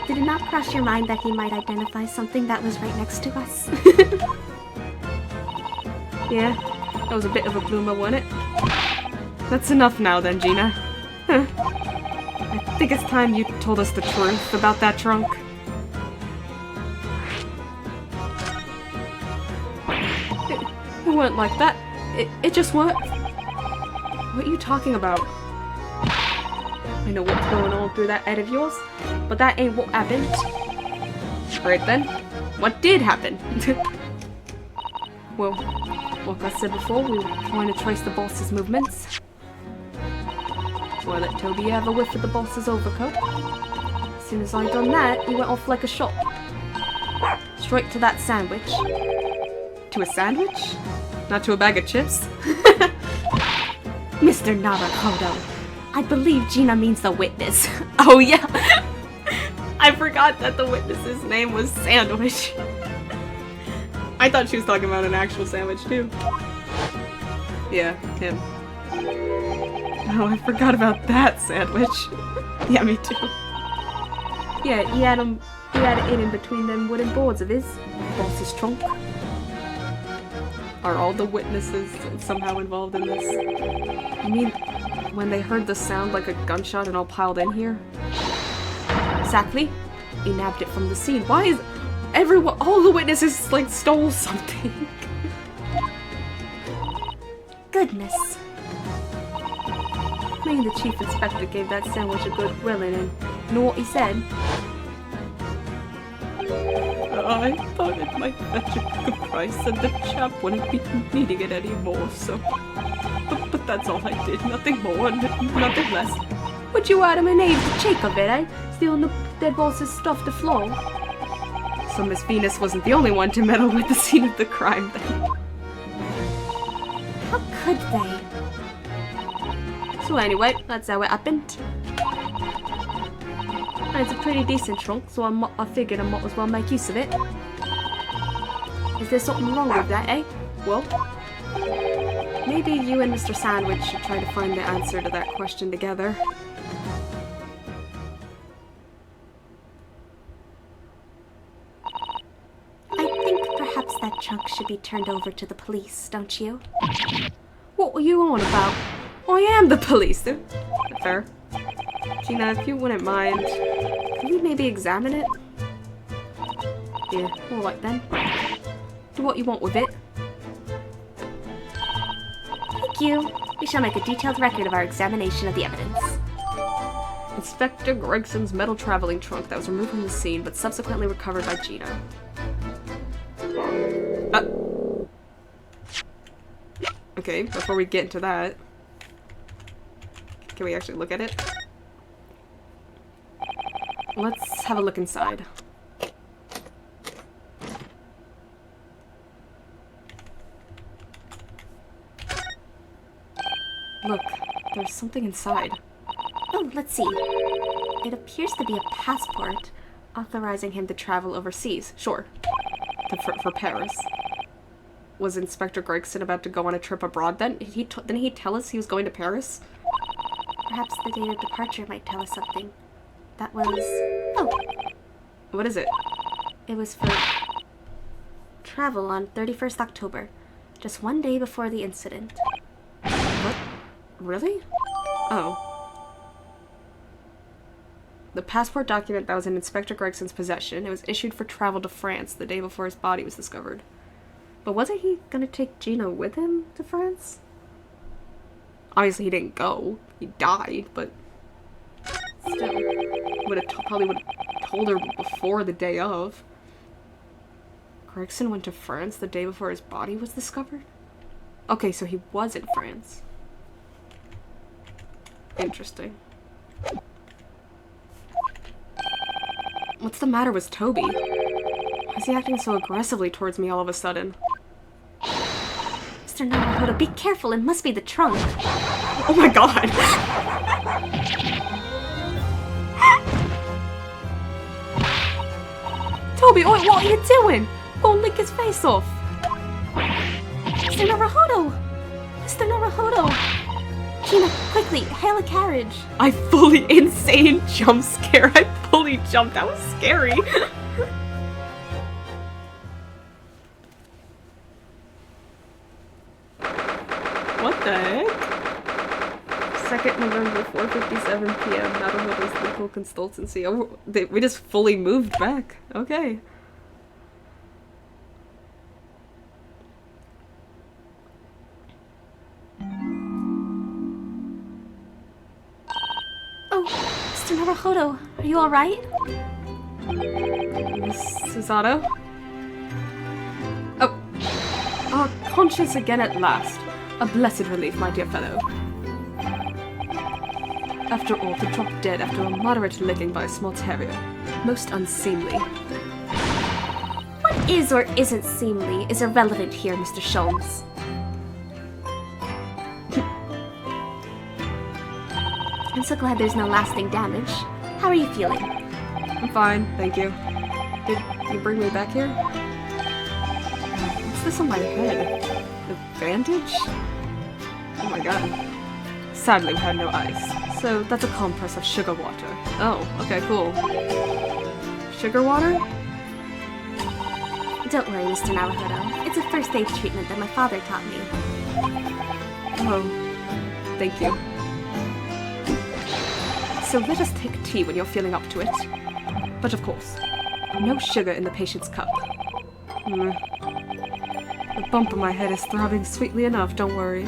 Speaker 2: Did it not cross your mind that he might identify something that was right next to us?
Speaker 1: Yeah, that was a bit of a bloomer, wasn't it? That's enough now then, Gina. Huh. I think it's time you told us the truth about that trunk. It weren't like that. It just weren't. What are you talking about? I know what's going on through that head of yours, but that ain't what happened. Alright then, what did happen? Well, like I said before, we were trying to trace the boss's movements. So I let Toby have a whiff of the boss's overcoat. As soon as I done that, he went off like a shot. Straight to that sandwich. To a sandwich? Not to a bag of chips?
Speaker 2: Mr. Narakoto, I believe Gina means the witness.
Speaker 1: Oh yeah! I forgot that the witness's name was Sandwich. I thought she was talking about an actual sandwich too. Yeah, him. Oh, I forgot about that sandwich. Yeah, me too. Yeah, he had it in between them wooden boards of his boss's trunk. Are all the witnesses somehow involved in this? I mean, when they heard the sound like a gunshot and all piled in here? Exactly. He nabbed it from the scene. Why is everyone, all the witnesses, like, stole something?
Speaker 2: Goodness.
Speaker 1: Maybe the chief inspector gave that sandwich a good grilling, and you know what he said? I thought it might fetch a good price and the chap wouldn't be needing it anymore, so... But that's all I did, nothing more, nothing less.
Speaker 2: But you had him an aid to cheek of it, eh? Stealing the dead boss's stuff to floor.
Speaker 1: So Miss Venus wasn't the only one to meddle with the scene of the crime then.
Speaker 2: How could they?
Speaker 1: So anyway, that's how it happened. And it's a pretty decent trunk, so I figured I might as well make use of it. Is there something wrong with that, eh? Well, maybe you and Mr. Sandwich should try to find the answer to that question together.
Speaker 2: I think perhaps that trunk should be turned over to the police, don't you?
Speaker 1: What were you on about? I am the police. Fair. Gina, if you wouldn't mind, could we maybe examine it? Yeah, alright then. Do what you want with it.
Speaker 2: Thank you. We shall make a detailed record of our examination of the evidence.
Speaker 1: Inspector Gregson's metal traveling trunk that was removed from the scene but subsequently recovered by Gina. Okay, before we get into that, can we actually look at it? Let's have a look inside. Look, there's something inside.
Speaker 2: Oh, let's see. It appears to be a passport
Speaker 1: Authorizing him to travel overseas. Sure. For Paris. Was Inspector Gregson about to go on a trip abroad then? Didn't he tell us he was going to Paris?
Speaker 2: Perhaps the date of departure might tell us something. That was... Oh!
Speaker 1: What is it?
Speaker 2: It was for travel on 31st October. Just one day before the incident.
Speaker 1: What? Really? Oh. The passport document that was in Inspector Gregson's possession. It was issued for travel to France the day before his body was discovered. But wasn't he gonna take Gina with him to France? Obviously he didn't go. He died, but still. Probably would have told her before the day of. Gregson went to France the day before his body was discovered? Okay, so he was in France. Interesting. What's the matter with Toby? Why is he acting so aggressively towards me all of a sudden?
Speaker 2: Mr. Naruhodo, be careful. It must be the trunk.
Speaker 1: Oh my god! Toby, what are you doing? Go and lick his face off.
Speaker 2: Mr. Naruhodo! Mr. Naruhodo! Gina, quickly, hail a carriage.
Speaker 1: I fully insane jump scare. I fully jumped. That was scary. What the heck? 2nd November, 4:57 p.m. Naruhodo's legal consultancy. Oh, we just fully moved back. Okay.
Speaker 2: Oh, Mr. Naruhodo, are you alright?
Speaker 1: Miss Susato? Oh, conscious again at last. A blessed relief, my dear fellow. After all, to drop dead after a moderate licking by a small terrier. Most unseemly.
Speaker 2: What is or isn't seemly is irrelevant here, Mr. Sholmes. I'm so glad there's no lasting damage. How are you feeling?
Speaker 1: I'm fine, thank you. Did you bring me back here? What's this on my head? A bandage? Oh my god. Sadly, we had no ice. So that's a compress of sugar water. Oh, okay, cool. Sugar water?
Speaker 2: Don't worry, Mr. Naruhodo. It's a first aid treatment that my father taught me.
Speaker 1: Oh, thank you. So let us take tea when you're feeling up to it. But of course, no sugar in the patient's cup. The bump on my head is throbbing sweetly enough, don't worry.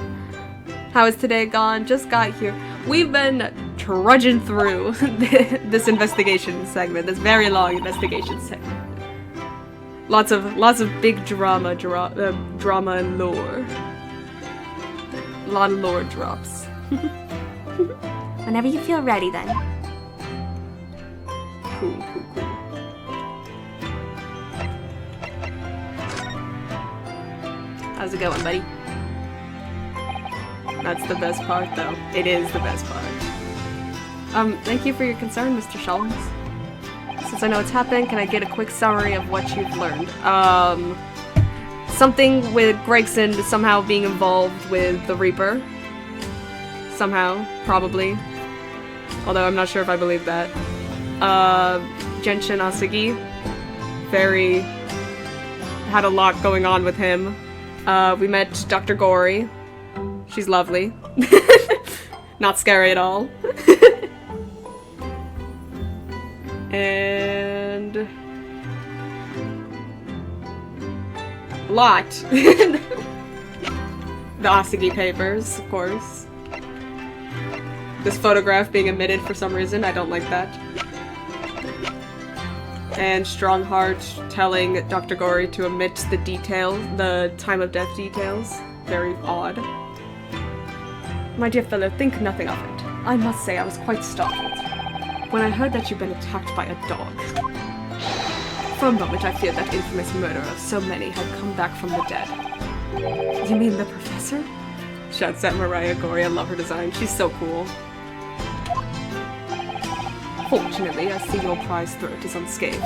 Speaker 1: How is today gone? Just got here. We've been trudging through this investigation segment, this very long investigation segment. Lots of big drama and lore. A lot of lore drops.
Speaker 2: Whenever you feel ready, then.
Speaker 1: Cool. How's it going, buddy? That's the best part, though. It is the best part. Thank you for your concern, Mr. Sholmes. Since I know it's happened, can I get a quick summary of what you've learned? Something with Gregson somehow being involved with the Reaper. Somehow, probably. Although I'm not sure if I believe that. Genshin Asagi. Had a lot going on with him. We met Dr. Gory. She's lovely. Not scary at all. And... a lot. The Asagi papers, of course. This photograph being omitted for some reason, I don't like that. And Strongheart telling Dr. Gory to omit the details, the time of death details. Very odd. My dear fellow, think nothing of it. I must say I was quite startled when I heard that you'd been attacked by a dog. For a moment I feared that infamous murderer of so many had come back from the dead. You mean the professor? Shouts at Mariah Gory. I love her design. She's so cool. Fortunately, I see your prize throat is unscathed.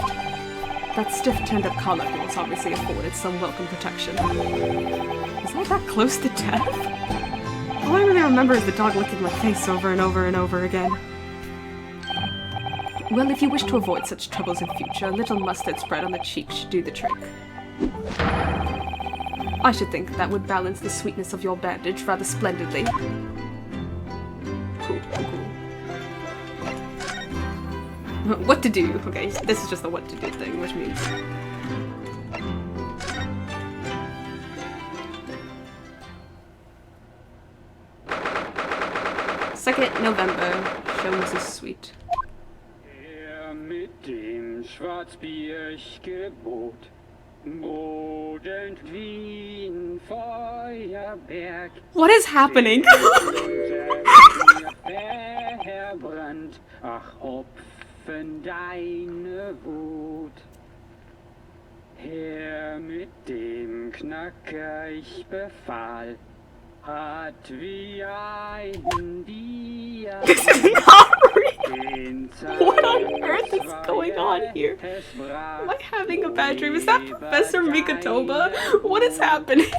Speaker 1: That stiff turned-up collar of yours obviously afforded some welcome protection. Was I that close to death? All I really remember is the dog licking my face over and over and over again. Well, if you wish to avoid such troubles in future, a little mustard spread on the cheek should do the trick. I should think that would balance the sweetness of your bandage rather splendidly. Cool. What to do? Okay, this is just the what to do thing, which means... 2nd November. Jones is sweet.
Speaker 4: Mit dem Schwarzbiergebot bodend wie ein Feuerberg.
Speaker 1: What is happening?
Speaker 4: Verbrannt, ach Hopfen deine Wut. Her mit dem Knacker ich befahl, hat wie ein Diamant.
Speaker 1: What on earth is going on here? Am I having a bad dream? Is that Professor Mikatoba? What is happening?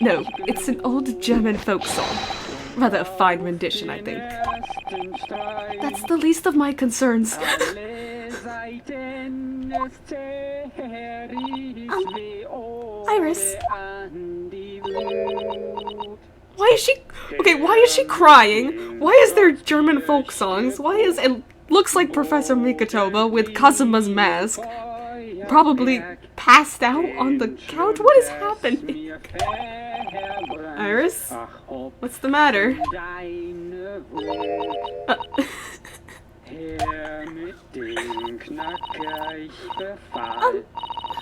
Speaker 1: No, it's an old German folk song. Rather a fine rendition, I think. That's the least of my concerns. Iris? Why is she... Okay, why is she crying? Why is there German folk songs? Why is it... Looks like Professor Mikatoba with Kazuma's mask. Probably passed out on the couch? What is happening? Iris? What's the matter?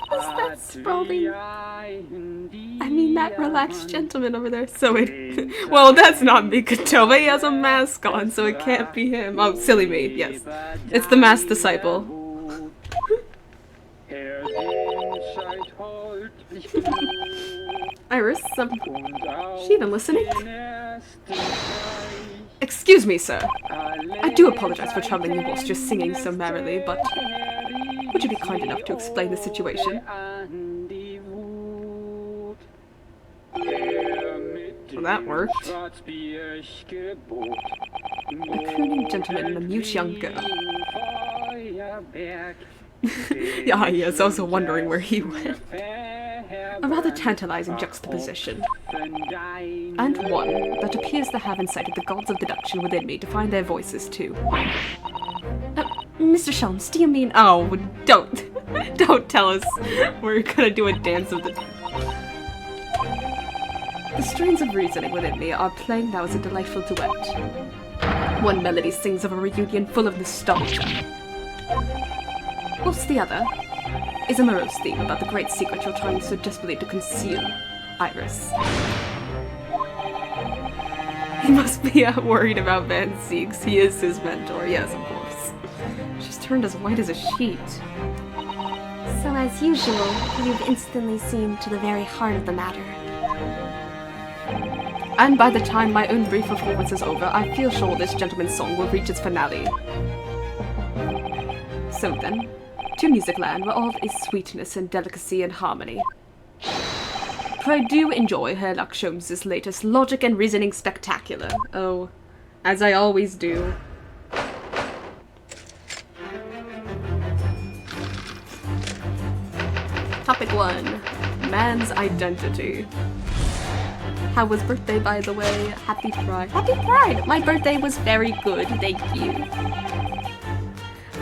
Speaker 1: Who's that sprawling... I mean, that relaxed gentleman over there. So it... Well, that's not Mikatoba. He has a mask on, so it can't be him. Oh, silly me. Yes. It's the masked disciple. Iris, she even listening? Excuse me, sir. I do apologize for troubling you whilst you're singing so merrily, but would you be kind enough to explain the situation? Well, that worked. A crooning gentleman and a mute young girl. Yeah, he is also wondering where he went. A rather tantalizing juxtaposition. And one that appears to have incited the gods of deduction within me to find their voices too. Mr. Sholmes, do you mean... Oh, don't. Don't tell us we're gonna do a dance of the... The strains of reasoning within me are playing now as a delightful duet. One melody sings of a reunion full of nostalgia. Whilst the other is a morose theme about the great secret you're trying so desperately to conceal, Iris. He must be worried about Van Zieks. He is his mentor, yes, of course. She's turned as white as a sheet.
Speaker 2: So as usual, you've instantly seen to the very heart of the matter.
Speaker 1: And by the time my own brief performance is over, I feel sure this gentleman's song will reach its finale. So then, to Music Land, where all is sweetness and delicacy and harmony. Pray do enjoy Herlock Sholmes' latest logic and reasoning spectacular. Oh, as I always do. Topic 1. Man's identity. How was birthday, by the way? Happy Pride. Happy Pride! My birthday was very good, thank you.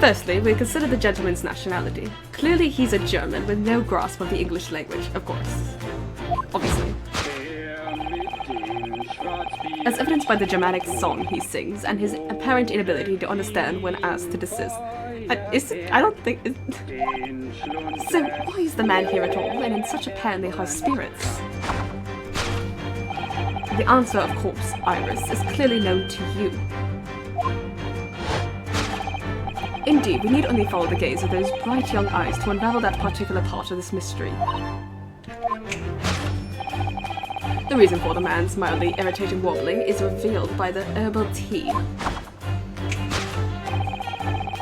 Speaker 1: Firstly, we consider the gentleman's nationality. Clearly he's a German with no grasp of the English language, of course. Obviously. As evidenced by the Germanic song he sings and his apparent inability to understand when asked to desist. I don't think... So, why is the man here at all, and in such apparently high spirits? The answer, of course, Iris, is clearly known to you. Indeed, we need only follow the gaze of those bright young eyes to unravel that particular part of this mystery. The reason for the man's mildly irritating wobbling is revealed by the herbal tea.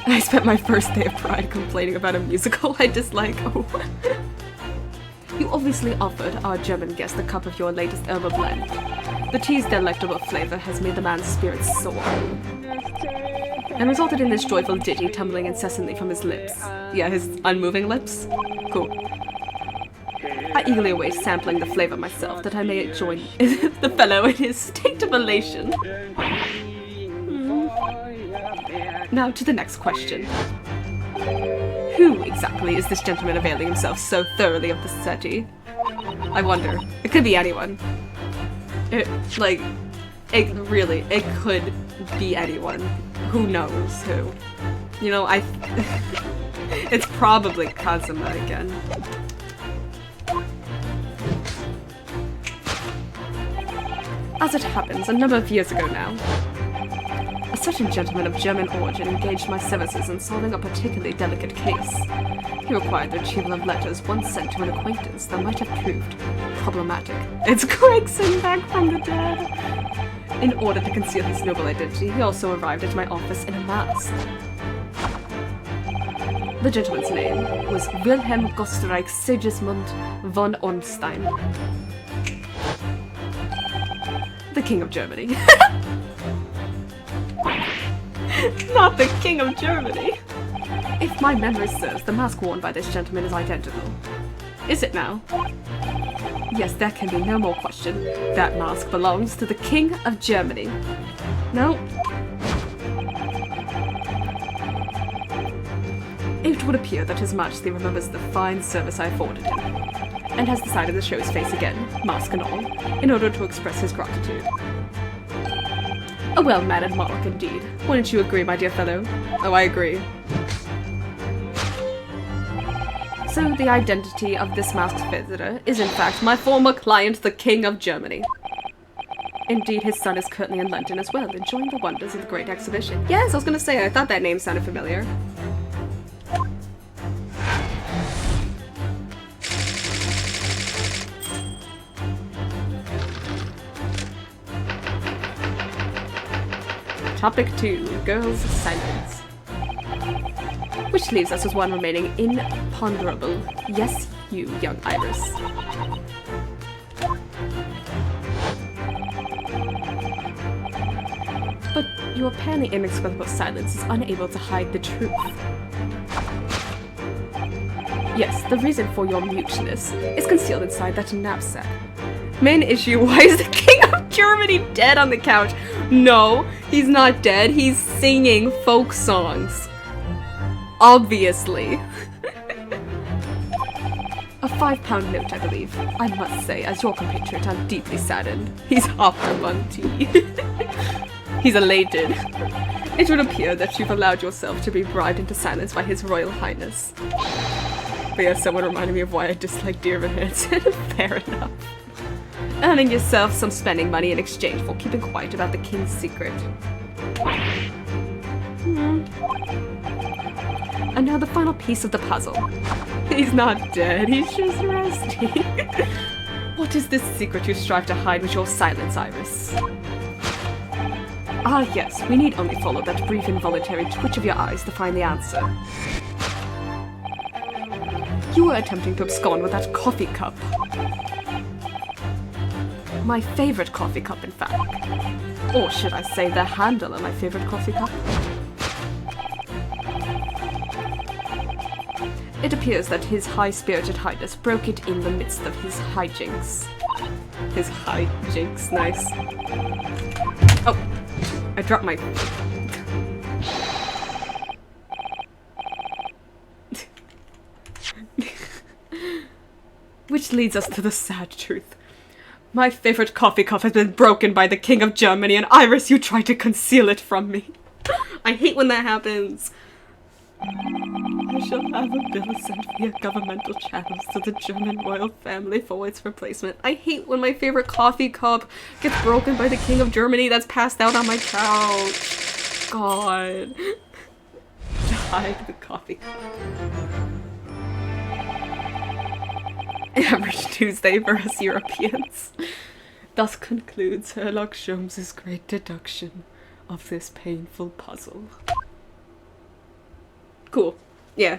Speaker 1: I spent my first day of Pride complaining about a musical I dislike. Oh. You obviously offered our German guest a cup of your latest herbal blend. The tea's delectable flavor has made the man's spirits soar, and resulted in this joyful ditty tumbling incessantly from his lips. Yeah, his unmoving lips? Cool. I eagerly await sampling the flavor myself, that I may join the fellow in his state of elation. Now to the next question. Who exactly is this gentleman availing himself so thoroughly of the settee? I wonder. It could be anyone. It could be anyone. Who knows who? You know, it's probably Kazuma again. As it happens, a number of years ago now, a certain gentleman of German origin engaged my services in solving a particularly delicate case. He required the retrieval of letters once sent to an acquaintance that might have proved problematic. It's Gregson back from the dead! In order to conceal his noble identity, he also arrived at my office in a mask. The gentleman's name was Wilhelm Gostreich Sigismund von Ornstein, the King of Germany. Not the King of Germany! If my memory serves, the mask worn by this gentleman is identical. Is it now? Yes, there can be no more question. That mask belongs to the King of Germany. No? It would appear that His Majesty remembers the fine service I afforded him, and has decided to show his face again, mask and all, in order to express his gratitude. A well-mannered monarch indeed. Wouldn't you agree, my dear fellow? Oh, I agree. So the identity of this masked visitor is in fact my former client, the King of Germany. Indeed, his son is currently in London as well, enjoying the wonders of the Great Exhibition. Yes, I was gonna say, I thought that name sounded familiar. Topic 2. Girls' Silence. Which leaves us with one remaining imponderable. Yes, you, young Iris. But your apparently inexplicable silence is unable to hide the truth. Yes, the reason for your muteness is concealed inside that knapsack. Main issue, why is the King of Germany dead on the couch? No, he's not dead, he's singing folk songs. Obviously. A £5 note, I believe. I must say, as your compatriot, I'm deeply saddened. He's after one tea. He's elated. It would appear that you've allowed yourself to be bribed into silence by His Royal Highness. But yeah, someone reminded me of why I dislike deer heads. Fair enough. Earning yourself some spending money in exchange for keeping quiet about the king's secret. And now the final piece of the puzzle. He's not dead, he's just resting. What is this secret you strive to hide with your silence, Iris? Ah yes, we need only follow that brief involuntary twitch of your eyes to find the answer. You were attempting to abscond with that coffee cup. My favorite coffee cup, in fact. Or should I say the handle of my favorite coffee cup? It appears that His High-Spirited Highness broke it in the midst of his hijinks. His hijinks, nice. Oh, I dropped my... Which leads us to the sad truth. My favorite coffee cup has been broken by the King of Germany, and Iris, you try to conceal it from me. I hate when that happens. I shall have a bill sent via governmental channels to the German royal family for its replacement. I hate when my favorite coffee cup gets broken by the King of Germany that's passed out on my couch. God. Hide the coffee cup. Average Tuesday for us Europeans. Thus concludes Sherlock Holmes's great deduction of this painful puzzle. Cool. Yeah.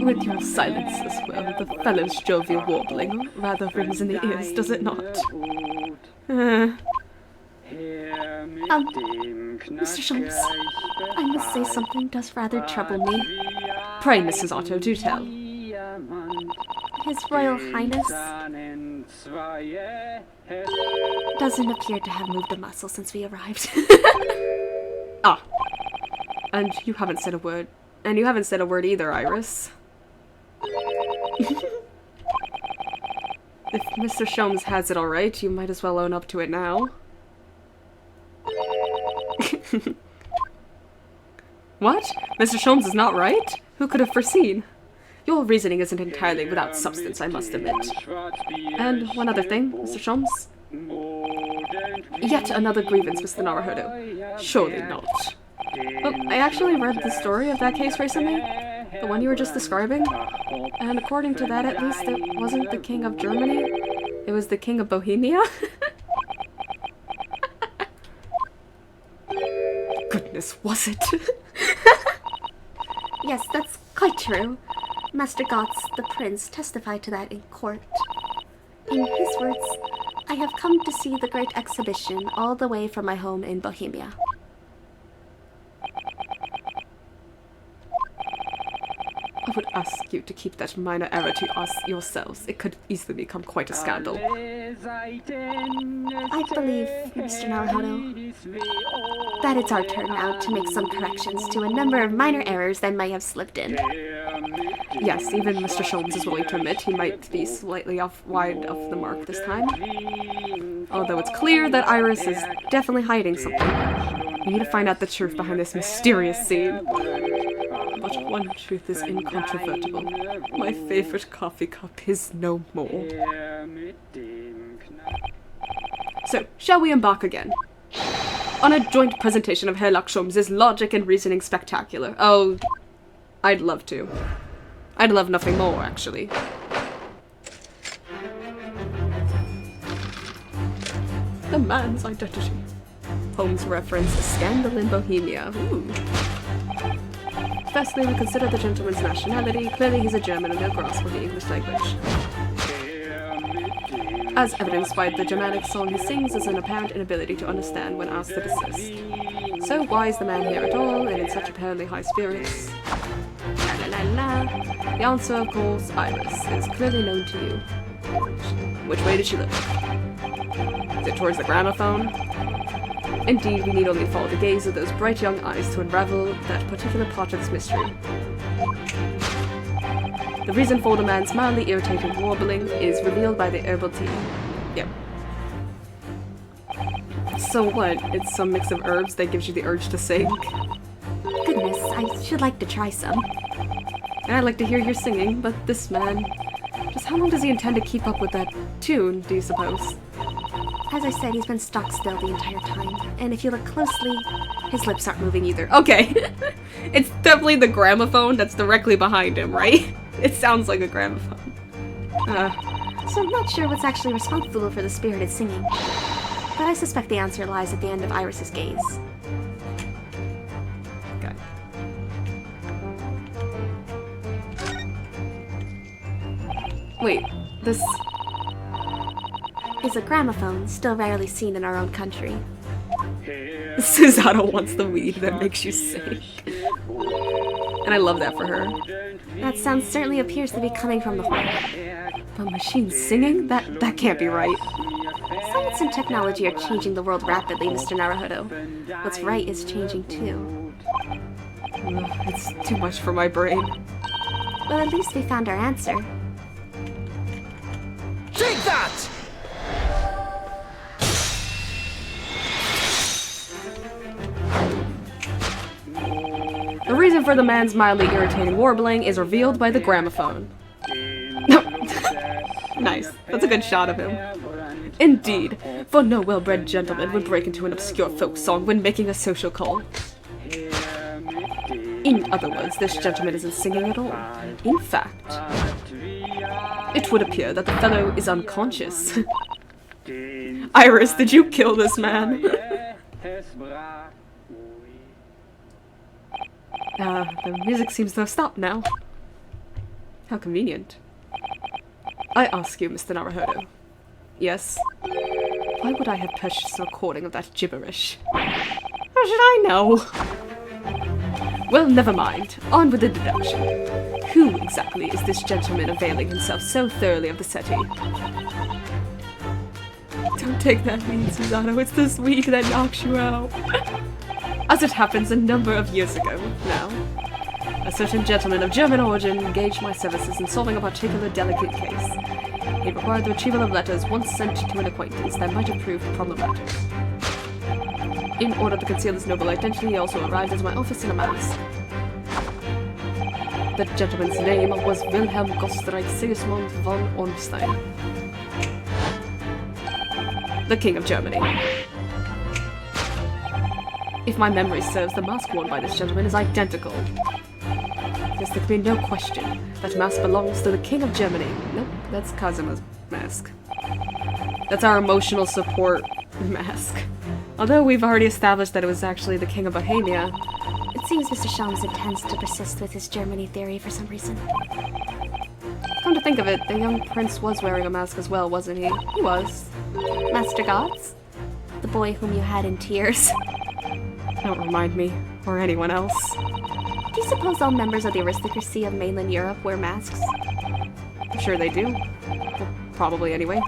Speaker 1: With your silence as well, the fellow's jovial warbling rather rings in the ears, does it not?
Speaker 2: Mr. Sholmes, I must say something does rather trouble me.
Speaker 1: Pray, Mrs. Otto, do tell.
Speaker 2: His Royal Highness doesn't appear to have moved a muscle since we arrived.
Speaker 1: Ah. And you haven't said a word. And you haven't said a word either, Iris. If Mr. Sholmes has it alright, you might as well own up to it now. What? Mr. Sholmes is not right? Who could have foreseen? Your reasoning isn't entirely without substance, I must admit. And one other thing, Mr. Sholmes. Yet another grievance, Mr. Naruhodo. Surely not. Well, I actually read the story of that case recently. The one you were just describing. And according to that, at least, it wasn't the King of Germany. It was the King of Bohemia. Goodness, was it?
Speaker 2: Yes, that's quite true. Master Gotz, the prince, testified to that in court. In his words, I have come to see the great exhibition all the way from my home in Bohemia.
Speaker 1: I would ask you to keep that minor error to us yourselves. It could easily become quite a scandal.
Speaker 2: I believe, Mr. Naruhodo, that it's our turn now to make some corrections to a number of minor errors that may have slipped in.
Speaker 1: Yes, even Mr. Sholmes is willing to admit he might be slightly wide of the mark this time. Although it's clear that Iris is definitely hiding something. We need to find out the truth behind this mysterious scene. But one truth is incontrovertible. My favorite coffee cup is no more. So, shall we embark again? On a joint presentation of Herr Sholmes' logic and reasoning spectacular. Oh, I'd love to. I'd love nothing more, actually. The man's identity. Holmes reference a scandal in Bohemia. Ooh. Firstly, we consider the gentleman's nationality. Clearly he's a German and no grasp of the English language. As evidenced by the Germanic song he sings, is an apparent inability to understand when asked to desist. So why is the man here at all, and in such apparently high spirits? La la la la. The answer, of course, Iris, is clearly known to you. Which way did she look? Is it towards the gramophone? Indeed, we need only follow the gaze of those bright young eyes to unravel that particular part of this mystery. The reason for the man's mildly irritating warbling is revealed by the herbal tea. Yep. So what? It's some mix of herbs that gives you the urge to sing?
Speaker 2: Goodness, I should like to try some.
Speaker 1: And I'd like to hear your singing, but this man... Just how long does he intend to keep up with that tune, do you suppose?
Speaker 2: As I said, he's been stock still the entire time, and if you look closely, his lips aren't moving either.
Speaker 1: Okay. It's definitely the gramophone that's directly behind him, right? It sounds like a gramophone.
Speaker 2: So I'm not sure what's actually responsible for the spirited singing, but I suspect the answer lies at the end of Iris's gaze.
Speaker 1: Okay. Wait, this...
Speaker 2: is a gramophone still rarely seen in our own country.
Speaker 1: Susanna wants the weed that makes you sing. And I love that for her.
Speaker 2: That sound certainly appears to be coming from the horn.
Speaker 1: The machine's singing? That can't be right.
Speaker 2: Science and technology are changing the world rapidly, Mr. Naruhodo. What's right is changing too.
Speaker 1: Ugh, it's too much for my brain.
Speaker 2: Well, at least we found our answer.
Speaker 3: Take that!
Speaker 1: The reason for the man's mildly irritating warbling is revealed by the gramophone. Nice. That's a good shot of him. Indeed, for no well-bred gentleman would break into an obscure folk song when making a social call. In other words, this gentleman isn't singing at all. In fact, it would appear that the fellow is unconscious. Iris, did you kill this man? The music seems to have stopped now. How convenient. I ask you, Mr. Naruhodo. Yes? Why would I have purchased a recording of that gibberish? How should I know? Well, never mind. On with the deduction. Who exactly is this gentleman availing himself so thoroughly of the settee? Don't take that mean, Susano. It's this weed that knocks you out. As it happens, a number of years ago now, a certain gentleman of German origin engaged my services in solving a particular delicate case. He required the retrieval of letters once sent to an acquaintance that might have proved problematic. In order to conceal his noble identity, he also arrived at my office in a mask. The gentleman's name was Wilhelm Gostreich Sigismund von Ornstein, the King of Germany. If my memory serves, the mask worn by this gentleman is identical. Yes, there can be no question. That mask belongs to the King of Germany. Nope, that's Kazuma's mask. That's our emotional support mask. Although we've already established that it was actually the King of Bohemia.
Speaker 2: It seems Mr. Sholmes intends to persist with his Germany theory for some reason.
Speaker 1: Come to think of it, the young prince was wearing a mask as well, wasn't he? He was.
Speaker 2: Master Gods? The boy whom you had in tears.
Speaker 1: Don't remind me, or anyone else.
Speaker 2: Do you suppose all members of the aristocracy of mainland Europe wear masks?
Speaker 1: I'm sure they do. Well, probably anyway.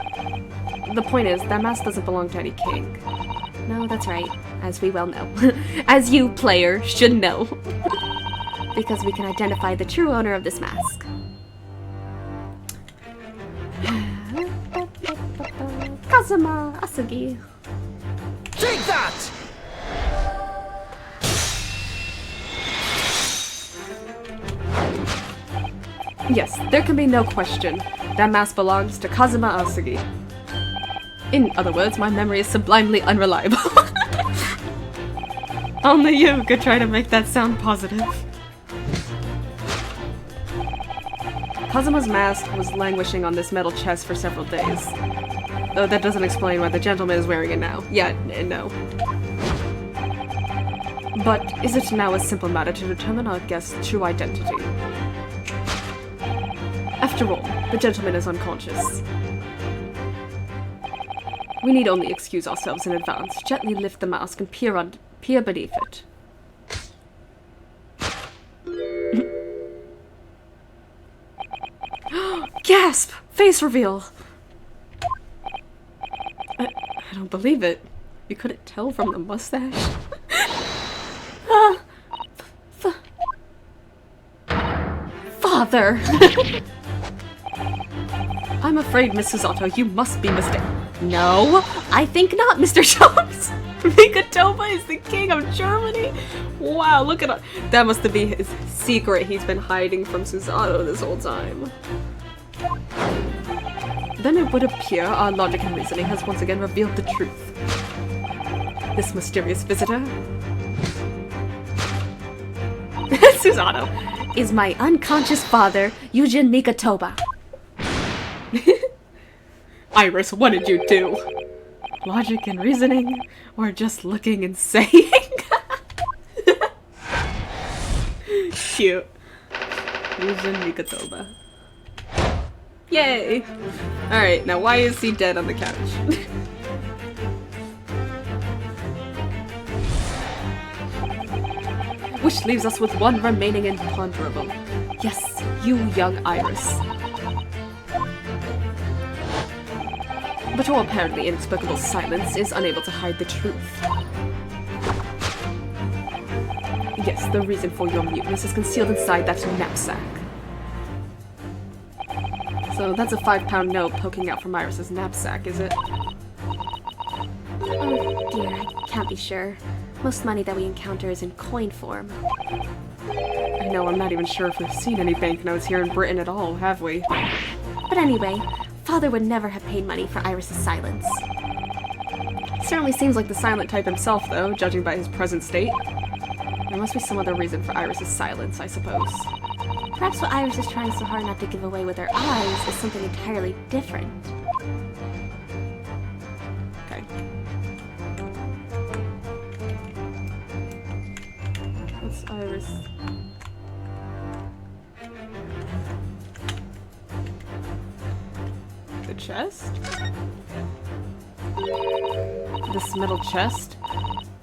Speaker 1: The point is, that mask doesn't belong to any king.
Speaker 2: No, that's right, as we well know.
Speaker 1: As you, player, should know.
Speaker 2: Because we can identify the true owner of this mask. Kazuma Asugi.
Speaker 3: Take that!
Speaker 1: Yes, there can be no question. That mask belongs to Kazuma Asugi. In other words, my memory is sublimely unreliable. Only you could try to make that sound positive. Kazuma's mask was languishing on this metal chest for several days. Though that doesn't explain why the gentleman is wearing it now. Yeah, no. But is it now a simple matter to determine our guest's true identity? After all, the gentleman is unconscious. We need only excuse ourselves in advance, gently lift the mask and peer beneath it. Gasp! Face reveal! I don't believe it. You couldn't tell from the mustache? Father! I'm afraid, Mrs. Otto, you must be mistaken. No, I think not, Mr. Sholmes. Mikatoba is the king of Germany? Wow, look at that. That must be his secret he's been hiding from Susanoo this whole time. Then it would appear our logic and reasoning has once again revealed the truth. This mysterious visitor, Susanoo, is my unconscious father, Eugen Mikatoba. Iris, what did you do? Logic and reasoning, or just looking and saying? Cute. Eugen Mikatoba. Yay! Alright, now why is he dead on the couch? Which leaves us with one remaining imponderable. Yes, you young Iris. But your apparently inexplicable silence is unable to hide the truth. Yes, the reason for your muteness is concealed inside that knapsack. So that's a £5 note poking out from Iris's knapsack, is it?
Speaker 2: Oh dear, I can't be sure. Most money that we encounter is in coin form.
Speaker 1: I know, I'm not even sure if we've seen any banknotes here in Britain at all, have we?
Speaker 2: But anyway, Father would never have paid money for Iris's silence.
Speaker 1: Certainly seems like the silent type himself, though, judging by his present state. There must be some other reason for Iris's silence, I suppose.
Speaker 2: Perhaps what Iris is trying so hard not to give away with her eyes is something entirely different.
Speaker 1: Okay. What's Iris? The chest? This metal chest?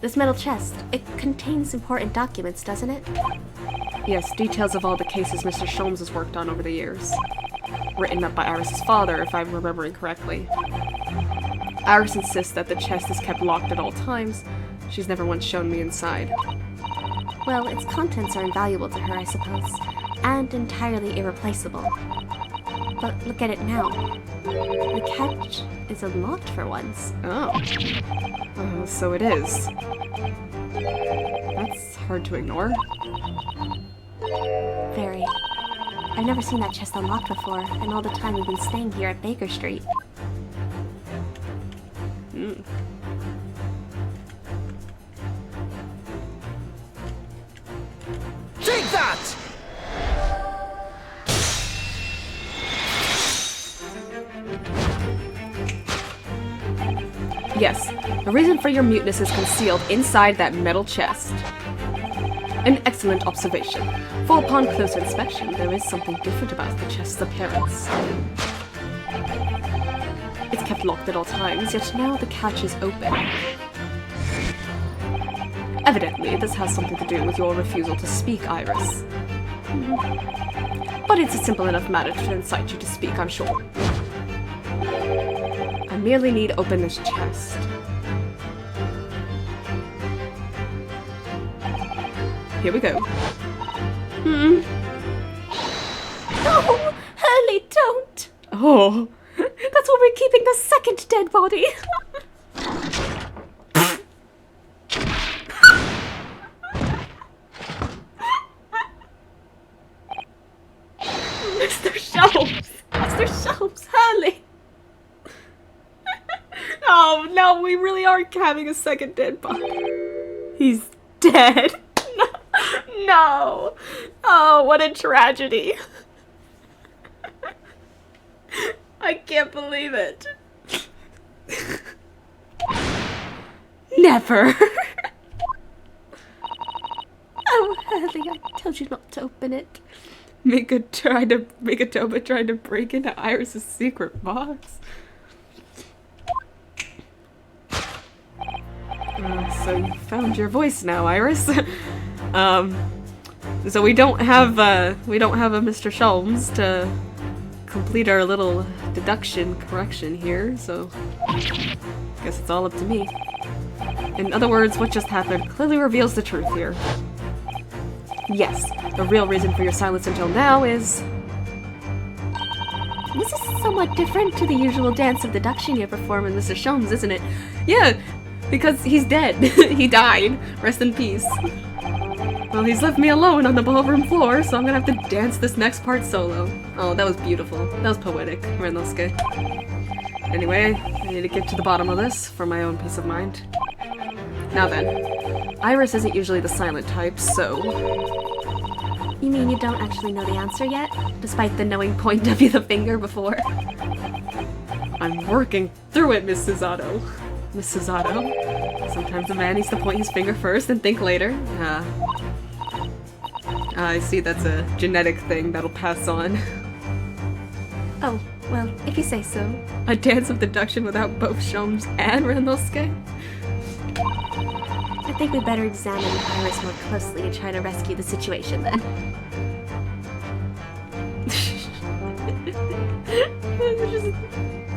Speaker 2: This metal chest, it contains important documents, doesn't it?
Speaker 1: Yes, details of all the cases Mr. Sholmes has worked on over the years. Written up by Iris's father, if I'm remembering correctly. Iris insists that the chest is kept locked at all times, She's never once shown me inside.
Speaker 2: Well, its contents are invaluable to her, I suppose, and entirely irreplaceable. But look at it now. The catch is unlocked for once.
Speaker 1: Oh. Oh, so it is. That's hard to ignore.
Speaker 2: Very. I've never seen that chest unlocked before, and all the time we've been staying here at Baker Street.
Speaker 1: Hmm.
Speaker 3: Take that!
Speaker 1: Yes, the reason for your muteness is concealed inside that metal chest. An excellent observation, for upon closer inspection, there is something different about the chest's appearance. It's kept locked at all times, yet now the catch is open. Evidently, this has something to do with your refusal to speak, Iris. But it's a simple enough matter to incite you to speak, I'm sure. I merely need to open this chest. Here we go.
Speaker 2: No! Hurley, don't!
Speaker 1: Oh,
Speaker 2: That's where we're keeping the second dead body!
Speaker 1: Mr. Shelves!
Speaker 2: Mr. Shelves, Hurley!
Speaker 1: Oh, no, we really are having a second dead body. He's dead. No. Oh, what a tragedy. I can't believe it. Never.
Speaker 2: Oh, Hurley, I told you not to open it.
Speaker 1: Toba tried to break into Iris's secret box. So you found your voice now, Iris. So we don't have a Mr. Sholmes to complete our little deduction correction here, so guess it's all up to me. In other words, what just happened clearly reveals the truth here. Yes, the real reason for your silence until now is...
Speaker 2: This is somewhat different to the usual dance of deduction you perform in Mr. Sholmes, isn't it?
Speaker 1: Yeah, because he's dead. He died. Rest in peace. Well, he's left me alone on the ballroom floor, so I'm gonna have to dance this next part solo. Oh, that was beautiful. That was poetic, Randallske. Anyway, I need to get to the bottom of this for my own peace of mind. Now then, Iris isn't usually the silent type, so...
Speaker 2: You mean you don't actually know the answer yet? Despite the knowing point of you the finger before?
Speaker 1: I'm working through it, Miss Cesaro. Miss Cesaro? Sometimes a man needs to point his finger first and think later. I see that's a genetic thing that'll pass on.
Speaker 2: Oh, well, if you say so.
Speaker 1: A dance of deduction without both Sholmes and Randallske?
Speaker 2: I think we better examine Iris more closely and try to rescue the situation then.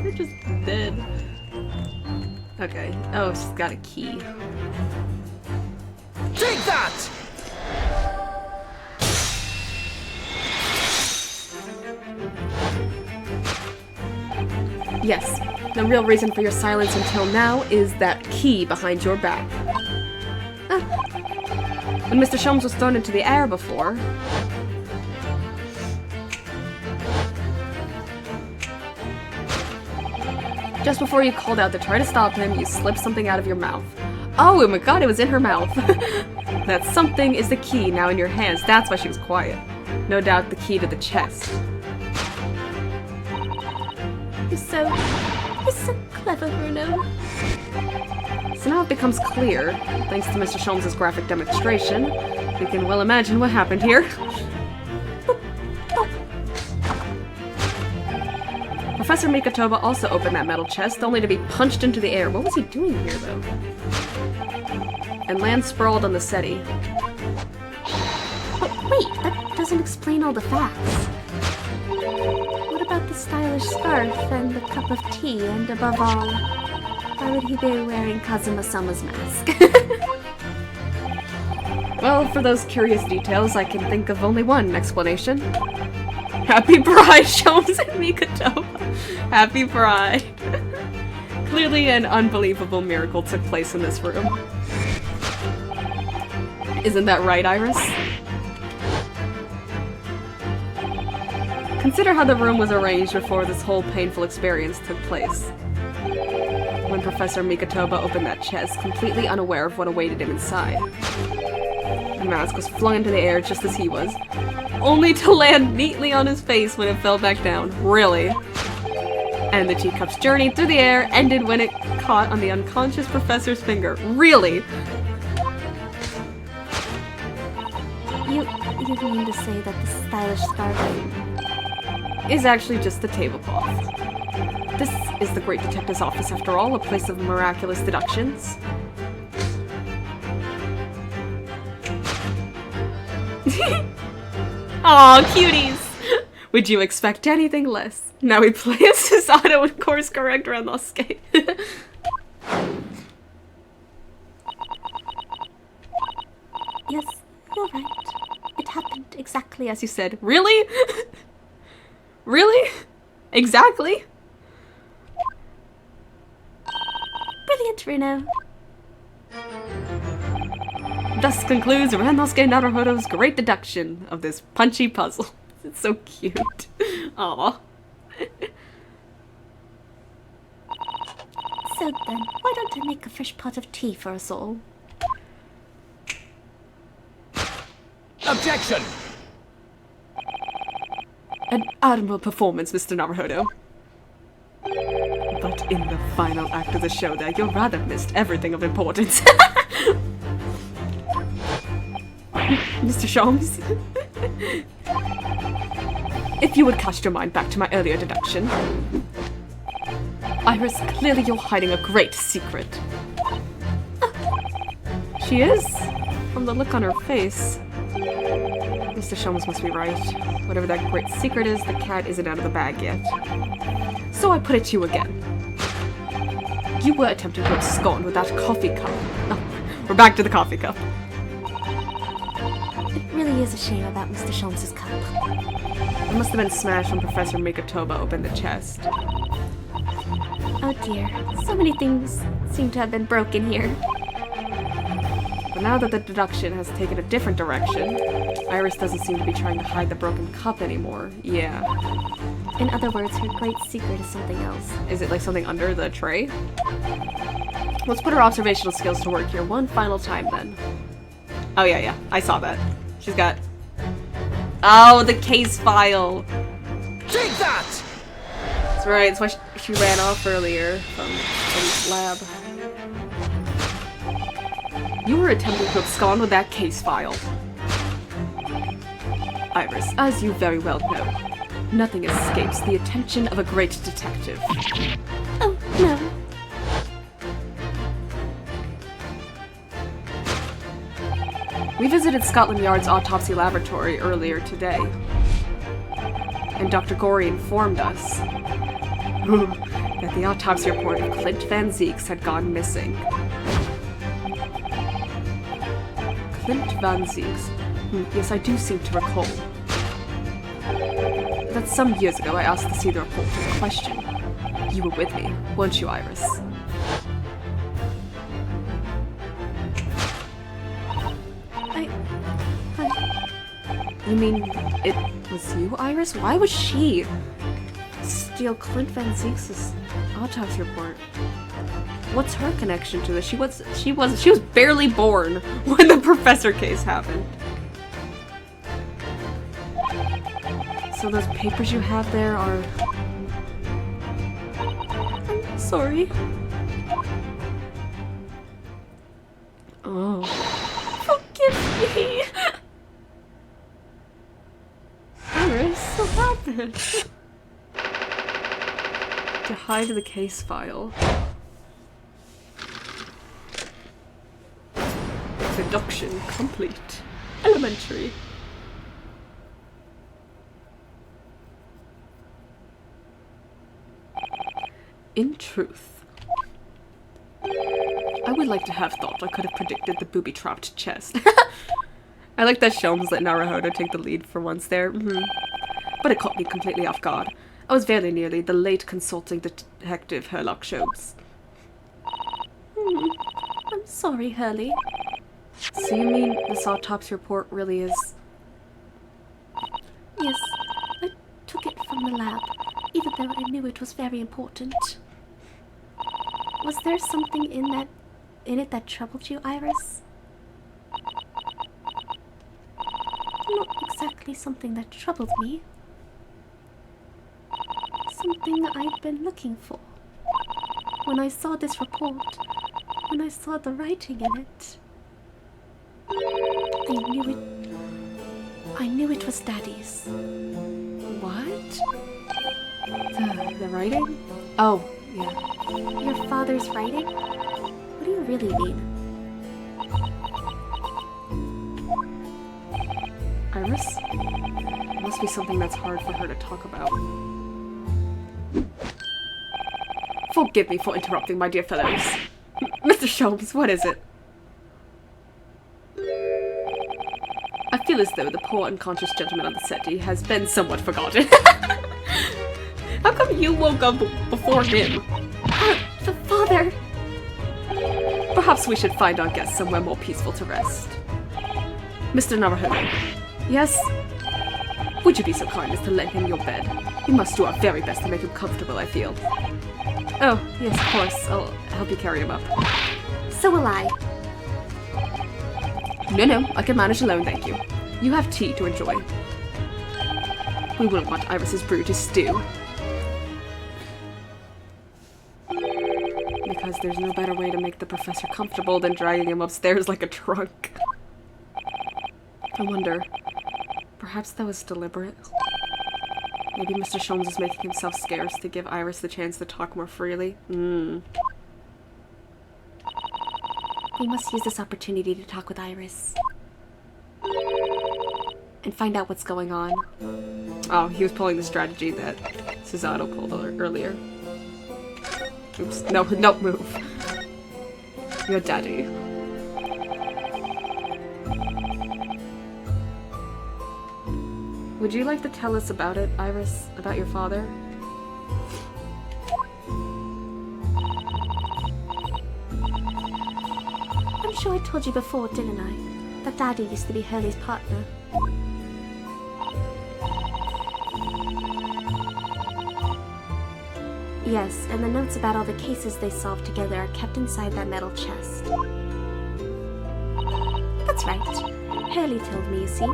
Speaker 1: They're just dead. Okay. Oh, she's got a key.
Speaker 3: Take that!
Speaker 1: Yes, the real reason for your silence until now is that key behind your back. When Mr. Sholmes was thrown into the air before... Just before you called out to try to stop him, you slipped something out of your mouth. Oh my god, it was in her mouth. That something is the key now in your hands. That's why she was quiet. No doubt the key to the chest.
Speaker 2: You're so clever, Bruno.
Speaker 1: So now it becomes clear, thanks to Mr. Sholmes' graphic demonstration, we can well imagine what happened here. Professor Mikatoba also opened that metal chest, only to be punched into the air. What was he doing here, though? And land sprawled on the settee.
Speaker 2: But wait, that doesn't explain all the facts. What about the stylish scarf and the cup of tea, and above all, Why would he be wearing Kazuma-sama's mask?
Speaker 1: Well, for those curious details, I can think of only one explanation. Happy Pride, Sholmes and Mikoto. Happy Pride. Clearly an unbelievable miracle took place in this room. Isn't that right, Iris? Consider how the room was arranged before this whole painful experience took place. When Professor Mikotoba opened that chest, completely unaware of what awaited him inside. The mask was flung into the air just as he was, only to land neatly on his face when it fell back down. Really? And the teacup's journey through the air ended when it caught on the unconscious professor's finger. Really?
Speaker 2: You mean to say that the stylish scarf
Speaker 1: Is actually just the tablecloth. This is the Great Detective's office, after all, a place of miraculous deductions. Aw, cuties! Would you expect anything less? Now we play as Susato and course correct Renosuke.
Speaker 2: Yes, you're right. It happened exactly as
Speaker 1: As you said. Really? Really? Exactly?
Speaker 2: Brilliant, Reno.
Speaker 1: Thus concludes Renosuke Naruhodo's great deduction of this punchy puzzle. It's so cute. Aw.
Speaker 2: So then, why don't I make a fresh pot of tea for us all?
Speaker 3: Objection!
Speaker 1: An admirable performance, Mr. Naruhodo. But in the final act of the show there, you rather missed everything of importance. Mr. Sholmes? If you would cast your mind back to my earlier deduction. Iris, clearly you're hiding a great secret. She is, from the look on her face. Mr. Sholmes must be right. Whatever that great secret is, the cat isn't out of the bag yet. So I put it to you again. You were attempting to abscond with that coffee cup. Oh, we're back to the coffee cup.
Speaker 2: It really is a shame about Mr. Sholmes' cup.
Speaker 1: It must have been smashed when Professor Mikotoba opened the chest.
Speaker 2: Oh dear, so many things seem to have been broken here.
Speaker 1: But now that the deduction has taken a different direction, Iris doesn't seem to be trying to hide the broken cup anymore. Yeah.
Speaker 2: In other words, her great secret is something else.
Speaker 1: Is it like something under the tray? Let's put her observational skills to work here one final time then. Oh yeah, I saw that. She's got... Oh, the case file!
Speaker 3: Take that!
Speaker 1: That's right, that's why she ran off earlier from the lab. You were attempting to abscond with that case file. Iris, as you very well know, nothing escapes the attention of a great detective.
Speaker 2: Oh, no.
Speaker 1: We visited Scotland Yard's autopsy laboratory earlier today, and Dr. Gorey informed us that the autopsy report of Clint Van Zeeks had gone missing. Clint Van Zeeks. Yes, I do seem to recall. That some years ago I asked to see the report in question. You were with me, weren't you, Iris? You mean it was you, Iris? Why would she steal Clint Van Zeeks' autopsy report? What's her connection to this? She was barely born when the professor case happened. So those papers you have there are... I'm sorry. Oh. Forgive me! Iris, what happened? To hide the case file. Deduction complete. Elementary. In truth, I would like to have thought I could have predicted the booby-trapped chest. I like that Sholmes let Naruhodo take the lead for once there. But it caught me completely off guard. I was very nearly the late consulting detective Herlock Sholmes.
Speaker 2: I'm sorry, Hurley.
Speaker 1: So you mean this autopsy report really is...
Speaker 2: Yes, I took it from the lab, even though I knew it was very important. Was there something in it that troubled you, Iris? Not exactly something that troubled me. Something I'd been looking for. When I saw this report, when I saw the writing in it, I knew it was Daddy's.
Speaker 1: What? The writing? Oh, yeah.
Speaker 2: Your father's writing? What do you really mean?
Speaker 1: Iris? It must be something that's hard for her to talk about. Forgive me for interrupting, my dear fellows. Mr. Sholmes, what is it? I feel as though the poor unconscious gentleman on the settee has been somewhat forgotten. How come you woke up before him?
Speaker 2: The father!
Speaker 1: Perhaps we should find our guest somewhere more peaceful to rest. Mr. Naruhodo. Yes? Would you be so kind as to lend him your bed? We must do our very best to make him comfortable, I feel. Oh, yes, of course. I'll help you carry him up.
Speaker 2: So will I.
Speaker 1: No, I can manage alone, thank you. You have tea to enjoy. We wouldn't want Iris's brew to stew. Because there's no better way to make the professor comfortable than dragging him upstairs like a trunk. I wonder, perhaps that was deliberate? Maybe Mr. Sholmes is making himself scarce to give Iris the chance to talk more freely?
Speaker 2: We must use this opportunity to talk with Iris. And find out what's going on.
Speaker 1: Oh, he was pulling the strategy that Susanoo pulled earlier. Oops. No, move. Your daddy. Would you like to tell us about it, Iris? About your father?
Speaker 2: I'm sure I told you before, didn't I? That Daddy used to be Hurley's partner. Yes, and the notes about all the cases they solved together are kept inside that metal chest. That's right. Hurley told me, you see.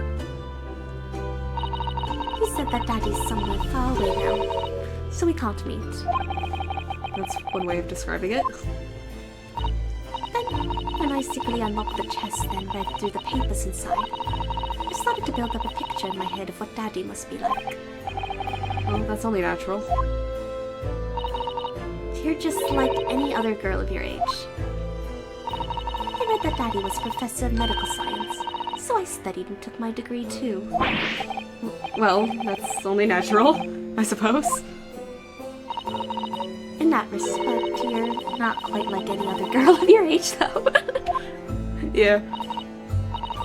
Speaker 2: He said that Daddy's somewhere far away now, so we can't meet.
Speaker 1: That's one way of describing it.
Speaker 2: Then, when I secretly unlocked the chest and read through the papers inside, I started to build up a picture in my head of what Daddy must be like.
Speaker 1: Well, that's only natural.
Speaker 2: You're just like any other girl of your age. I read that Daddy was a professor of medical science, so I studied and took my degree too.
Speaker 1: Well, that's only natural, I suppose.
Speaker 2: In that respect, you're not quite like any other girl of your age, though.
Speaker 1: Yeah.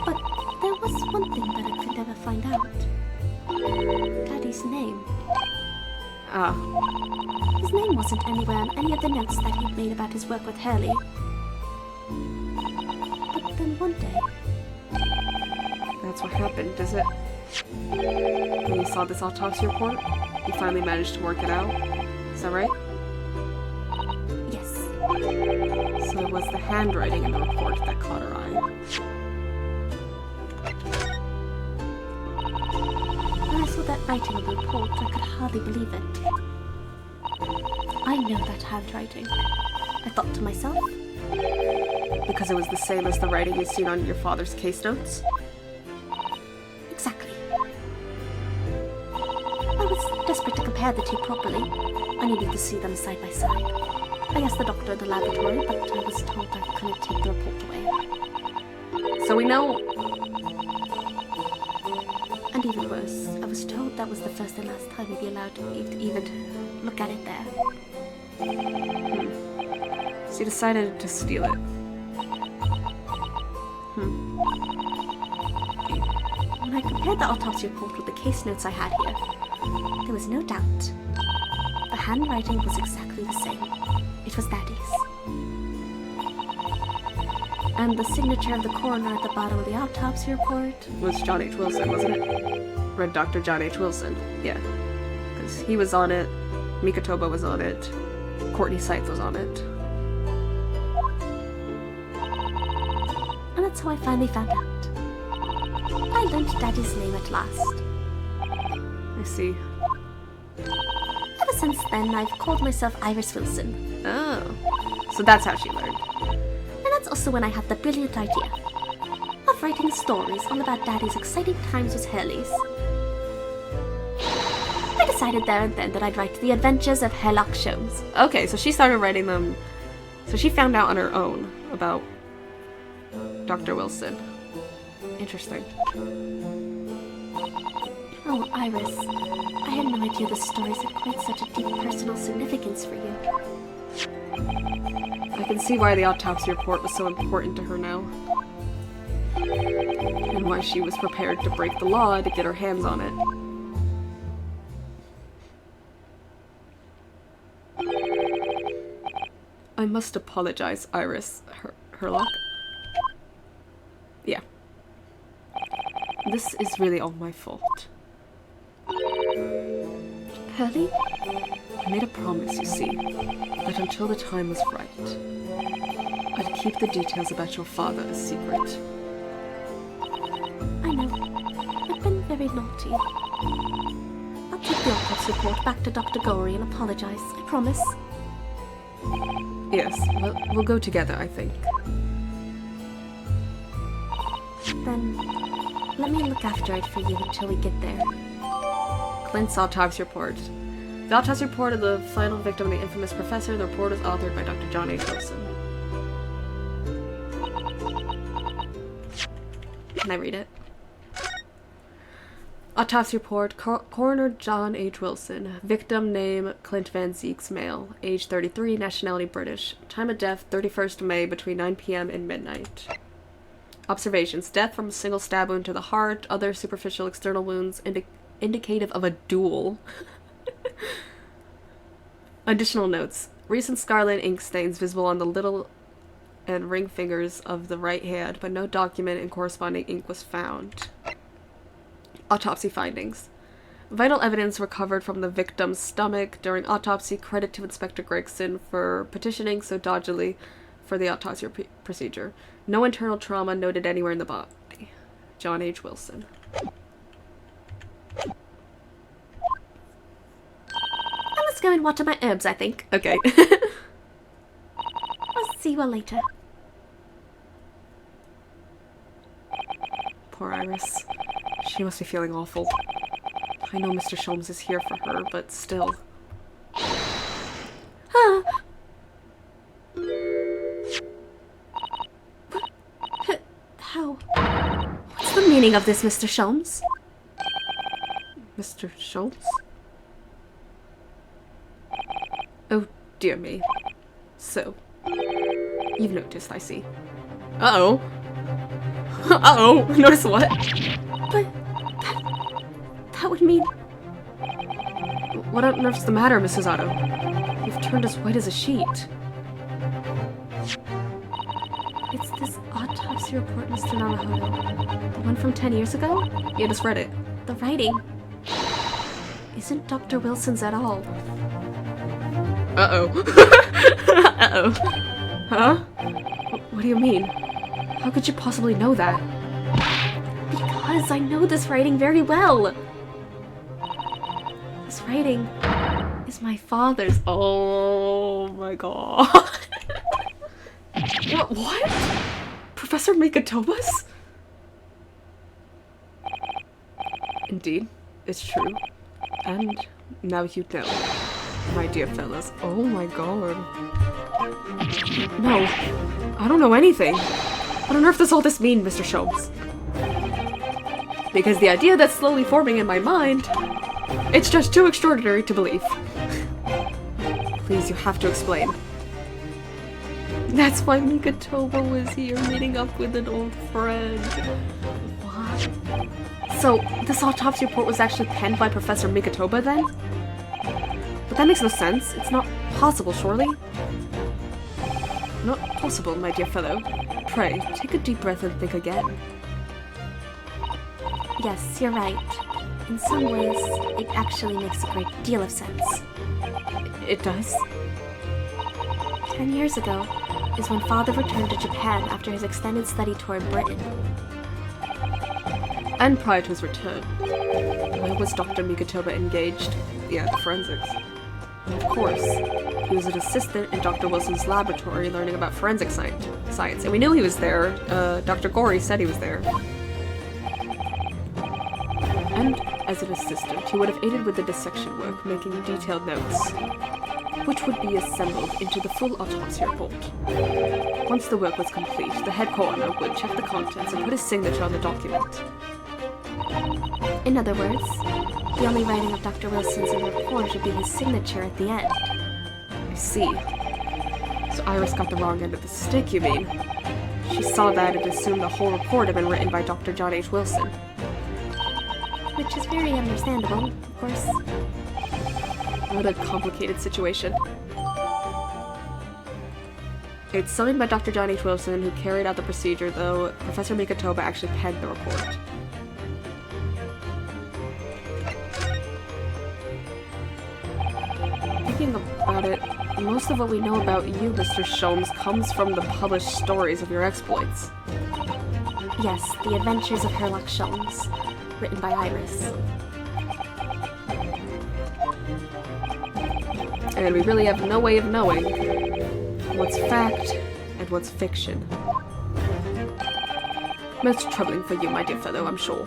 Speaker 2: But there was one thing that I could never find out. Daddy's name.
Speaker 1: Ah.
Speaker 2: His name wasn't anywhere on any of the notes that he'd made about his work with Hurley. But then one day...
Speaker 1: That's what happened, is it? When you saw this autopsy report, you finally managed to work it out? Is that right?
Speaker 2: Yes.
Speaker 1: So it was the handwriting in the report that caught her eye.
Speaker 2: When I saw that writing in the report, I could hardly believe it. I know that handwriting. I thought to myself.
Speaker 1: Because it was the same as the writing you'd seen on your father's case notes?
Speaker 2: Exactly. I was desperate to compare the two properly. I needed to see them side by side. I asked the doctor in the laboratory, but I was told I couldn't take the report away.
Speaker 1: So we know...
Speaker 2: And even worse, I was told that was the first and last time we'd be allowed to even look at it there.
Speaker 1: So you decided to steal it.
Speaker 2: When I compared the autopsy report with the case notes I had here, there was no doubt. The handwriting was exactly the same. It was Daddy's. And the signature of the coroner at the bottom of the autopsy report
Speaker 1: Was John H. Wilson, wasn't it? Red Dr. John H. Wilson. Yeah. Because he was on it, Mikatoba was on it, Courtney Sykes was on it.
Speaker 2: And that's how I finally found out. I learned Daddy's name at last.
Speaker 1: I see.
Speaker 2: Ever since then, I've called myself Iris Wilson.
Speaker 1: Oh. So that's how she learned.
Speaker 2: And that's also when I had the brilliant idea of writing stories all about Daddy's exciting times with Hurleys. I decided there and then that I'd write The Adventures of Sherlock Sholmes.
Speaker 1: Okay, so she started writing them. So she found out on her own about Dr. Wilson. Interesting.
Speaker 2: Oh, Iris, I had no idea the stories had quite such a deep personal significance for you.
Speaker 1: I can see why the autopsy report was so important to her now. And why she was prepared to break the law to get her hands on it. I must apologize, Iris Herlock. Yeah. This is really all my fault.
Speaker 2: Hurley?
Speaker 1: I made a promise, you see, that until the time was right, I'd keep the details about your father a secret.
Speaker 2: I know. I've been very naughty. I'll take the autopsy report back to Dr. Gorey and apologize, I promise.
Speaker 1: Yes, we'll go together, I think.
Speaker 2: Then, let me look after it for you until we get there.
Speaker 1: Clint's autopsy report. The autopsy report of the final victim of the infamous professor. The report is authored by Dr. John H. Wilson. Can I read it? Autopsy report. Coroner John H. Wilson. Victim name Clint Van Zeeks, male. Age 33, nationality British. Time of death 31st May between 9 p.m. and midnight. Observations. Death from a single stab wound to the heart. Other superficial external wounds indicative of a duel. Additional notes. Recent scarlet ink stains visible on the little and ring fingers of the right hand, but no document and corresponding ink was found. Autopsy findings. Vital evidence recovered from the victim's stomach during autopsy. Credit to Inspector Gregson for petitioning so doggedly for the autopsy procedure. No internal trauma noted anywhere in the body. John H. Wilson.
Speaker 2: Let's go and water my herbs, I think.
Speaker 1: Okay.
Speaker 2: I'll see you all later.
Speaker 1: Poor Iris. She must be feeling awful. I know Mr. Sholmes is here for her, but still.
Speaker 2: Ah. How? What's the meaning of this, Mr. Sholmes?
Speaker 1: Mr. Sholmes? Oh, dear me. So, you've noticed, I see. Uh-oh. Uh-oh! Notice what?
Speaker 2: But that would mean...
Speaker 1: What on earth's the matter, Mrs. Otto? You've turned as white as a sheet.
Speaker 2: It's this autopsy report, Mr. Namahodo. The one from 10 years ago?
Speaker 1: Yeah, just read it.
Speaker 2: The writing isn't Dr. Wilson's at all.
Speaker 1: Uh-oh. Uh-oh. Huh? What do you mean? How could you possibly know that?
Speaker 2: Because I know this writing very well. This writing is my father's.
Speaker 1: Oh my god. What? Professor Mikatoba's? Indeed, it's true. And now you know, my dear fellas. Oh my god. No, I don't know anything. What on earth does all this mean, Mr. Sholmes? Because the idea that's slowly forming in my mind, it's just too extraordinary to believe. Please, you have to explain. That's why Mikatoba was here, meeting up with an old friend. What? So, this autopsy report was actually penned by Professor Mikatoba then? But that makes no sense. It's not possible, surely? Not possible, my dear fellow. Pray, take a deep breath and think again.
Speaker 2: Yes, you're right. In some ways, it actually makes a great deal of sense.
Speaker 1: It does?
Speaker 2: 10 years ago is when Father returned to Japan after his extended study tour in Britain.
Speaker 1: And prior to his return, where was Dr. Mikatoba engaged? Yeah, the forensics. And of course, he was an assistant in Dr. Wilson's laboratory learning about forensic science. And we knew he was there. Dr. Gorey said he was there. And as an assistant, he would have aided with the dissection work, making detailed notes, which would be assembled into the full autopsy report. Once the work was complete, the head coroner would check the contents and put his signature on the document.
Speaker 2: In other words, the only writing of Dr. Wilson's in the report would be his signature at the end.
Speaker 1: I see. So Iris got the wrong end of the stick, you mean? She saw that and assumed the whole report had been written by Dr. John H. Wilson.
Speaker 2: Which is very understandable, of course.
Speaker 1: What a complicated situation. It's signed by Dr. John H. Wilson, who carried out the procedure, though Professor Mikatoba actually penned the report. Thinking about it, most of what we know about you, Mr. Sholmes, comes from the published stories of your exploits.
Speaker 2: Yes, The Adventures of Herlock Sholmes, written by Iris.
Speaker 1: And we really have no way of knowing what's fact and what's fiction. Most troubling for you, my dear fellow, I'm sure.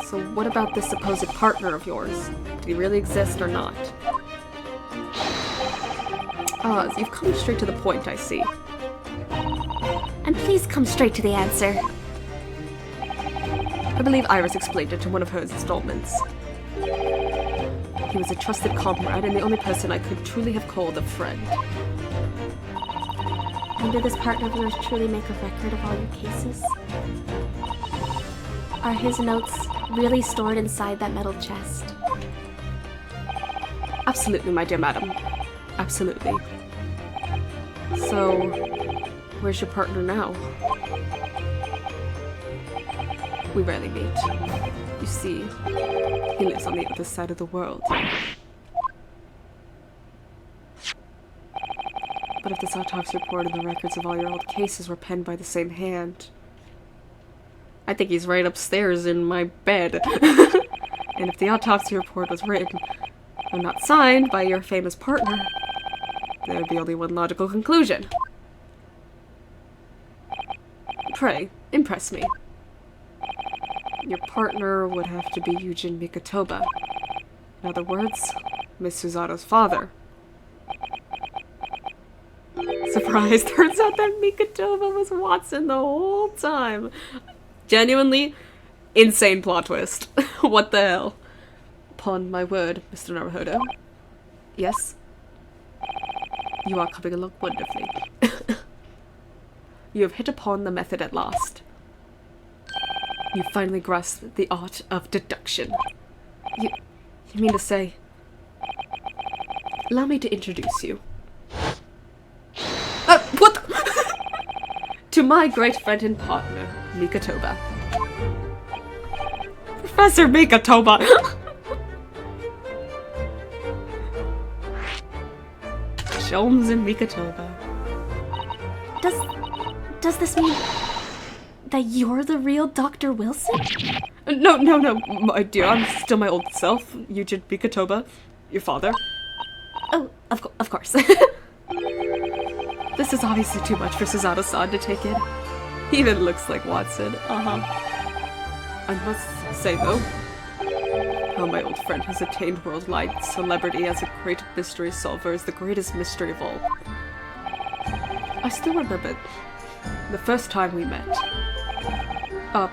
Speaker 1: So what about this supposed partner of yours? Did he really exist or not? Ah, so you've come straight to the point, I see.
Speaker 2: And please come straight to the answer.
Speaker 1: I believe Iris explained it to one of her installments. He was a trusted comrade and the only person I could truly have called a friend.
Speaker 2: And did this partner of yours truly make a record of all your cases? Are his notes really stored inside that metal chest?
Speaker 1: Absolutely, my dear madam. Absolutely. So, where's your partner now? We rarely meet. You see, he lives on the other side of the world. But if this autopsy report and the records of all your old cases were penned by the same hand, I think he's right upstairs in my bed. And if the autopsy report was written and not signed by your famous partner, there would be only one logical conclusion. Pray, impress me. Your partner would have to be Yujin Mikatoba. In other words, Miss Susato's father. Surprise, turns out that Mikatoba was Watson the whole time. Genuinely, insane plot twist. What the hell? Upon my word, Mr. Naruhodo. Yes? You are coming along wonderfully. You have hit upon the method at last. You finally grasped the art of deduction. You mean to say... Allow me to introduce you. What the to my great friend and partner, Mikatoba. Professor Mikatoba! Sholmes and Mikatoba.
Speaker 2: Does this mean that you're the real Dr. Wilson?
Speaker 1: No, my dear, I'm still my old self, Yujin Mikatoba, your father.
Speaker 2: Oh, of course.
Speaker 1: This is obviously too much for Susato-san to take in. He even looks like Watson. I must say, though, how my old friend has attained worldwide celebrity as a great mystery solver is the greatest mystery of all. I still remember the first time we met.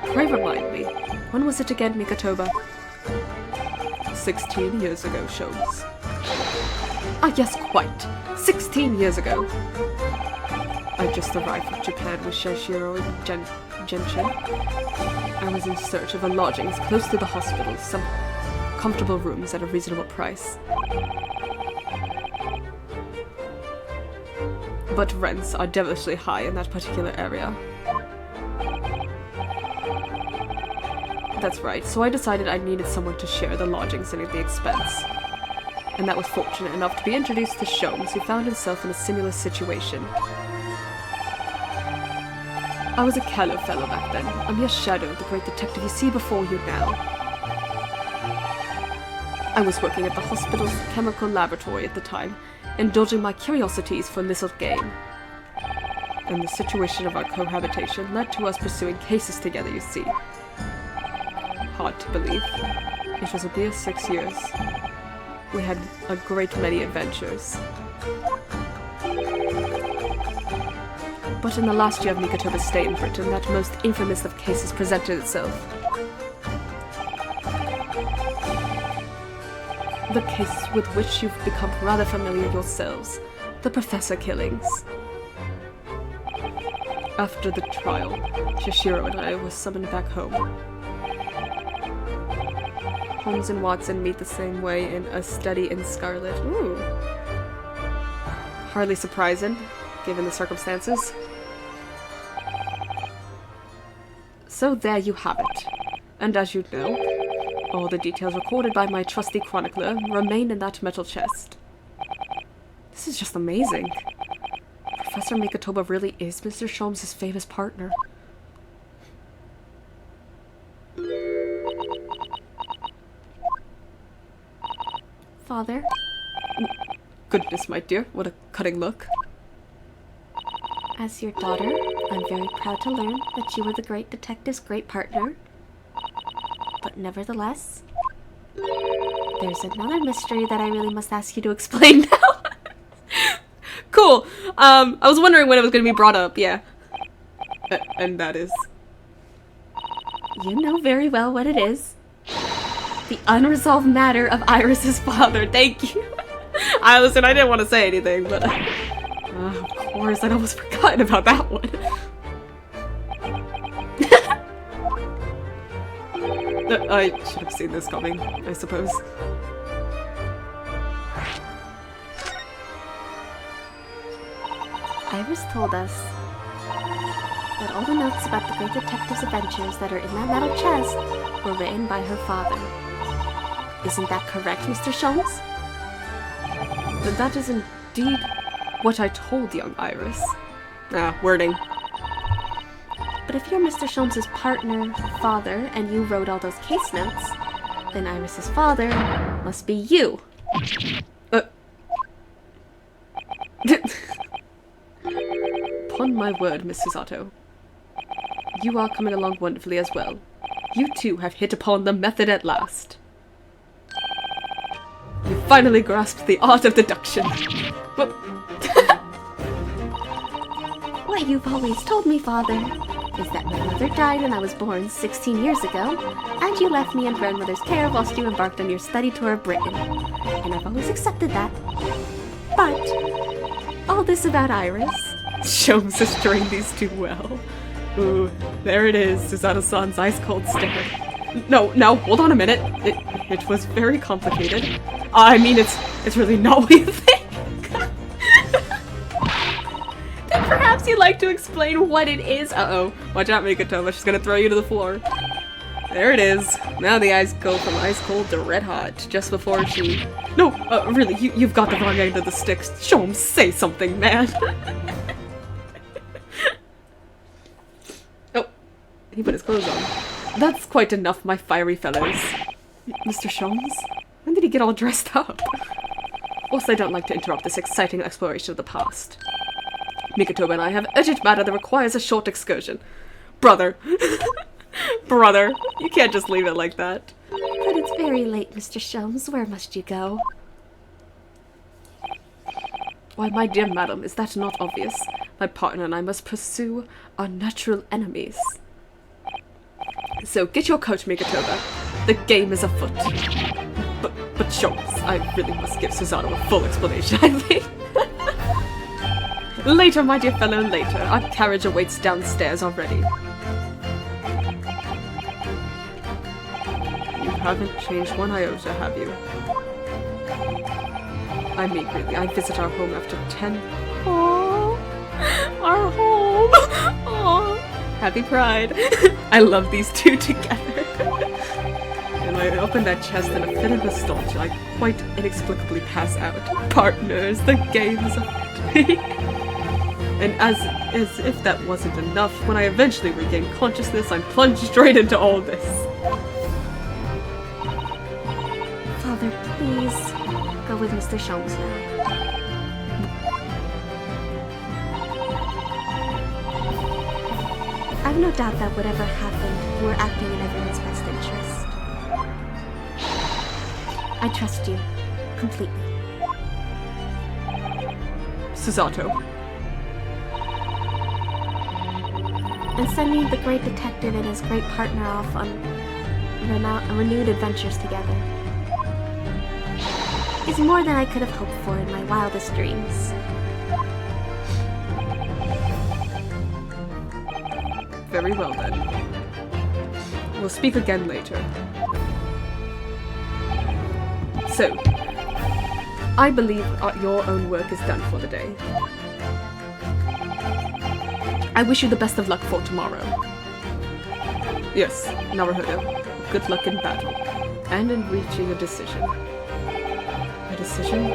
Speaker 1: Pray remind me, when was it again, Mikatoba? 16 years ago, Sholmes. Ah, yes, quite. 16 years ago. I just arrived from Japan with Shashiro and Genshin. I was in search of a lodgings close to the hospital, some comfortable rooms at a reasonable price. But rents are devilishly high in that particular area. That's right, so I decided I needed someone to share the lodgings and the expense. And that was fortunate enough to be introduced to Sholmes, who found himself in a similar situation. I was a callow fellow back then, a mere shadow of the great detective you see before you now. I was working at the hospital's chemical laboratory at the time, indulging my curiosities for little gain. And the situation of our cohabitation led to us pursuing cases together, you see. Hard to believe. It was a mere 6 years. We had a great many adventures. But in the last year of Mikotoba's stay in Britain, that most infamous of cases presented itself. The case with which you've become rather familiar yourselves, the Professor killings. After the trial, Shishiro and I were summoned back home. Holmes and Watson meet the same way in A Study in Scarlet. Ooh. Hardly surprising, given the circumstances. So there you have it. And as you know, all the details recorded by my trusty chronicler remain in that metal chest. This is just amazing. Professor Mikotoba really is Mr. Sholmes' famous partner.
Speaker 2: Father?
Speaker 1: Goodness, my dear, what a cutting look.
Speaker 2: As your daughter, I'm very proud to learn that you were the great detective's great partner. But nevertheless, there's another mystery that I really must ask you to explain now.
Speaker 1: Cool. I was wondering when it was going to be brought up, yeah. And that is...
Speaker 2: You know very well what it is.
Speaker 1: The unresolved matter of Iris's father. Thank you. I didn't want to say anything, but... of course, I'd almost forgotten about that one. I should have seen this coming, I suppose.
Speaker 2: Iris told us that all the notes about the great detective's adventures that are in that metal chest were written by her father. Isn't that correct, Mr. Sholmes?
Speaker 1: That is indeed what I told young Iris. Wording.
Speaker 2: But if you're Mr. Sholmes' partner, father, and you wrote all those case notes, then Iris's father must be you.
Speaker 1: Upon my word, Miss Susato. You are coming along wonderfully as well. You too have hit upon the method at last. You finally grasped the art of deduction.
Speaker 2: What you've always told me, Father, is that my mother died when I was born 16 years ago, and you left me in grandmother's care whilst you embarked on your study tour of Britain. And I've always accepted that. But all this about Iris...
Speaker 1: Sholmes is doing these too well. Ooh, there it is, Susato-san's ice-cold stare. No, hold on a minute. It was very complicated. I mean, it's really not what you think. Then perhaps you'd like to explain what it is. Uh-oh. Watch out, Mikotoba. She's gonna throw you to the floor. There it is. Now the eyes go from ice-cold to red-hot, just before she... No, really, you've got the wrong end of the stick. Sholmes, say something, man. Oh, he put his clothes on. That's quite enough, my fiery fellows. Mr. Sholmes? When did he get all dressed up? Also, I don't like to interrupt this exciting exploration of the past. Mikotoba and I have urgent matter that requires a short excursion. Brother. Brother, you can't just leave it like that.
Speaker 2: But it's very late, Mr. Sholmes. Where must you go?
Speaker 1: Why, my dear madam, is that not obvious? My partner and I must pursue our natural enemies. So, get your coat, Mikotoba. The game is afoot. But Sholmes, I really must give Susato a full explanation, I think. Later, my dear fellow, later. Our carriage awaits downstairs already. You haven't changed one iota, have you? I mean, really, I visit our home after 10. Oh, our home. Oh, happy Pride. I love these two together. And I open that chest in a fit of nostalgia. I quite inexplicably pass out. Partners, the game's afoot. And as if that wasn't enough, when I eventually regain consciousness, I'm plunged straight into all this.
Speaker 2: Father, please go with Mr. Sholmes now. I've no doubt that whatever happened, you were acting in everyone's best interest. I trust you completely.
Speaker 1: Susato.
Speaker 2: And sending the great detective and his great partner off on renewed adventures together is more than I could have hoped for in my wildest dreams.
Speaker 1: Very well then. We'll speak again later. So, I believe your own work is done for the day. I wish you the best of luck for tomorrow. Yes, Naruhodo. Good luck in battle. And in reaching a decision. A decision?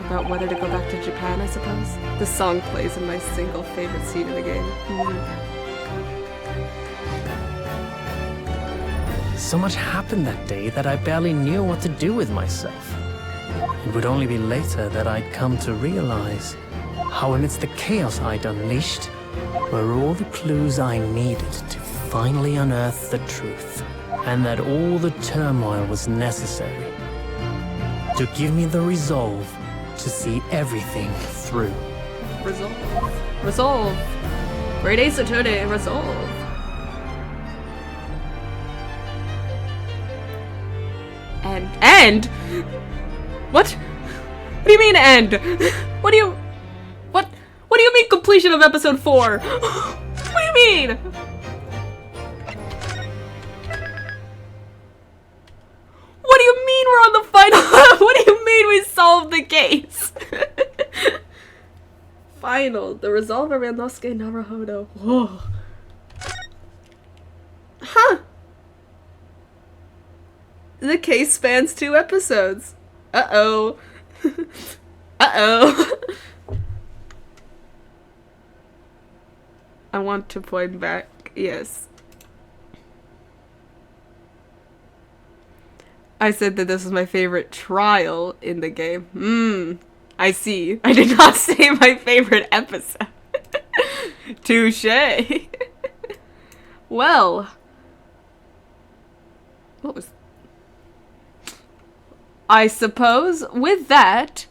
Speaker 1: About whether to go back to Japan, I suppose? The song plays in my single favorite scene in the game.
Speaker 3: So much happened that day that I barely knew what to do with myself. It would only be later that I'd come to realize how amidst the chaos I'd unleashed were all the clues I needed to finally unearth the truth, and that all the turmoil was necessary to give me the resolve to see everything through.
Speaker 1: Resolve. Resolve. Great Ace Attorney, resolve. And? What? What do you mean end? What do you mean completion of episode 4? What do you mean? What do you mean we're on the final? What do you mean we solved the case? Final. The resolve of Ranosuke Naruhodo. Whoa. Huh. The case spans 2 episodes. Uh-oh. Uh-oh. I want to point back. Yes. I said that this was my favorite trial in the game. I see. I did not say my favorite episode. Touché. Well. What was... I suppose with that,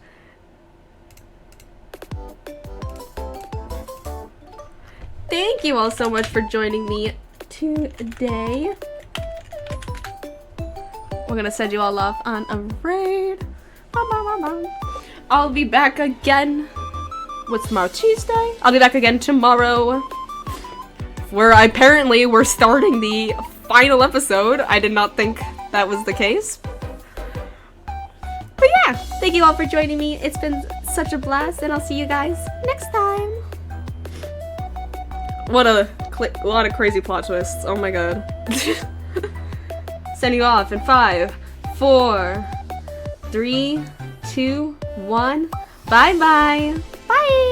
Speaker 1: thank you all so much for joining me today. We're gonna send you all off on a raid. I'll be back again. What's tomorrow? Tuesday? I'll be back again tomorrow. Where apparently we're starting the final episode. I did not think that was the case. But yeah, thank you all for joining me. It's been such a blast, and I'll see you guys next time. What a lot of crazy plot twists. Oh my god. Send you off in 5, 4, 3, 2, 1. Bye-bye. Bye.